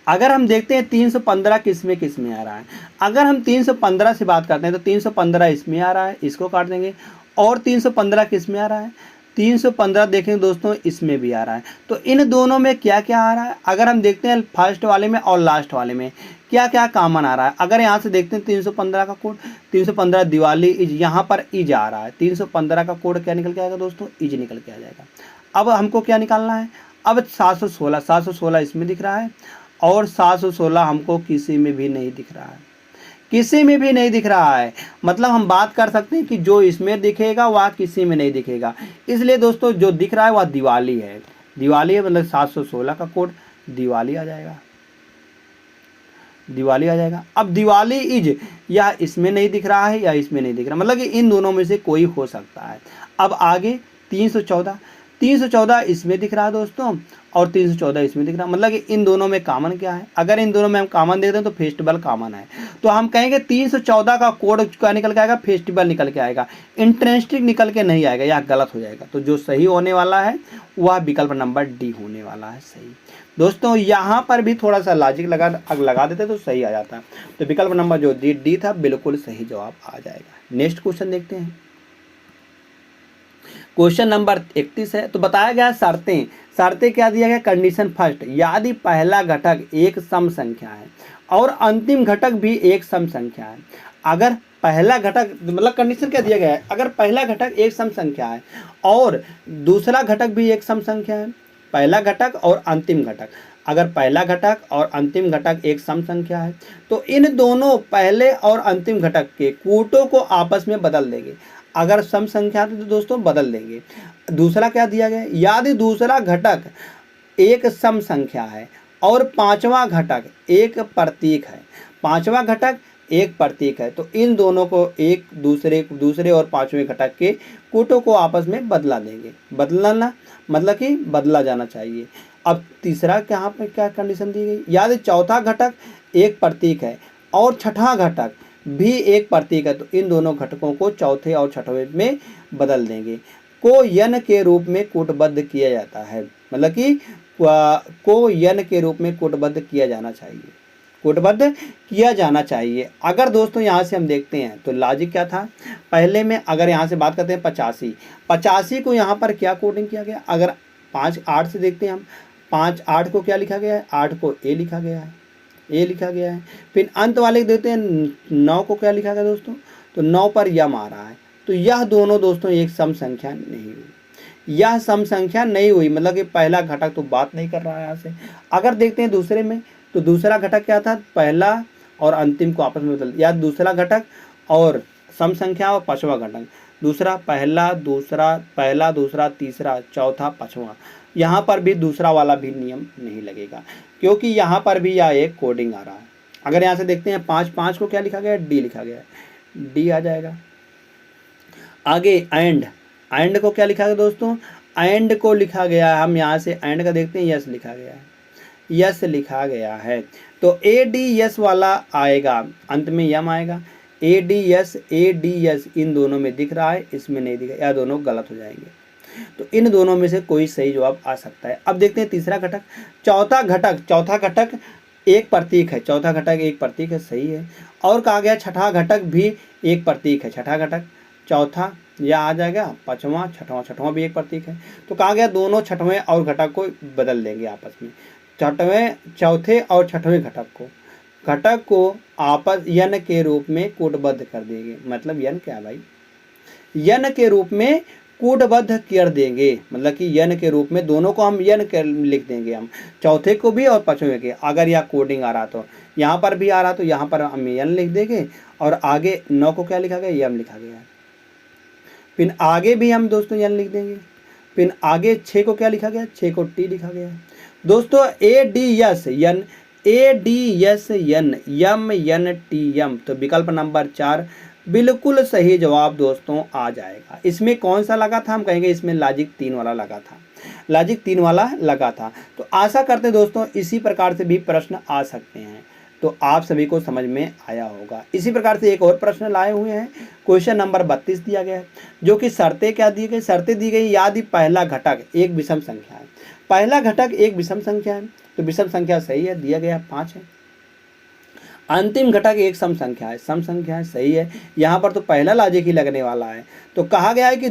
अगर हम देखते हैं 315 किस में आ रहा है, अगर हम 315 से बात करते हैं तो 315 इसमें आ रहा है, इसको काट देंगे। और 315 किस में आ रहा है, 315 देखेंगे दोस्तों इसमें भी आ रहा है। तो इन दोनों में क्या क्या आ रहा है, अगर हम देखते हैं फर्स्ट वाले में और लास्ट वाले में क्या क्या कॉमन आ रहा है। अगर यहाँ से देखते हैं 315 का कोड, 315 दिवाली इज, यहाँ पर इज आ रहा है, 315 का कोड क्या निकल के आएगा दोस्तों, इज निकल के आ जाएगा। अब हमको क्या निकालना है, अब 716 इसमें दिख रहा है, और 716 हमको किसी में भी नहीं दिख रहा है, किसी में भी नहीं दिख रहा है। मतलब हम बात कर सकते हैं कि जो इसमें दिखेगा वह किसी में नहीं दिखेगा। इसलिए दोस्तों जो दिख रहा है वह दिवाली है, दिवाली है, मतलब 716 का कोड दिवाली आ जाएगा। दिवाली आ जाएगा। अब दिवाली इज या इसमें नहीं दिख रहा है या इसमें नहीं दिख रहा, मतलब कि इन दोनों में से कोई हो सकता है। अब आगे 314, 314 इसमें दिख रहा है दोस्तों और 314 इसमें दिख रहा है, मतलब कि इन दोनों में कॉमन क्या है? अगर इन दोनों में हम कॉमन देखते हैं तो फेस्टिवल कॉमन है, तो हम कहेंगे 314 का कोड क्या निकल के आएगा? फेस्टिवल निकल के आएगा, इंटरेस्टिंग निकल के नहीं आएगा, यह गलत हो जाएगा। तो जो सही होने वाला है वह विकल्प नंबर डी होने वाला है सही। दोस्तों यहाँ पर भी थोड़ा सा लॉजिक लगा देते तो सही आ जाता। तो विकल्प नंबर जो डी था बिल्कुल सही जवाब आ जाएगा। नेक्स्ट क्वेश्चन देखते हैं। क्वेश्चन नंबर 31 है। तो बताया गया शर्तें क्या दिया गया? कंडीशन फर्स्ट, यदि पहला घटक एक सम संख्या है और अंतिम घटक भी एक सम संख्या है। अगर पहला घटक, मतलब कंडीशन क्या दिया गया है? अगर पहला घटक एक सम संख्या है और दूसरा घटक भी एक सम संख्या है, पहला घटक और अंतिम घटक, अगर पहला घटक और अंतिम घटक एक सम संख्या है तो इन दोनों पहले और अंतिम घटक के कूटों को आपस में बदल देंगे। अगर सम संख्या तो दोस्तों बदल देंगे। दूसरा क्या दिया गया? यदि दूसरा घटक एक सम संख्या है और पांचवा घटक एक प्रतीक है, पांचवा घटक एक प्रतीक है, तो इन दोनों को एक दूसरे और पांचवें घटक के कूटों को आपस में बदला देंगे। बदलना मतलब कि बदला जाना चाहिए। अब तीसरा यहाँ पे क्या कंडीशन दी गई? यदि चौथा घटक एक प्रतीक है और छठा घटक भी एक प्रतीक है तो इन दोनों घटकों को चौथे और छठवें में बदल देंगे। को यन के रूप में कूटबद्ध किया जाता है, मतलब कि को यन के रूप में कूटबद्ध किया जाना चाहिए, कूटबद्ध किया जाना चाहिए। अगर दोस्तों यहाँ से हम देखते हैं तो लॉजिक क्या था? पहले में अगर यहाँ से बात करते हैं 85 को यहाँ पर क्या कोडिंग किया गया? अगर 5-8 से देखते हैं हम, 5-8 को क्या लिखा गया है? 8 को ए लिखा गया है, ए लिखा गया है। फिर अंत वाले देते हैं 9 को क्या लिखा गया दोस्तों? तो 9 पर यम आ रहा है। तो यह दोनों दोस्तों एक सम संख्या नहीं हुई, यह सम संख्या नहीं हुई, मतलब कि पहला घटक तो बात नहीं कर रहा है यहाँ से। अगर देखते हैं दूसरे में तो दूसरा घटक क्या था? पहला और अंतिम को आपस में बदल, या दूसरा घटक और सम संख्या और पांचवा घटक, दूसरा पहला दूसरा तीसरा चौथा पांचवा, यहाँ पर भी दूसरा वाला भी नियम नहीं लगेगा क्योंकि यहाँ पर भी यह एक कोडिंग आ रहा है। अगर यहाँ से देखते हैं 5 को क्या लिखा गया है? डी लिखा गया है, डी आ जाएगा। आगे एंड को क्या लिखा गया दोस्तों? एंड को लिखा गया है, हम यहाँ से एंड का देखते हैं, यस लिखा गया है, यस लिखा गया है। तो ए डी यस वाला आएगा, अंत में यम आएगा। ए डी यस इन दोनों में दिख रहा है, इसमें नहीं दिख रहा, या दोनों गलत हो जाएंगे। तो इन दोनों में से कोई सही जवाब आ सकता है। अब देखते हैं तीसरा घटक, चौथा घटक एक प्रतीक है, चौथा घटक एक प्रतीक है, सही है। और कहा गया छठा घटक भी एक प्रतीक है, छठा घटक चौथा यह आ जाएगा, पांचवा छठवां भी एक प्रतीक है। तो कहा गया दोनों छठवें और घटक को बदल देंगे आपस में, चौथे और छठवें घटक को आपस यन के रूप में कूटबद्ध कर देंगे। मतलब यन क्या भाई? यन के रूप में कूटबद्ध कर देंगे, मतलब कि यन के रूप में दोनों को हम यन कर लिख देंगे, हम चौथे को भी और पांचवें के। अगर यह कोडिंग आ रहा तो यहाँ पर भी आ रहा तो यहाँ पर हम यन लिख देंगे और आगे 9 को क्या लिखा गया? यम लिखा गया है। फिर आगे भी हम दोस्तों यन लिख देंगे। फिर आगे 6 को क्या लिखा गया? 6 को टी लिखा गया है दोस्तों। A D S N M N T M, तो विकल्प नंबर 4 बिल्कुल सही जवाब दोस्तों आ जाएगा। इसमें कौन सा लगा था? हम कहेंगे इसमें लॉजिक 3 वाला लगा था, लॉजिक 3 वाला लगा था। तो आशा करते दोस्तों इसी प्रकार से भी प्रश्न आ सकते हैं, तो आप सभी को समझ में आया होगा। इसी प्रकार से एक और प्रश्न लाए हुए हैं, क्वेश्चन नंबर 32 दिया गया है, जो कि शर्तें क्या दी गई? शर्तें दी गई यदि पहला घटक एक विषम संख्या है, पहला घटक एक विषम संख्या है, तो विषम संख्या सही है, दिया गया 5 है। अंतिम घटक एक सम संख्या है, सम संख्या है, सही है। यहाँ पर तो पहला लॉजिक ही लगने वाला है। तो कहा गया है कि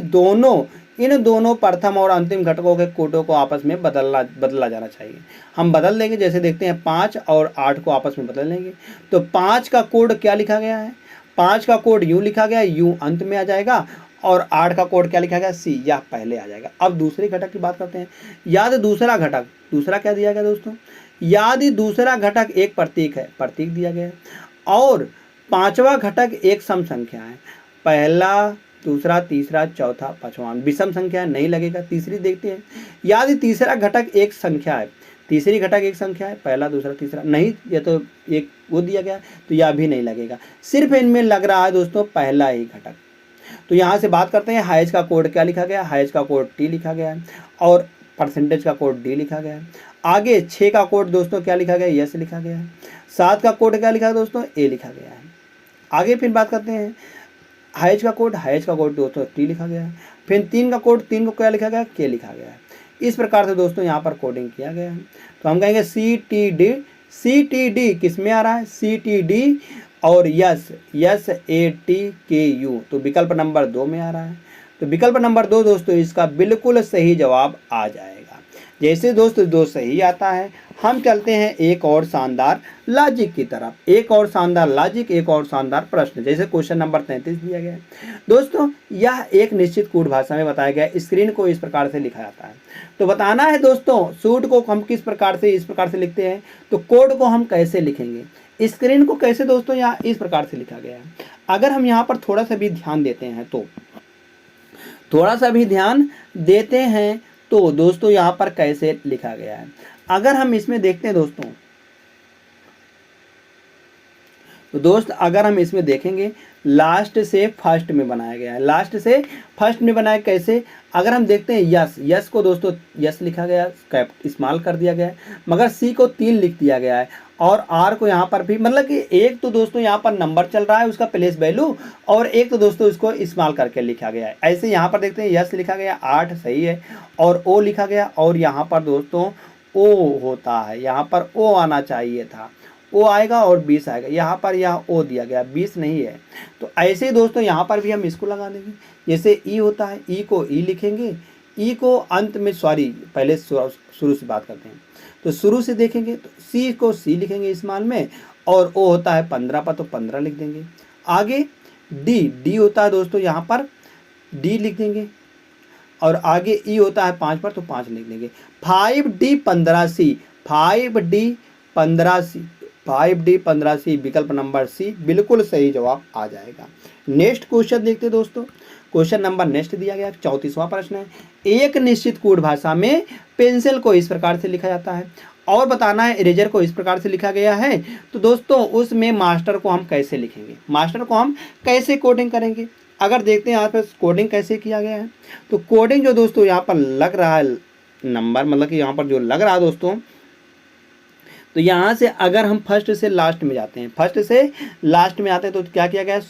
इन दोनों प्रथम और अंतिम घटकों के कोटों को आपस में बदला जाना चाहिए। हम बदल लेंगे, जैसे देखते हैं 5 और 8 को आपस में बदल लेंगे। तो 5 का कोड क्या लिखा गया है? 5 का कोड यू लिखा गया, यू अंत में आ जाएगा, और 8 का कोड क्या लिखा गया? सी, यह पहले आ जाएगा। अब दूसरे घटक की बात करते हैं। याद दूसरा घटक, दूसरा क्या दिया गया दोस्तों? यदि दूसरा घटक एक प्रतीक है, प्रतीक दिया गया है, और पांचवा घटक एक सम संख्या है, पहला दूसरा तीसरा चौथा पांचवा विषम संख्या नहीं लगेगा। तीसरी देखते हैं, यदि तीसरा घटक एक संख्या है, तीसरी घटक एक संख्या है, पहला दूसरा तीसरा नहीं, ये तो एक वो दिया गया तो यह भी नहीं लगेगा, सिर्फ इनमें लग रहा है दोस्तों पहला ही घटक। तो यहाँ से बात करते हैं हाइज का कोड क्या लिखा गया, हाइज का कोड टी लिखा गया है और परसेंटेज का कोड डी लिखा गया है। आगे 6 का कोड दोस्तों क्या लिखा गया, यस लिखा गया है। 7 का कोड क्या लिखा है दोस्तों, ए लिखा गया है। आगे फिर बात करते हैं हाइज का कोड दोस्तों टी लिखा गया है। फिर 3 का कोड, 3 को क्या लिखा गया, के लिखा गया है। इस प्रकार से दोस्तों यहाँ पर कोडिंग किया गया है। तो हम कहेंगे सी टी डी किस में आ रहा है, सी टी डी और यस SATKU, तो विकल्प नंबर 2 में आ रहा है। तो विकल्प नंबर 2 दोस्तों इसका बिल्कुल सही जवाब आ जाएगा। जैसे दोस्तों 2 सही आता है, हम चलते हैं एक और शानदार लॉजिक की तरफ, एक और शानदार लॉजिक, एक और शानदार प्रश्न। जैसे क्वेश्चन नंबर 33 दिया गया है दोस्तों, यह एक निश्चित कोड भाषा में बताया गया है। स्क्रीन को इस प्रकार से लिखा जाता है। तो बताना है दोस्तों सूट को हम किस प्रकार से, इस प्रकार से लिखते हैं, तो कोड को हम कैसे लिखेंगे, स्क्रीन को कैसे दोस्तों यहाँ इस प्रकार से लिखा गया है। अगर हम यहाँ पर थोड़ा सा भी ध्यान देते हैं तो दोस्तों यहाँ पर कैसे लिखा गया है, अगर हम इसमें देखते हैं दोस्तों, तो दोस्त अगर हम इसमें देखेंगे लास्ट से फर्स्ट में बनाया गया है, लास्ट से फर्स्ट में बनाया कैसे, अगर हम देखते हैं यस को दोस्तों यस लिखा गया, इस्तेमाल कर दिया गया है, मगर सी को 3 लिख दिया गया है और आर को यहाँ पर भी, मतलब कि एक तो दोस्तों यहाँ पर नंबर चल रहा है उसका प्लेस वैल्यू, और एक तो दोस्तों इसको इस्तेमाल करके लिखा गया है। ऐसे यहाँ पर देखते हैं यस लिखा गया 8 सही है, और ओ लिखा गया, और यहाँ पर दोस्तों ओ होता है, यहाँ पर ओ आना चाहिए था, ओ आएगा और 20 आएगा, यहाँ पर यह ओ दिया गया 20 नहीं है। तो ऐसे ही दोस्तों यहाँ पर भी हम इसको लगा देंगे। जैसे ई होता है, ई को ई लिखेंगे, ई को अंत में, पहले शुरू से बात करते हैं, तो शुरू से देखेंगे तो सी को सी लिखेंगे इस्तेमाल में, और ओ होता है 15 पर तो 15 लिख देंगे। आगे डी होता है दोस्तों यहाँ पर डी लिख देंगे, और आगे ई होता है 5 पर तो 5 लिख देंगे। 5D 15C 5D 15C विकल्प नंबर सी बिल्कुल सही जवाब आ जाएगा। नेक्स्ट क्वेश्चन देखते हैं दोस्तों, क्वेश्चन नंबर नेक्स्ट दिया गया 34वां प्रश्न है। एक निश्चित कोड भाषा में पेंसिल को इस प्रकार से लिखा जाता है और बताना है इरेजर को इस प्रकार से लिखा गया है। तो दोस्तों उसमें मास्टर को हम कैसे लिखेंगे, मास्टर को हम कैसे कोडिंग करेंगे, अगर देखते हैं यहाँ पर कोडिंग कैसे किया गया है, तो कोडिंग जो दोस्तों यहाँ पर लग रहा है नंबर, मतलब कि यहाँ पर जो लग रहा है दोस्तों, तो यहाँ से अगर हम फर्स्ट से लास्ट में जाते हैं, फर्स्ट से लास्ट में आते हैं तो क्या किया गया है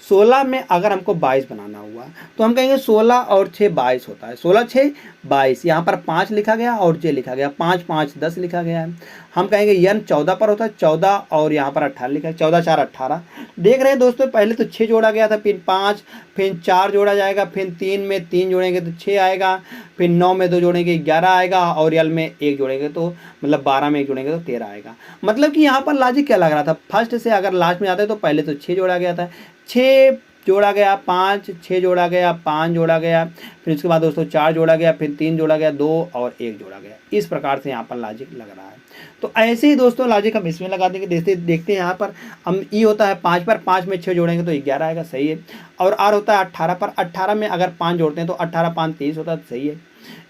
16 में अगर हमको 22 बनाना हुआ तो हम कहेंगे 16 और 6 22 होता है, 16 6 22, यहाँ पर 5 लिखा गया और जे लिखा गया, 5 5 10 लिखा गया है। हम कहेंगे यन 14 पर होता है 14 और यहाँ पर 18 लिखा है, 14 4 18। देख रहे हैं दोस्तों पहले तो 6 जोड़ा गया था, फिर 5, फिर 4 जोड़ा जाएगा, फिर 3 में 3 जोड़ेंगे तो 6 आएगा, फिर 9 में 2 जोड़ेंगे 11 आएगा, और यल में 1 जोड़ेंगे तो मतलब 12 में 1 जोड़ेंगे तो 13 आएगा। मतलब कि यहाँ पर लॉजिक क्या लग रहा था, फर्स्ट से अगर लास्ट में आते तो पहले तो 6 जोड़ा गया था, 6 जोड़ा गया 5, 6 जोड़ा गया 5 जोड़ा गया, फिर उसके बाद दोस्तों 4 जोड़ा गया, फिर 3 जोड़ा गया, 2 और 1 जोड़ा गया। इस प्रकार से यहाँ पर लॉजिक लग रहा है। तो ऐसे ही दोस्तों लॉजिक हम इसमें लगा देंगे। देखते हैं यहाँ पर हम ई होता है 5 पर, 5 में 6 जोड़ेंगे तो 11 आएगा, सही है। और आर होता है 18 पर, 18 में अगर 5 जोड़ते हैं तो 18 5 30 होता है, सही है।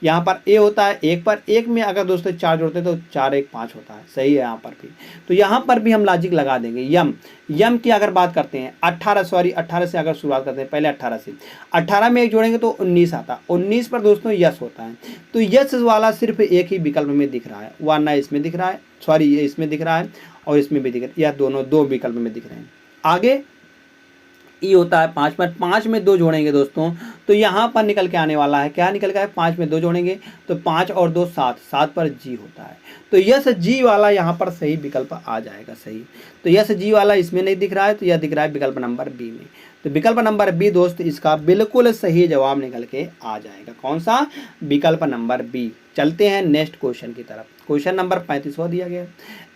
यहाँ पर ए होता है 1 पर, 1 में अगर दोस्तों 4 जोड़ते हैं तो 4 1 5 होता है, सही है यहाँ पर भी। तो यहाँ पर भी हम लॉजिक लगा देंगे। यम की अगर बात करते हैं 18 से अगर शुरुआत करते हैं, पहले 18 से, 18 में 1 जोड़ेंगे तो 19 आता, 19 पर दोस्तों यस होता है। तो यस वाला सिर्फ एक ही विकल्प में दिख रहा है, वरना इसमें दिख रहा है, ये इसमें दिख रहा है और इसमें भी दिख रहा है, या दोनों 2 विकल्प में दिख रहे हैं। आगे ई होता है 5 पर, 5 में 2 जोड़ेंगे दोस्तों तो यहाँ पर निकल के आने वाला है, क्या निकल के आए 5 में 2 जोड़ेंगे तो 5 और 2 7, 7 पर जी होता है। तो यस जी वाला यहाँ पर सही विकल्प आ जाएगा, सही। तो यस जी वाला इसमें नहीं दिख रहा है, तो यह दिख रहा है विकल्प नंबर बी में। तो विकल्प नंबर बी दोस्त इसका बिल्कुल सही जवाब निकल के आ जाएगा। कौन सा, विकल्प नंबर बी। चलते हैं नेक्स्ट क्वेश्चन की तरफ। क्वेश्चन नंबर 35 दिया गया।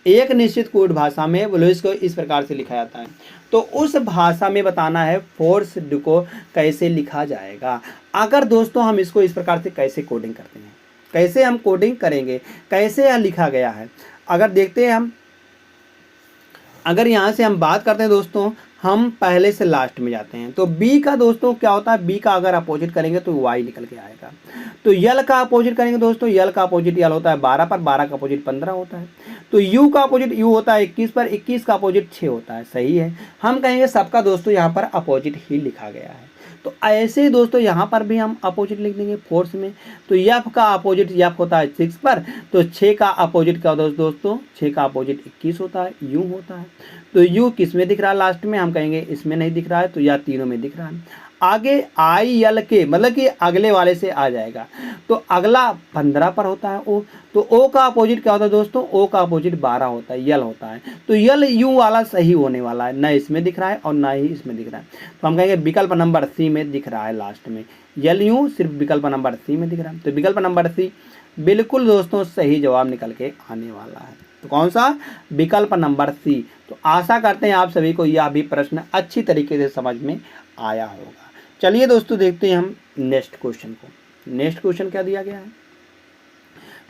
एक निश्चित कोड भाषा में ब्लूइस को इस प्रकार से लिखा जाता है, तो उस भाषा में बताना है फोर्स्ड को कैसे लिखा जाएगा। अगर दोस्तों हम इसको इस प्रकार से कैसे कोडिंग करते हैं, कैसे हम कोडिंग करेंगे, कैसे यह लिखा गया है, अगर देखते हैं हम, अगर यहाँ से हम बात करते हैं दोस्तों, हम पहले से लास्ट में जाते हैं, तो बी का दोस्तों क्या होता है, बी का अगर अपोजिट करेंगे तो वाई निकल के आएगा। तो यल का अपोजिट करेंगे दोस्तों, यल का अपोजिट यल होता है 12 पर, 12 का अपोजिट 15 होता है। तो यू का अपोजिट यू होता है 21 पर, 21 का अपोजिट 6 होता है। सही है, हम कहेंगे सबका दोस्तों यहाँ पर अपोजिट ही लिखा गया है। तो ऐसे ही दोस्तों यहाँ पर भी हम अपोजिट लिख देंगे फोर्स में। तो यफ का अपोजिट यफ होता है 6 पर, तो 6 का अपोजिट क्या होता है दोस्तों, 6 का अपोजिट 21 होता है, यू होता है। तो यू किस में दिख रहा है लास्ट में, हम कहेंगे इसमें नहीं दिख रहा है, तो या तीनों में दिख रहा है। आगे आई यल के मतलब कि अगले वाले से आ जाएगा, तो अगला 15 पर होता है ओ, तो ओ का अपोजिट क्या होता है दोस्तों, ओ का अपोजिट 12 होता है, यल होता है। तो यल यू वाला सही होने वाला है, न इसमें दिख रहा है और ना ही इसमें दिख रहा है। तो हम कहेंगे विकल्प नंबर सी में दिख रहा है लास्ट में, यल यू सिर्फ विकल्प नंबर सी में दिख रहा है। तो विकल्प नंबर सी बिल्कुल दोस्तों सही जवाब निकल के आने वाला है। तो कौन सा, विकल्प नंबर सी। तो आशा करते हैं आप सभी को यह भी प्रश्न अच्छी तरीके से समझ में आया होगा। चलिए दोस्तों देखते हैं हम नेक्स्ट क्वेश्चन को। नेक्स्ट क्वेश्चन क्या दिया गया है,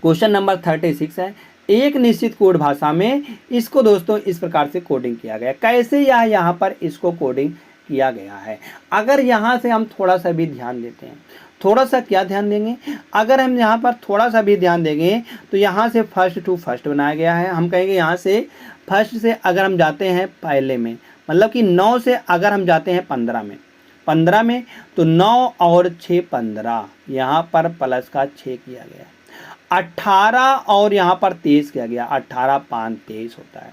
क्वेश्चन नंबर 36 है। एक निश्चित कोड भाषा में इसको दोस्तों इस प्रकार से कोडिंग किया गया। कैसे यह यहाँ पर इसको कोडिंग किया गया है, अगर यहाँ से हम थोड़ा सा भी ध्यान देते हैं, थोड़ा सा क्या ध्यान देंगे, अगर हम यहाँ पर थोड़ा सा भी ध्यान देंगे तो यहाँ से फर्स्ट टू फर्स्ट बनाया गया है। हम कहेंगे यहाँ से फर्स्ट से अगर हम जाते हैं पहले में, मतलब कि 9 से अगर हम जाते हैं 15 में, 15 में तो 9 और 6 15, यहाँ पर प्लस का 6 किया गया, 18 और यहाँ पर 23 किया गया, 18 5 23 होता है।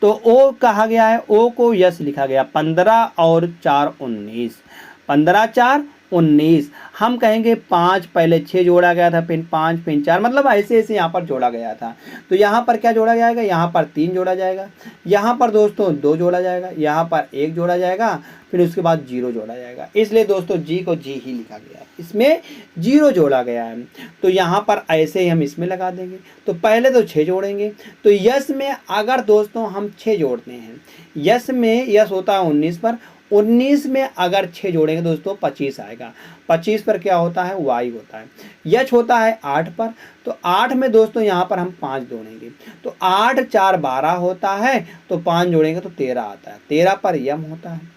तो ओ कहा गया है, ओ को यस लिखा गया, 15 और 4 19, 15 4 19। हम कहेंगे 5 पहले 6 जोड़ा गया था, फिर 5 फिर 4, मतलब ऐसे ऐसे यहाँ पर जोड़ा गया था। तो यहाँ पर क्या जोड़ा जाएगा, यहाँ पर 3 जोड़ा जाएगा, यहाँ पर दोस्तों 2 जोड़ा जाएगा, यहाँ पर 1 जोड़ा जाएगा, फिर उसके बाद 0 जोड़ा जाएगा। इसलिए दोस्तों जी को जी ही लिखा गया है, इसमें 0 जोड़ा गया है। तो यहाँ पर ऐसे ही हम इसमें लगा देंगे। तो पहले तो 6 जोड़ेंगे, तो यस में अगर दोस्तों हम 6 जोड़ते हैं, यस में यस होता है 19 पर, 19 में अगर 6 जोड़ेंगे दोस्तों 25 आएगा, 25 पर क्या होता है, वाई होता है। यच होता है 8 पर, तो 8 में दोस्तों यहाँ पर हम 5 जोड़ेंगे, तो 8 4 12 होता है, तो 5 जोड़ेंगे तो 13 आता है, 13 पर यम होता है।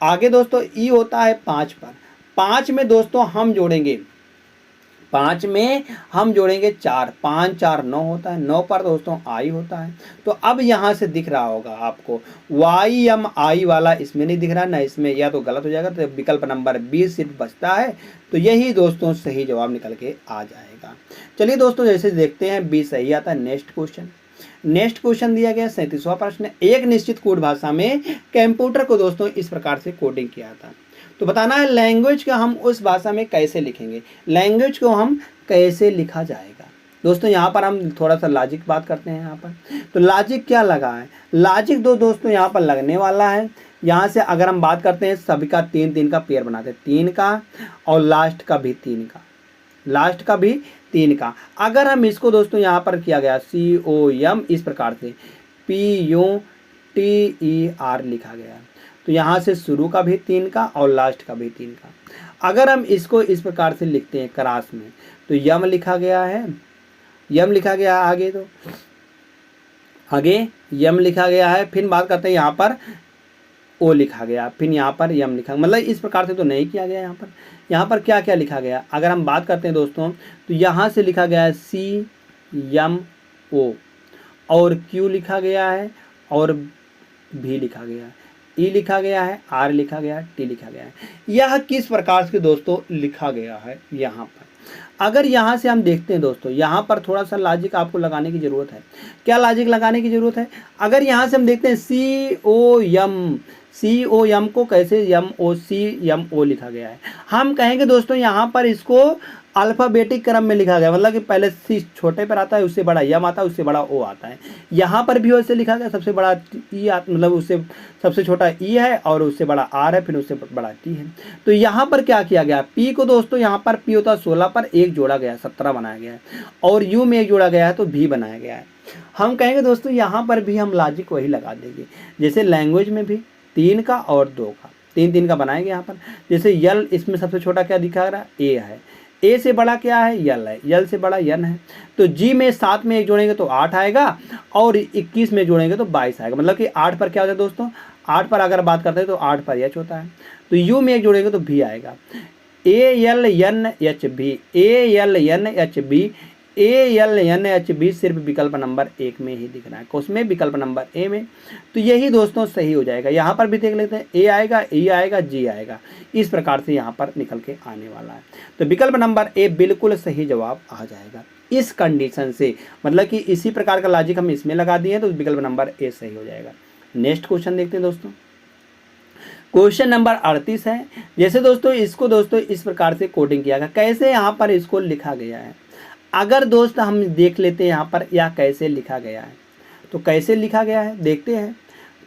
आगे दोस्तों ई होता है 5 पर, 5 में दोस्तों हम जोड़ेंगे, 5 में हम जोड़ेंगे 4, 5 4 9 होता है, 9 पर दोस्तों आई होता है। तो अब यहाँ से दिख रहा होगा आपको वाई एम आई वाला, इसमें नहीं दिख रहा ना इसमें, या तो गलत हो जाएगा, तो विकल्प नंबर 20 सिर्फ बचता है। तो यही दोस्तों सही जवाब निकल के आ जाएगा। चलिए दोस्तों जैसे देखते हैं 20 सही आता है। नेक्स्ट क्वेश्चन, नेक्स्ट क्वेश्चन दिया गया 37वां प्रश्न। एक निश्चित कोड भाषा में कंप्यूटर को दोस्तों इस प्रकार से कोडिंग किया था। तो बताना है लैंग्वेज का हम उस भाषा में कैसे लिखेंगे, लैंग्वेज को हम कैसे लिखा जाएगा। दोस्तों यहाँ पर हम थोड़ा सा लॉजिक बात करते हैं। यहाँ पर तो लॉजिक क्या लगा है, लॉजिक दोस्तों यहाँ पर लगने वाला है। यहाँ से अगर हम बात करते हैं सभी का 3 3 का पेयर बनाते हैं, 3 का और लास्ट का भी 3 का, लास्ट का भी 3 का। अगर हम इसको दोस्तों यहाँ पर किया गया COM इस प्रकार से PUTER लिखा गया, तो यहाँ से शुरू का भी 3 का और लास्ट का भी 3 का। अगर हम इसको इस प्रकार से लिखते हैं क्रास में, तो यम लिखा गया है, यम लिखा गया है, आगे तो आगे यम लिखा गया है। फिर बात करते हैं यहाँ पर ओ लिखा गया, फिर यहाँ पर यम लिखा, मतलब इस प्रकार से तो नहीं किया गया। यहाँ पर क्या क्या लिखा गया, अगर हम बात करते हैं दोस्तों, तो यहाँ से लिखा गया है CMO और Q लिखा गया है और V लिखा गया है, E लिखा गया है, R लिखा गया है, T लिखा गया है। यह किस प्रकार से दोस्तों लिखा गया है यहाँ पर। अगर यहाँ से हम देखते हैं दोस्तों, यहाँ पर थोड़ा सा लॉजिक आपको लगाने की ज़रूरत है। क्या लॉजिक लगाने की ज़रूरत है, अगर यहाँ से हम देखते हैं COM को कैसे MOCMO लिखा गया है। हम कहेंगे दोस्तों यहाँ पर इसको अल्फ़ाबेटिक क्रम में लिखा गया, मतलब कि पहले C छोटे पर आता है, उससे बड़ा यम आता है, उससे बड़ा O आता है। यहाँ पर भी वैसे लिखा गया, सबसे बड़ा E मतलब उससे सबसे छोटा E है और उससे बड़ा R है, फिर उससे बड़ा T है। तो यहाँ पर क्या किया गया, P को दोस्तों यहाँ पर P होता है 16 पर 1 जोड़ा गया, 17 बनाया गया है, और U में 1 जोड़ा गया है तो V बनाया गया है। हम कहेंगे दोस्तों यहाँ पर भी हम लॉजिक वही लगा देंगे, जैसे लैंग्वेज में भी 3 का और 2 का, 3 3 का बनाएंगे। यहाँ पर जैसे यल, इसमें सबसे छोटा क्या दिखा रहा है, A है, ए से बड़ा क्या है, यल है, यल से बड़ा यन है। तो जी में 7 में 1 जोड़ेंगे तो 8 आएगा और 21 में जोड़ेंगे तो 22 आएगा। मतलब कि 8 पर क्या होता है दोस्तों, 8 पर अगर बात करते हैं तो 8 पर एच होता है। तो यू में 1 जोड़ेंगे तो भी आएगा। A L N H B, A L N H B, A L N H B सिर्फ विकल्प नंबर 1 में ही दिख रहा है, उसमें विकल्प नंबर ए में। तो यही दोस्तों सही हो जाएगा। यहाँ पर भी देख लेते हैं, ए आएगा, ई आएगा, जी आएगा, इस प्रकार से यहाँ पर निकल के आने वाला है। तो विकल्प नंबर ए बिल्कुल सही जवाब आ जाएगा इस कंडीशन से। मतलब कि इसी प्रकार का लॉजिक हम इसमें लगा दिए तो विकल्प नंबर ए सही हो जाएगा। नेक्स्ट क्वेश्चन देखते हैं दोस्तों। क्वेश्चन नंबर 38 है। जैसे दोस्तों इसको दोस्तों इस प्रकार से कोडिंग किया गया, कैसे यहाँ पर इसको लिखा गया है। अगर दोस्त हम देख लेते हैं यहाँ पर यह कैसे लिखा गया है, तो कैसे लिखा गया है देखते हैं।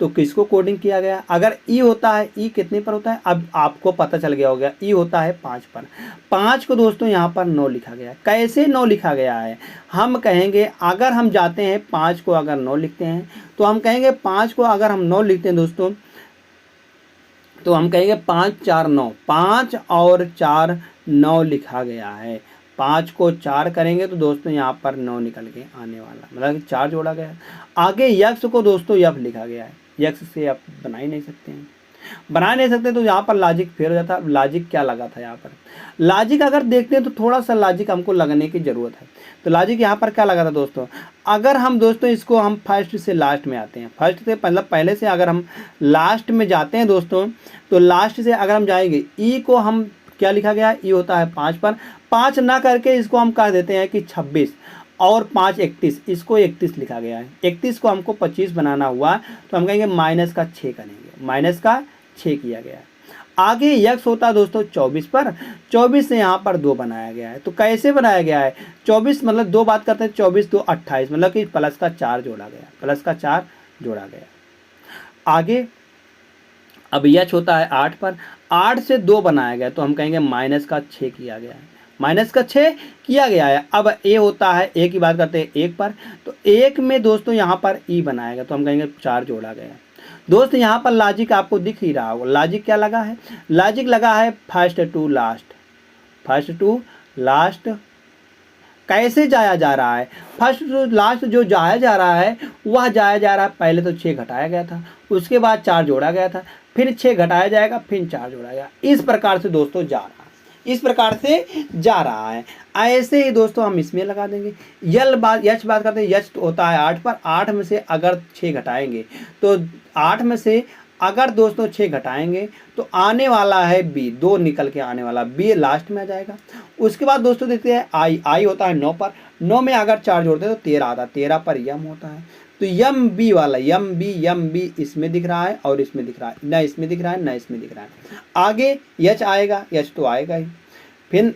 तो किसको कोडिंग किया गया, अगर ई होता है, ई कितने पर होता है, अब आपको पता चल गया होगा, ई होता है 5 पर। 5 को दोस्तों यहाँ पर 9 लिखा गया है। कैसे 9 लिखा गया है, हम कहेंगे अगर हम जाते हैं 5 को अगर 9 लिखते हैं तो हम कहेंगे 5 को अगर हम 9 लिखते हैं दोस्तों तो हम कहेंगे 5 4 9, 5 और 4 9 लिखा गया है। 5 को 4 करेंगे तो दोस्तों यहाँ पर 9 निकल के आने वाला, मतलब 4 जोड़ा गया है। आगे यक्स को दोस्तों यफ लिखा गया है, यक्स से आप बना ही नहीं सकते हैं, बना नहीं सकते। तो यहाँ पर लॉजिक फेल हो जाता है। लॉजिक क्या लगा था यहाँ पर, लॉजिक अगर देखते हैं तो थोड़ा सा लॉजिक हमको लगने की ज़रूरत है। तो लॉजिक यहाँ पर क्या लगा था दोस्तों, अगर हम दोस्तों इसको हम फर्स्ट से लास्ट में आते हैं, फर्स्ट से मतलब पहले से अगर हम लास्ट में जाते हैं दोस्तों, तो लास्ट से अगर हम जाएंगे, ई को हम क्या लिखा गया है, ई होता है 5 पर। 5 ना करके इसको हम कह देते हैं कि 26 और 5 31, इसको 31 लिखा गया है। 31 को हमको 25 बनाना हुआ तो हम कहेंगे माइनस का 6 करेंगे, माइनस का 6 किया गया है। आगे यक्स होता है दोस्तों 24 पर, 24 से यहाँ पर 2 बनाया गया है। तो कैसे बनाया गया है, 24 मतलब 2 बात करते हैं, 24 2 28, मतलब कि प्लस का 4 जोड़ा गया, प्लस का 4 जोड़ा गया। आगे अब यच होता है 8 पर, 8 से 2 बनाया गया तो हम कहेंगे माइनस का 6 किया गया है, माइनस का 6 किया गया है। अब ए होता है, ए की बात करते हैं 1 पर, तो 1 में दोस्तों यहाँ पर ई बनाएगा तो हम कहेंगे 4 जोड़ा गया। दोस्त यहाँ पर लॉजिक आपको दिख ही रहा होगा, लॉजिक क्या लगा है, लॉजिक लगा है first to last, first to last. कैसे जाया जा रहा है, फर्स्ट टू लास्ट जो जाया जा रहा है वह जाया जा रहा है, पहले तो 6 घटाया गया था, उसके बाद 4 जोड़ा गया था, फिर 6 घटाया जाएगा, फिर 4 जोड़ा गया, इस प्रकार से दोस्तों जा रहा है, इस प्रकार से जा रहा है। ऐसे ही दोस्तों हम इसमें लगा देंगे। यच बात करते हैं, यच होता है 8 पर, 8 में से अगर 6 घटाएंगे तो 8 में से अगर दोस्तों 6 घटाएंगे तो आने वाला है बी, 2 निकल के आने वाला, बी लास्ट में आ जाएगा। उसके बाद दोस्तों देखते हैं आई, आई होता है 9 पर, 9 में अगर 4 जोड़ते हैं तो 13 आता है, 13 पर यम होता है। तो यम बी वाला, यम बी इसमें दिख रहा है और इसमें दिख रहा है, न इसमें दिख रहा है न इसमें दिख रहा है। आगे यच आएगा, यच तो आएगा ही, फिर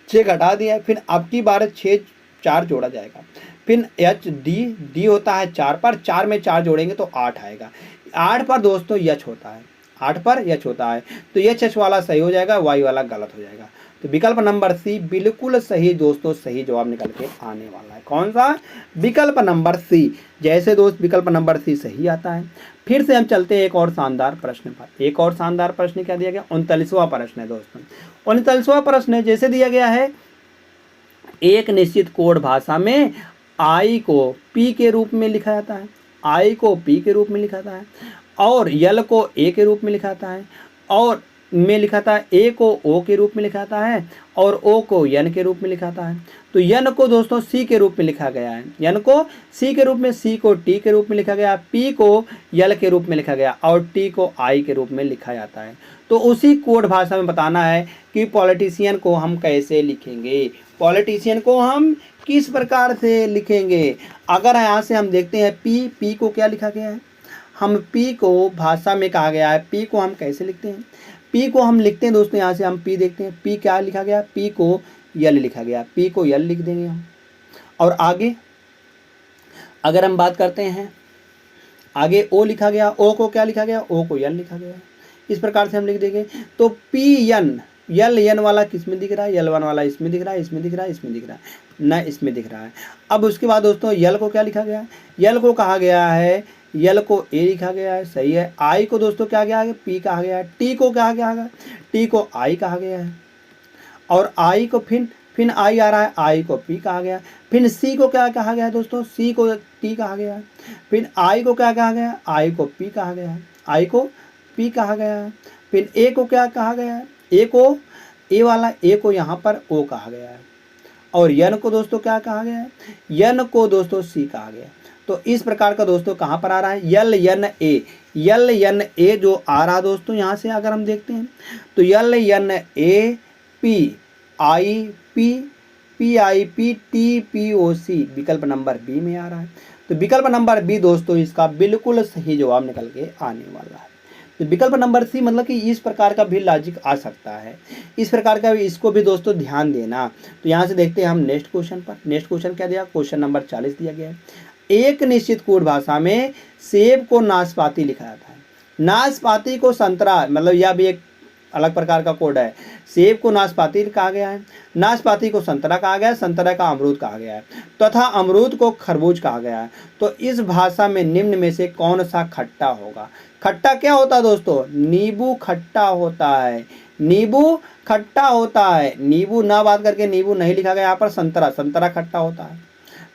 6 घटा दिया, फिर अब की बार 6 4 जोड़ा जाएगा, फिर एच डी होता है 4 पर, 4 में 4 जोड़ेंगे तो 8 आएगा। 8 पर दोस्तों यच होता है, 8 पर यच होता है, तो यच वाला सही हो जाएगा, वाई वाला गलत हो जाएगा। तो विकल्प नंबर सी बिल्कुल सही दोस्तों, सही जवाब निकल के आने वाला है। कौन सा, विकल्प नंबर सी। जैसे दोस्त विकल्प नंबर सी सही आता है। फिर से हम चलते हैं एक और शानदार प्रश्न पर। एक और शानदार प्रश्न क्या दिया गया, 39वां प्रश्न है दोस्तों। 39वां प्रश्न जैसे दिया गया है, एक निश्चित कोड भाषा में आई को पी के रूप में लिखा जाता है, आई को पी के रूप में लिखा जाता है, और यल को ए के रूप में लिखा जाता है, और में लिखा था ए को ओ के रूप में लिखा जाता है, और ओ को यन के रूप में लिखा जाता है। तो यन को दोस्तों सी के रूप में लिखा गया है, यन को सी के रूप में, सी को टी के रूप में लिखा गया, पी को यल के रूप में लिखा गया, और टी को आई के रूप में लिखा जाता है। तो उसी कोड भाषा में बताना है कि पॉलिटिशियन को हम कैसे लिखेंगे, पॉलिटिशियन को हम किस प्रकार से लिखेंगे। अगर यहाँ से हम देखते हैं पी को क्या लिखा गया है, हम पी को भाषा में कहा गया है, पी को हम कैसे लिखते हैं, पी को हम लिखते हैं दोस्तों, यहाँ से हम पी देखते हैं, पी क्या लिखा गया, पी को यल लिखा गया, पी को यल लिख देंगे हम। और आगे अगर हम बात करते हैं, आगे ओ लिखा गया, ओ को क्या लिखा गया, ओ को यल लिखा गया, इस प्रकार से हम लिख देंगे। तो पी यन, यल यन वाला किस में दिख रहा है, यल वन वाला इसमें दिख रहा है, इसमें दिख रहा है, इसमें दिख रहा है, न इसमें दिख रहा है। अब उसके बाद दोस्तों यल को क्या लिखा गया है, यल को कहा गया है, यल को ए लिखा गया है, सही है। आई को दोस्तों क्या गया है, पी कहा गया है, टी को क्या गया है, टी को आई कहा गया है। और आई को फिर आई आ रहा है, आई को पी कहा गया। फिर सी को क्या कहा गया है दोस्तों, सी को टी कहा गया है। फिर आई को क्या कहा गया है, आई को पी कहा गया है, आई को पी कहा गया है। फिर ए को क्या कहा गया है, ए को, ए वाला ए को यहाँ पर ओ कहा गया है। और यन को दोस्तों क्या कहा गया है, यन को दोस्तों सी कहा गया। तो इस प्रकार का दोस्तों कहाँ पर आ रहा है, यल यन ए, यल यन ए जो आ रहा दोस्तों यहाँ से अगर हम देखते हैं तो L N A P I P, P I P T P O C विकल्प नंबर बी में आ रहा है। तो विकल्प नंबर बी दोस्तों इसका बिल्कुल सही जवाब निकल के आने वाला है। तो विकल्प नंबर सी मतलब कि इस प्रकार का भी लॉजिक आ सकता है, इस प्रकार का इसको भी दोस्तों ध्यान देना। तो यहाँ से देखते हैं हम नेक्स्ट क्वेश्चन पर। नेक्स्ट क्वेश्चन क्या दिया, क्वेश्चन नंबर 40 दिया गया है। एक निश्चित कोड भाषा में सेब को नाशपाती लिखा जाता है, नाशपाती को संतरा, मतलब यह भी एक अलग प्रकार का कोड है। सेब को नाशपाती कहा गया है, नाशपाती को संतरा कहा गया है, संतरा का अमरूद कहा गया है, तथा अमरूद को खरबूज कहा गया है। तो इस भाषा में निम्न में से कौन सा खट्टा होगा। खट्टा क्या होता है दोस्तों, नींबू खट्टा होता है, नींबू खट्टा होता है। नींबू ना बात करके नींबू नहीं लिखा गया यहाँ पर, संतरा, संतरा खट्टा होता है,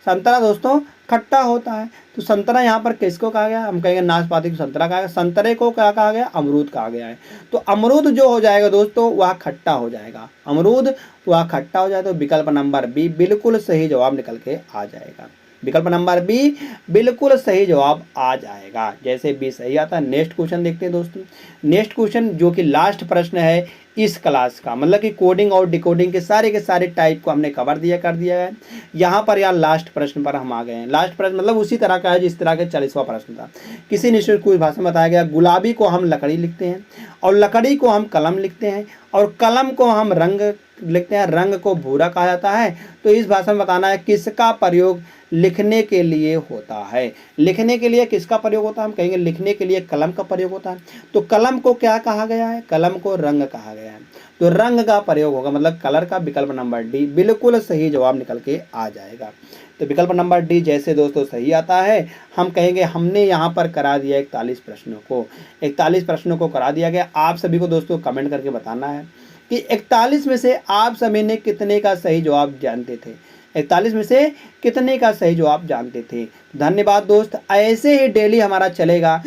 संतरा दोस्तों खट्टा होता है। तो संतरा यहाँ पर किसको कहा गया, हम कहेंगे नाशपाती को संतरा कहा गया, संतरे को क्या कहा गया, अमरूद कहा गया है। तो अमरूद जो हो जाएगा दोस्तों वह खट्टा हो जाएगा, अमरूद वह खट्टा हो जाए। तो विकल्प नंबर बी बिल्कुल सही जवाब निकल के आ जाएगा, विकल्प नंबर बी बिल्कुल सही जवाब आ जाएगा। जैसे बी सही आता है। नेक्स्ट क्वेश्चन देखते हैं दोस्तों। नेक्स्ट क्वेश्चन जो कि लास्ट प्रश्न है इस क्लास का, मतलब कि कोडिंग और डिकोडिंग के सारे टाइप को हमने कवर कर दिया है। यहाँ पर यार लास्ट प्रश्न पर हम आ गए हैं। लास्ट प्रश्न मतलब उसी तरह का है जिस तरह के 40वां प्रश्न था। किसी निश्चित कुछ भाषा में बताया गया, गुलाबी को हम लकड़ी लिखते हैं और लकड़ी को हम कलम लिखते हैं और कलम को हम रंग लिखते हैं, रंग को भूरा कहा जाता है। तो इस भाषा में बताना है किसका प्रयोग लिखने के लिए होता है। लिखने के लिए किसका प्रयोग होता है, हम कहेंगे लिखने के लिए कलम का प्रयोग होता है। तो कलम को क्या कहा गया है, कलम को रंग कहा गया है। तो रंग का प्रयोग होगा, मतलब कलर का। विकल्प नंबर डी बिल्कुल सही जवाब निकल के आ जाएगा। तो विकल्प नंबर डी जैसे दोस्तों सही आता है, हम कहेंगे हमने यहाँ पर करा दिया 41 प्रश्नों को, 41 प्रश्नों को करा दिया गया। आप सभी को दोस्तों कमेंट करके बताना है कि 41 में से आप सभी ने कितने का सही जवाब जानते थे, 41 में से कितने का सही जवाब जानते थे। धन्यवाद दोस्त, ऐसे ही डेली हमारा चलेगा,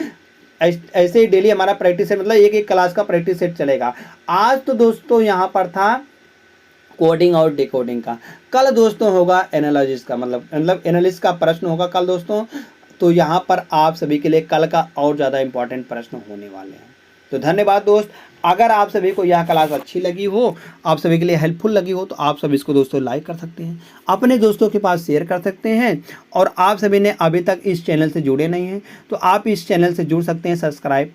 ऐसे ही डेली हमारा प्रैक्टिस सेट, मतलब एक क्लास का प्रैक्टिस सेट चलेगा। आज तो दोस्तों यहाँ पर था कोडिंग और डिकोडिंग का, कल दोस्तों होगा एनालिसिस का, मतलब एनालिसिस का प्रश्न होगा कल दोस्तों। तो यहाँ पर आप सभी के लिए कल का और ज़्यादा इंपॉर्टेंट प्रश्न होने वाले हैं। तो धन्यवाद दोस्त। अगर आप सभी को यह क्लास अच्छी लगी हो, आप सभी के लिए हेल्पफुल लगी हो, तो आप सभी इसको दोस्तों लाइक कर सकते हैं, अपने दोस्तों के पास शेयर कर सकते हैं। और आप सभी ने अभी तक इस चैनल से जुड़े नहीं हैं तो आप इस चैनल से जुड़ सकते हैं, सब्सक्राइब